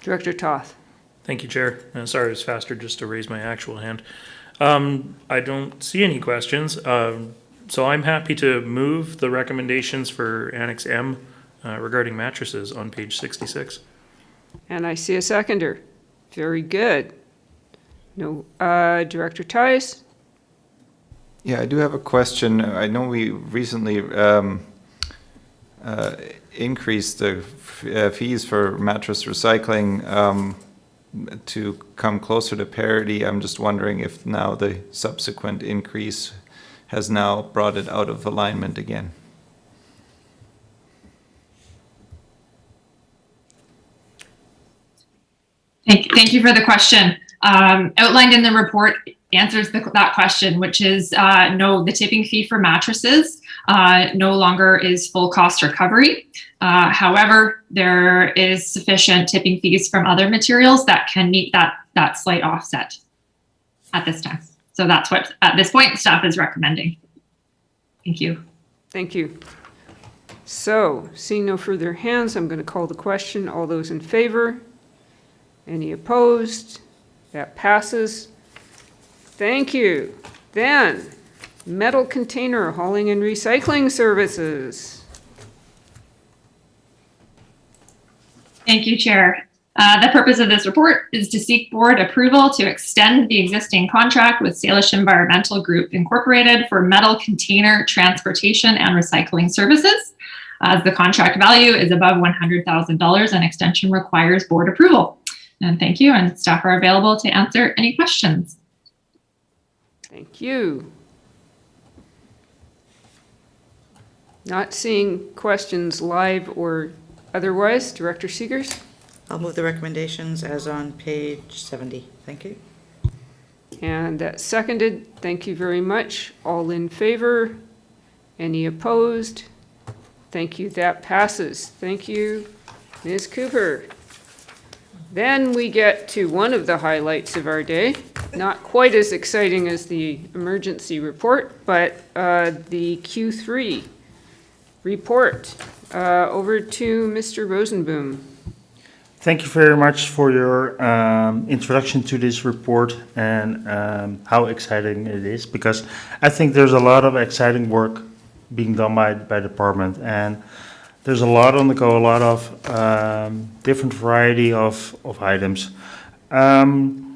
Director Toth.
Thank you, Chair. Sorry, it was faster just to raise my actual hand. I don't see any questions. So I'm happy to move the recommendations for Annex M regarding mattresses on page 66.
And I see a seconder. Very good. No, Director Tice.
Yeah, I do have a question. I know we recently increased the fees for mattress recycling to come closer to parity. I'm just wondering if now the subsequent increase has now brought it out of alignment again.
Thank you for the question. Outlined in the report answers that question, which is no, the tipping fee for mattresses no longer is full cost recovery. However, there is sufficient tipping fees from other materials that can meet that slight offset at this time. So that's what, at this point, staff is recommending. Thank you.
Thank you. So, seeing no further hands, I'm going to call the question. All those in favor? Any opposed? That passes. Thank you. Then, metal container hauling and recycling services.
Thank you, Chair. The purpose of this report is to seek board approval to extend the existing contract with Salish Environmental Group Incorporated for metal container transportation and recycling services. As the contract value is above $100,000, an extension requires board approval. And thank you, and staff are available to answer any questions.
Thank you. Not seeing questions live or otherwise. Director Seegers?
I'll move the recommendations as on page 70. Thank you.
And that's seconded. Thank you very much. All in favor? Any opposed? Thank you. That passes. Thank you, Ms. Cooper. Then we get to one of the highlights of our day. Not quite as exciting as the emergency report, but the Q3 report. Over to Mr. Rosenboom.
Thank you very much for your introduction to this report and how exciting it is, because I think there's a lot of exciting work being done by the department, and there's a lot on the go, a lot of different variety of items. The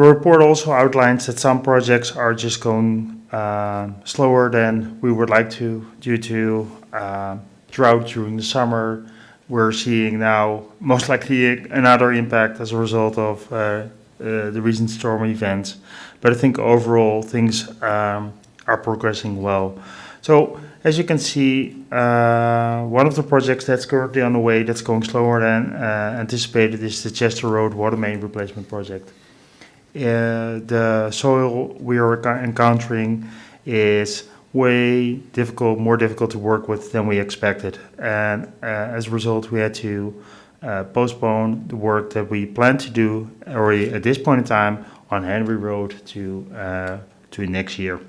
report also outlines that some projects are just going slower than we would like to due to drought during the summer. We're seeing now most likely another impact as a result of the recent storm events. But I think overall things are progressing well. So as you can see, one of the projects that's currently on the way that's going slower than anticipated is the Chester Road water main replacement project. The soil we are encountering is way more difficult to work with than we expected. And as a result, we had to postpone the work that we planned to do already at this point in time on Henry Road to next year.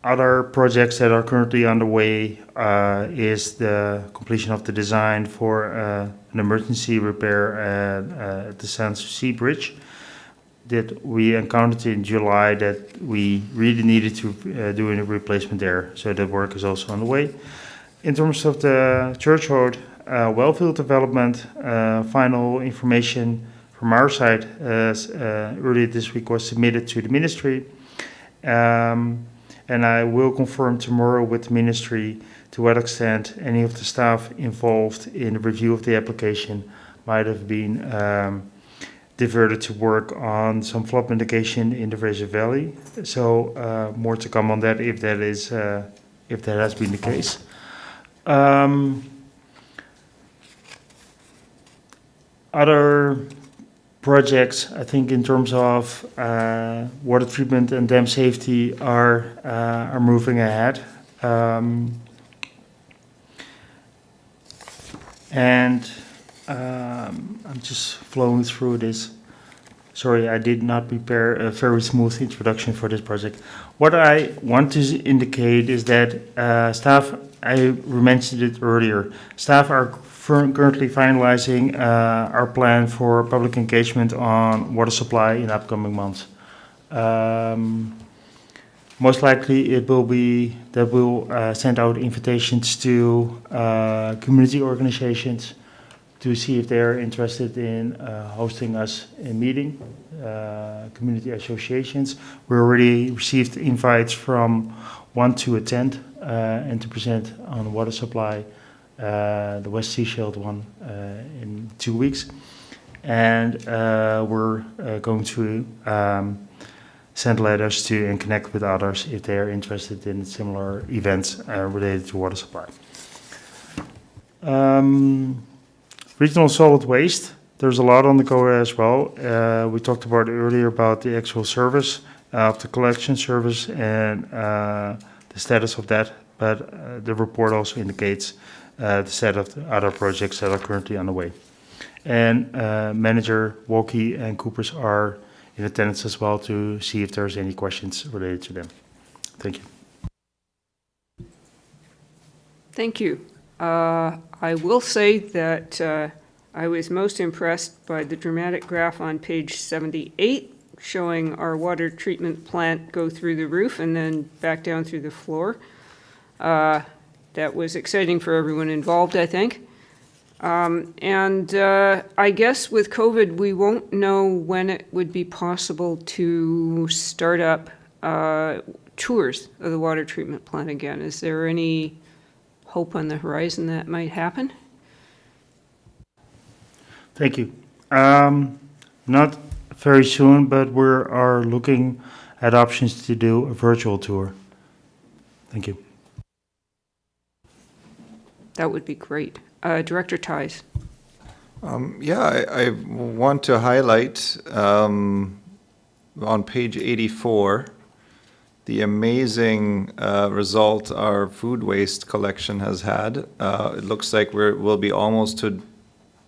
Other projects that are currently underway is the completion of the design for an emergency repair at the Sanssouci Bridge that we encountered in July that we really needed to do a replacement there. So that work is also on the way. In terms of the Church Road wellfield development, final information from our side earlier this week was submitted to the ministry. And I will confirm tomorrow with the ministry to what extent any of the staff involved in the review of the application might have been diverted to work on some flood mitigation in the Fraser Valley. So more to come on that if that has been the case. Other projects, I think, in terms of water treatment and dam safety are moving ahead. I'm just flowing through this. Sorry, I did not prepare a very smooth introduction for this project. What I want to indicate is that staff, I mentioned it earlier, staff are currently finalizing our plan for public engagement on water supply in upcoming months. Most likely it will be that we'll send out invitations to community organizations to see if they're interested in hosting us in meeting, community associations. We already received invites from one to attend and to present on water supply, the West Seashield one in 2 weeks. And we're going to send letters to and connect with others if they're interested in similar events related to water supply. Regional solid waste, there's a lot on the go as well. We talked about earlier about the actual service of the collection service and the status of that, but the report also indicates the set of the other projects that are currently underway. And Manager Walkie and Coopers are in attendance as well to see if there's any questions related to them. Thank you.
Thank you. I will say that I was most impressed by the dramatic graph on page 78 showing our water treatment plant go through the roof and then back down through the floor. That was exciting for everyone involved, I think. I guess with COVID, we won't know when it would be possible to start up tours of the water treatment plant again. Is there any hope on the horizon that might happen?
Thank you. Not very soon, but we are looking had options to do a virtual tour. Thank you.
That would be great. Director Ties.
I want to highlight on page 84 the amazing result our food waste collection has had. It looks like we'll be almost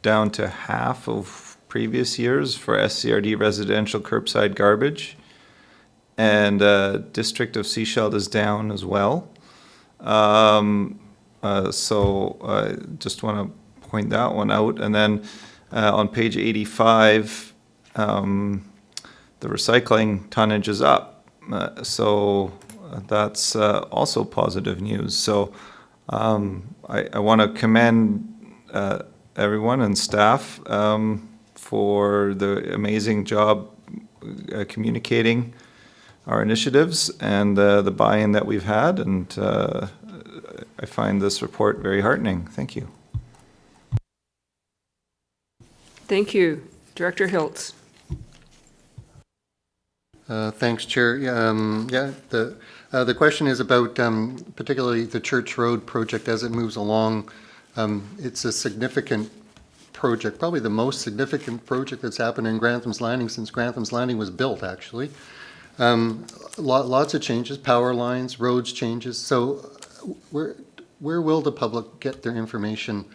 down to half of previous years for SCRD residential curbside garbage. And District of Sechelt is down as well. So I just want to point that one out. And then on page 85, the recycling tonnage is up. So that's also positive news. So I want to commend everyone and staff for the amazing job communicating our initiatives and the buy-in that we've had. And I find this report very heartening. Thank you.
Thank you. Director Hiltz.
Thanks, Chair. The question is about particularly the Church Road project as it moves along. It's a significant project, probably the most significant project that's happened in Grantham's Landing since Grantham's Landing was built, actually. Lots of changes, power lines, roads changes. So where will the public get their information,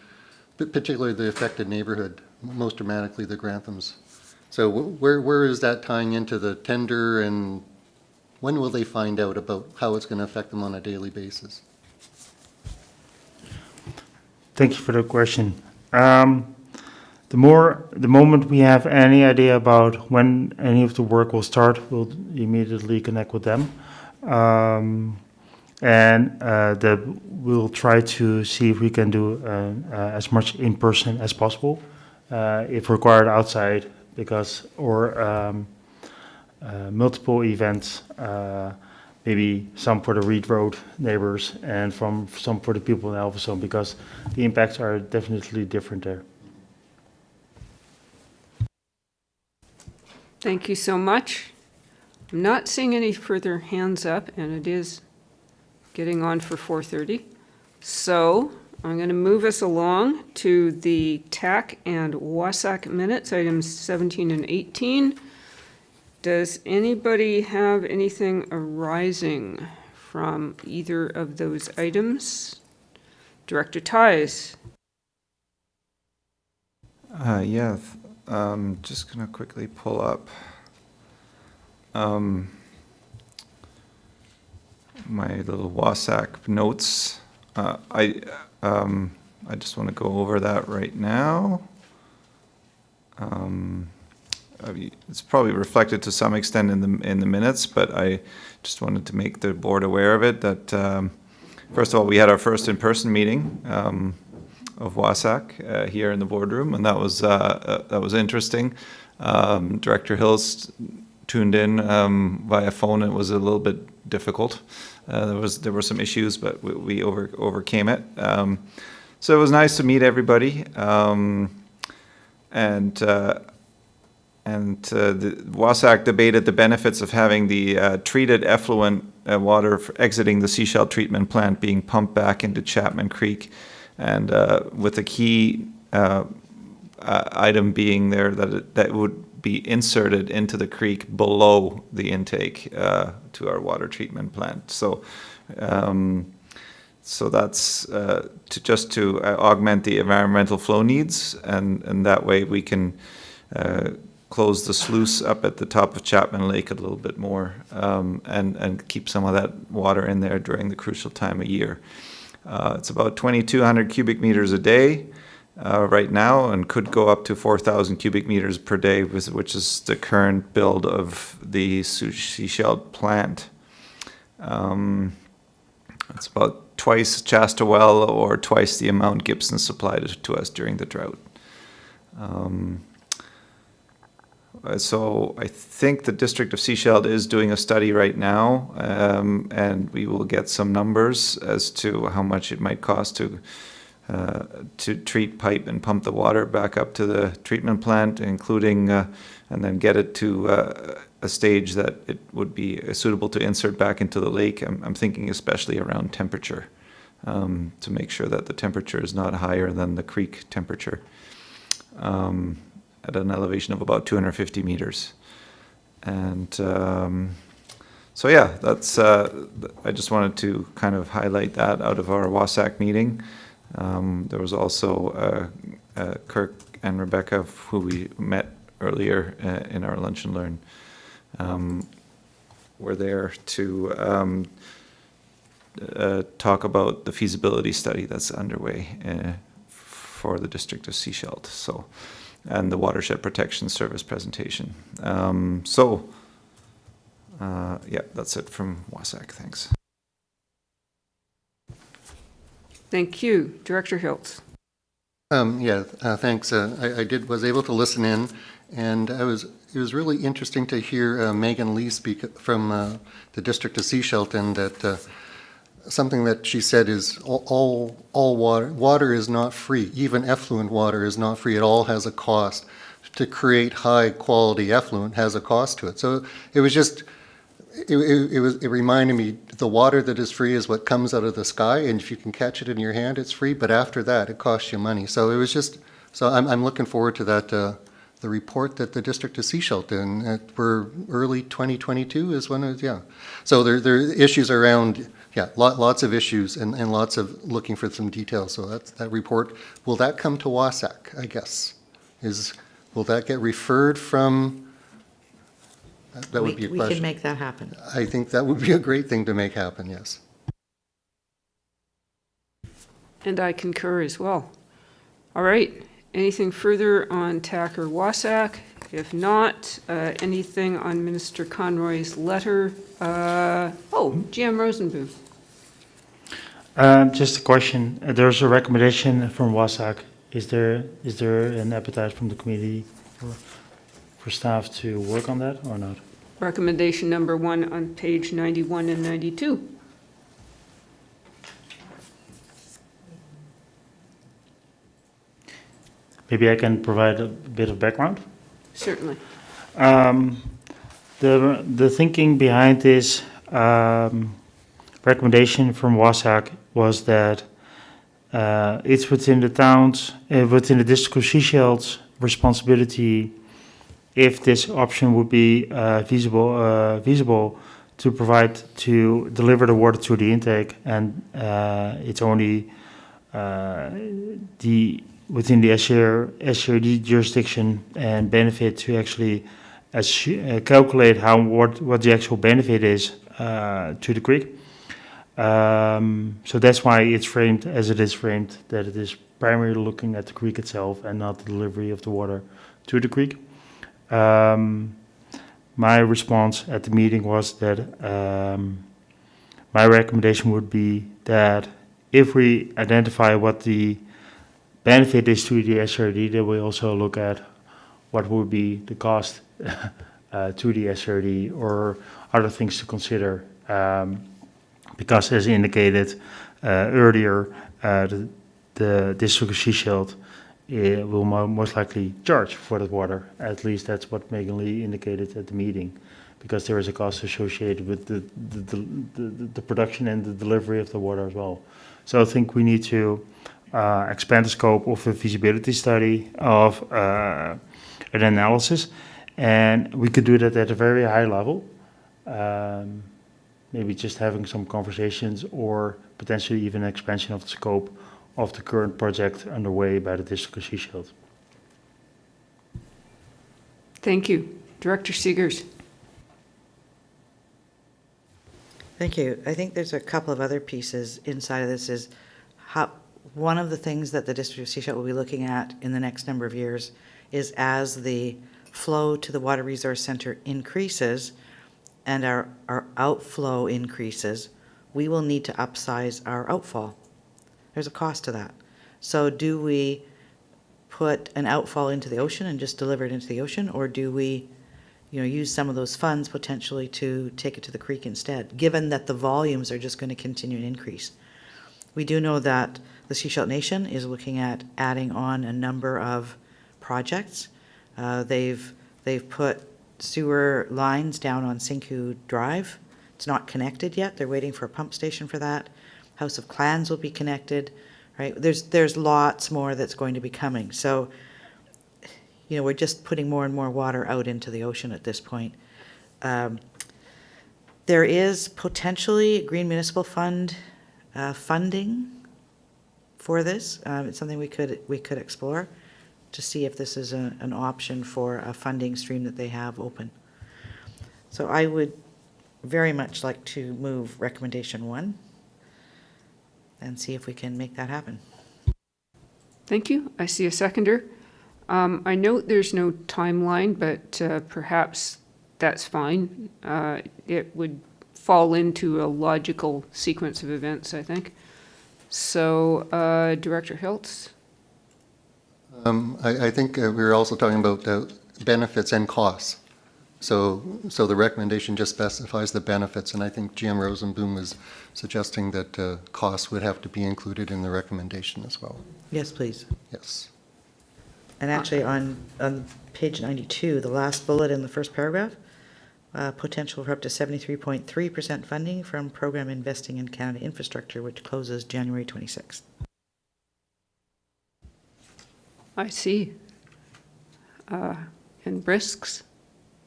particularly the affected neighborhood, most dramatically the Granthams? So where is that tying into the tender, and when will they find out about how it's going to affect them on a daily basis?
Thank you for the question. The moment we have any idea about when any of the work will start, we'll immediately connect with them. We'll try to see if we can do as much in person as possible, if required outside, multiple events, maybe some for the Reed Road neighbors and some for the people in Elverson, because the impacts are definitely different there.
Thank you so much. I'm not seeing any further hands up, and it is getting on for 4:30. So I'm going to move us along to the TAC and WASAC minutes, items 17 and 18. Does anybody have anything arising from either of those items? Director Ties.
Just going to quickly pull up my little WASAC notes. I just want to go over that right now. It's probably reflected to some extent in the minutes, but I just wanted to make the board aware of it. That first of all, we had our first in-person meeting of WASAC here in the boardroom, and that was interesting. Director Hills tuned in via phone. It was a little bit difficult. There were some issues, but we overcame it. So it was nice to meet everybody. The WASAC debated the benefits of having the treated effluent water exiting the Sechelt treatment plant being pumped back into Chapman Creek, and with a key item being there that would be inserted into the creek below the intake to our water treatment plant. So that's to augment the environmental flow needs, and that way we can close the sluice up at the top of Chapman Lake a little bit more, and keep some of that water in there during the crucial time of year. It's about 2,200 cubic meters a day right now, and could go up to 4,000 cubic meters per day, which is the current build of the Sechelt plant. It's about twice Chastawell or twice the amount Gibson supplied to us during the drought. So I think the District of Sechelt is doing a study right now, and we will get some numbers as to how much it might cost to to treat, pipe, and pump the water back up to the treatment plant, including, and then get it to a stage that it would be suitable to insert back into the lake. I'm thinking especially around temperature, to make sure that the temperature is not higher than the creek temperature, at an elevation of about 250 meters. And so yeah, that's, I just wanted to kind of highlight that out of our WASAC meeting. There was also Kirk and Rebecca, who we met earlier in our Lunch and Learn, were there to talk about the feasibility study that's underway for the District of Sechelt, so, and the Watershed Protection Service presentation. Yeah, that's it from WASAC. Thanks.
Thank you. Director Hiltz.
Thanks. I was able to listen in, and it was really interesting to hear Megan Lee speak from the District of Sechelt, and that something that she said is all water is not free. Even effluent water is not free. It all has a cost. To create high quality effluent has a cost to it. So it was just, it reminded me, the water that is free is what comes out of the sky, and if you can catch it in your hand, it's free, but after that, it costs you money. So it was just, so I'm looking forward to that, the report that the District of Sechelt did, for early 2022 is when it was, yeah. So there are issues around, yeah, lots of issues and lots of looking for some details. So that's that report. Will that come to WASAC, I guess? Will that get referred from? That would be a question.
We can make that happen.
I think that would be a great thing to make happen, yes.
And I concur as well. All right. Anything further on TAC or WASAC? If not, anything on Minister Conroy's letter? GM Rosenboom.
Just a question. There's a recommendation from WASAC. Is there an appetite from the committee for staff to work on that or not?
Recommendation number 1 on page 91 and 92.
Maybe I can provide a bit of background.
Certainly.
The thinking behind this recommendation from WASAC was that it's within the towns, within the District of Sechelt's responsibility, if this option would be feasible to deliver the water to the intake, and it's only within the SRD jurisdiction and benefit to actually calculate what the actual benefit is to the creek. So that's why it's framed as it is framed, that it is primarily looking at the creek itself and not the delivery of the water to the creek. My response at the meeting was that my recommendation would be that if we identify what the benefit is to the SRD, then we also look at what would be the cost to the SRD or other things to consider. Because as indicated earlier, the District of Sechelt will most likely charge for that water. At least that's what Megan Lee indicated at the meeting, because there is a cost associated with the production and the delivery of the water as well. So I think we need to expand the scope of a feasibility study of an analysis, and we could do that at a very high level. Maybe just having some conversations or potentially even an expansion of the scope of the current project underway by the District of Sechelt.
Thank you. Director Seegers.
Thank you. I think there's a couple of other pieces inside of this. Is one of the things that the District of Sechelt will be looking at in the next number of years is, as the flow to the Water Resource Center increases and our outflow increases, we will need to upsize our outfall. There's a cost to that. So do we put an outfall into the ocean and just deliver it into the ocean, or do we use some of those funds potentially to take it to the creek instead, given that the volumes are just going to continue to increase? We do know that the Seashell Nation is looking at adding on a number of projects. They've put sewer lines down on Sinku Drive. It's not connected yet. They're waiting for a pump station for that. House of Clans will be connected, right? There's lots more that's going to be coming. So, you know, we're just putting more and more water out into the ocean at this point. There is potentially Green Municipal Fund funding for this. It's something we could explore to see if this is an option for a funding stream that they have open. So I would very much like to move recommendation 1 and see if we can make that happen.
Thank you. I see a seconder. I note there's no timeline, but perhaps that's fine. It would fall into a logical sequence of events, I think. So, Director Hiltz?
I think we were also talking about benefits and costs. So the recommendation just specifies the benefits, and I think GM Rosenboom is suggesting that costs would have to be included in the recommendation as well.
Yes, please.
Yes.
And actually on page 92, the last bullet in the first paragraph, potential for up to 73.3% funding from Program Investing in Canada Infrastructure, which closes January 26th.
I see. And risks?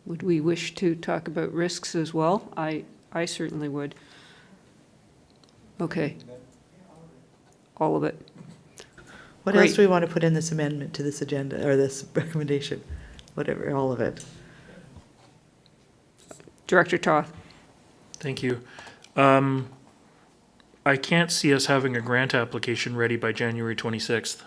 Would we wish to talk about risks as well? I certainly would. Okay. All of it.
What
Great.
else do we want to put in this amendment to this agenda, or this recommendation? Whatever, all of it.
Director Toth.
Thank you. I can't see us having a grant application ready by January 26th.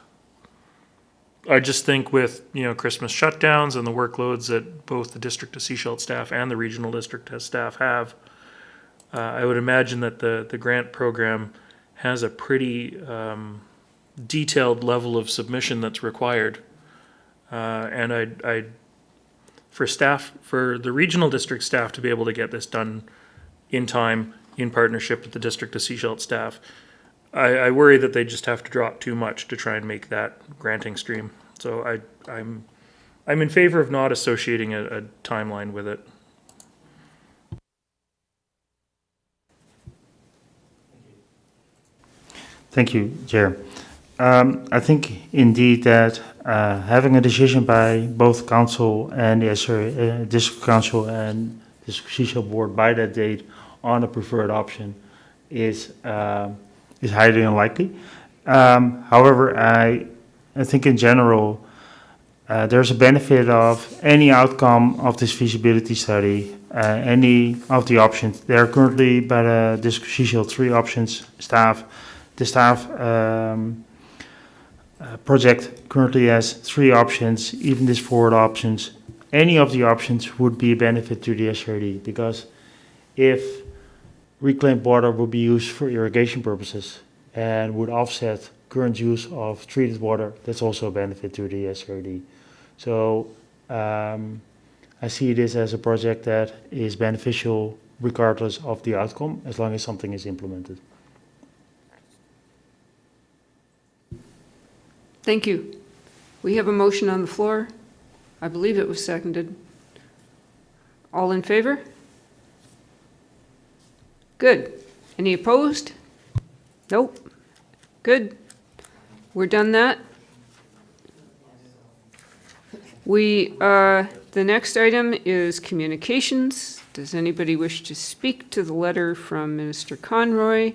I just think with, you know, Christmas shutdowns and the workloads that both the District of Sechelt staff and the Regional District staff have, I would imagine that the grant program has a pretty detailed level of submission that's required. And I for the Regional District staff to be able to get this done in time, in partnership with the District of Sechelt staff, I worry that they just have to drop too much to try and make that granting stream. So I'm in favor of not associating a timeline with it.
Thank you, Chair. I think indeed that having a decision by both council and the district council and district Sechelt board by that date on a preferred option is highly unlikely. However, I think in general there's a benefit of any outcome of this feasibility study, any of the options. There are currently by the district Sechelt 3 options staff. The staff project currently has 3 options, even these 4 options. Any of the options would be a benefit to the SRD, because if reclaimed water would be used for irrigation purposes and would offset current use of treated water, that's also a benefit to the SRD. So I see this as a project that is beneficial regardless of the outcome, as long as something is implemented.
Thank you. We have a motion on the floor. I believe it was seconded. All in favor? Good. Any opposed? Nope. Good. We're done that. The next item is communications. Does anybody wish to speak to the letter from Minister Conroy?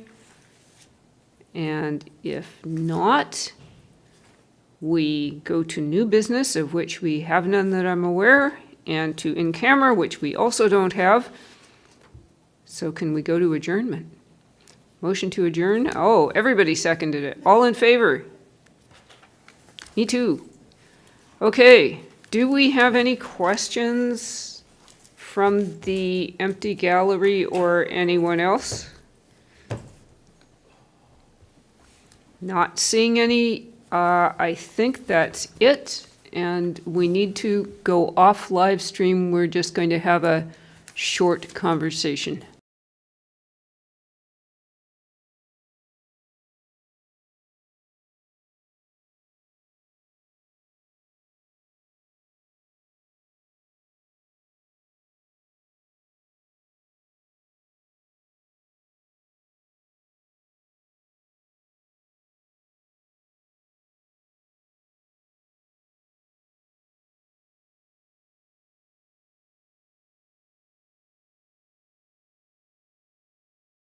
And if not, we go to new business, of which we have none that I'm aware, and to in camera, which we also don't have. So can we go to adjournment? Motion to adjourn? Oh, everybody seconded it. All in favor? Me too. Okay, do we have any questions from the empty gallery or anyone else? Not seeing any. I think that's it, and we need to go off live stream. We're just going to have a short conversation.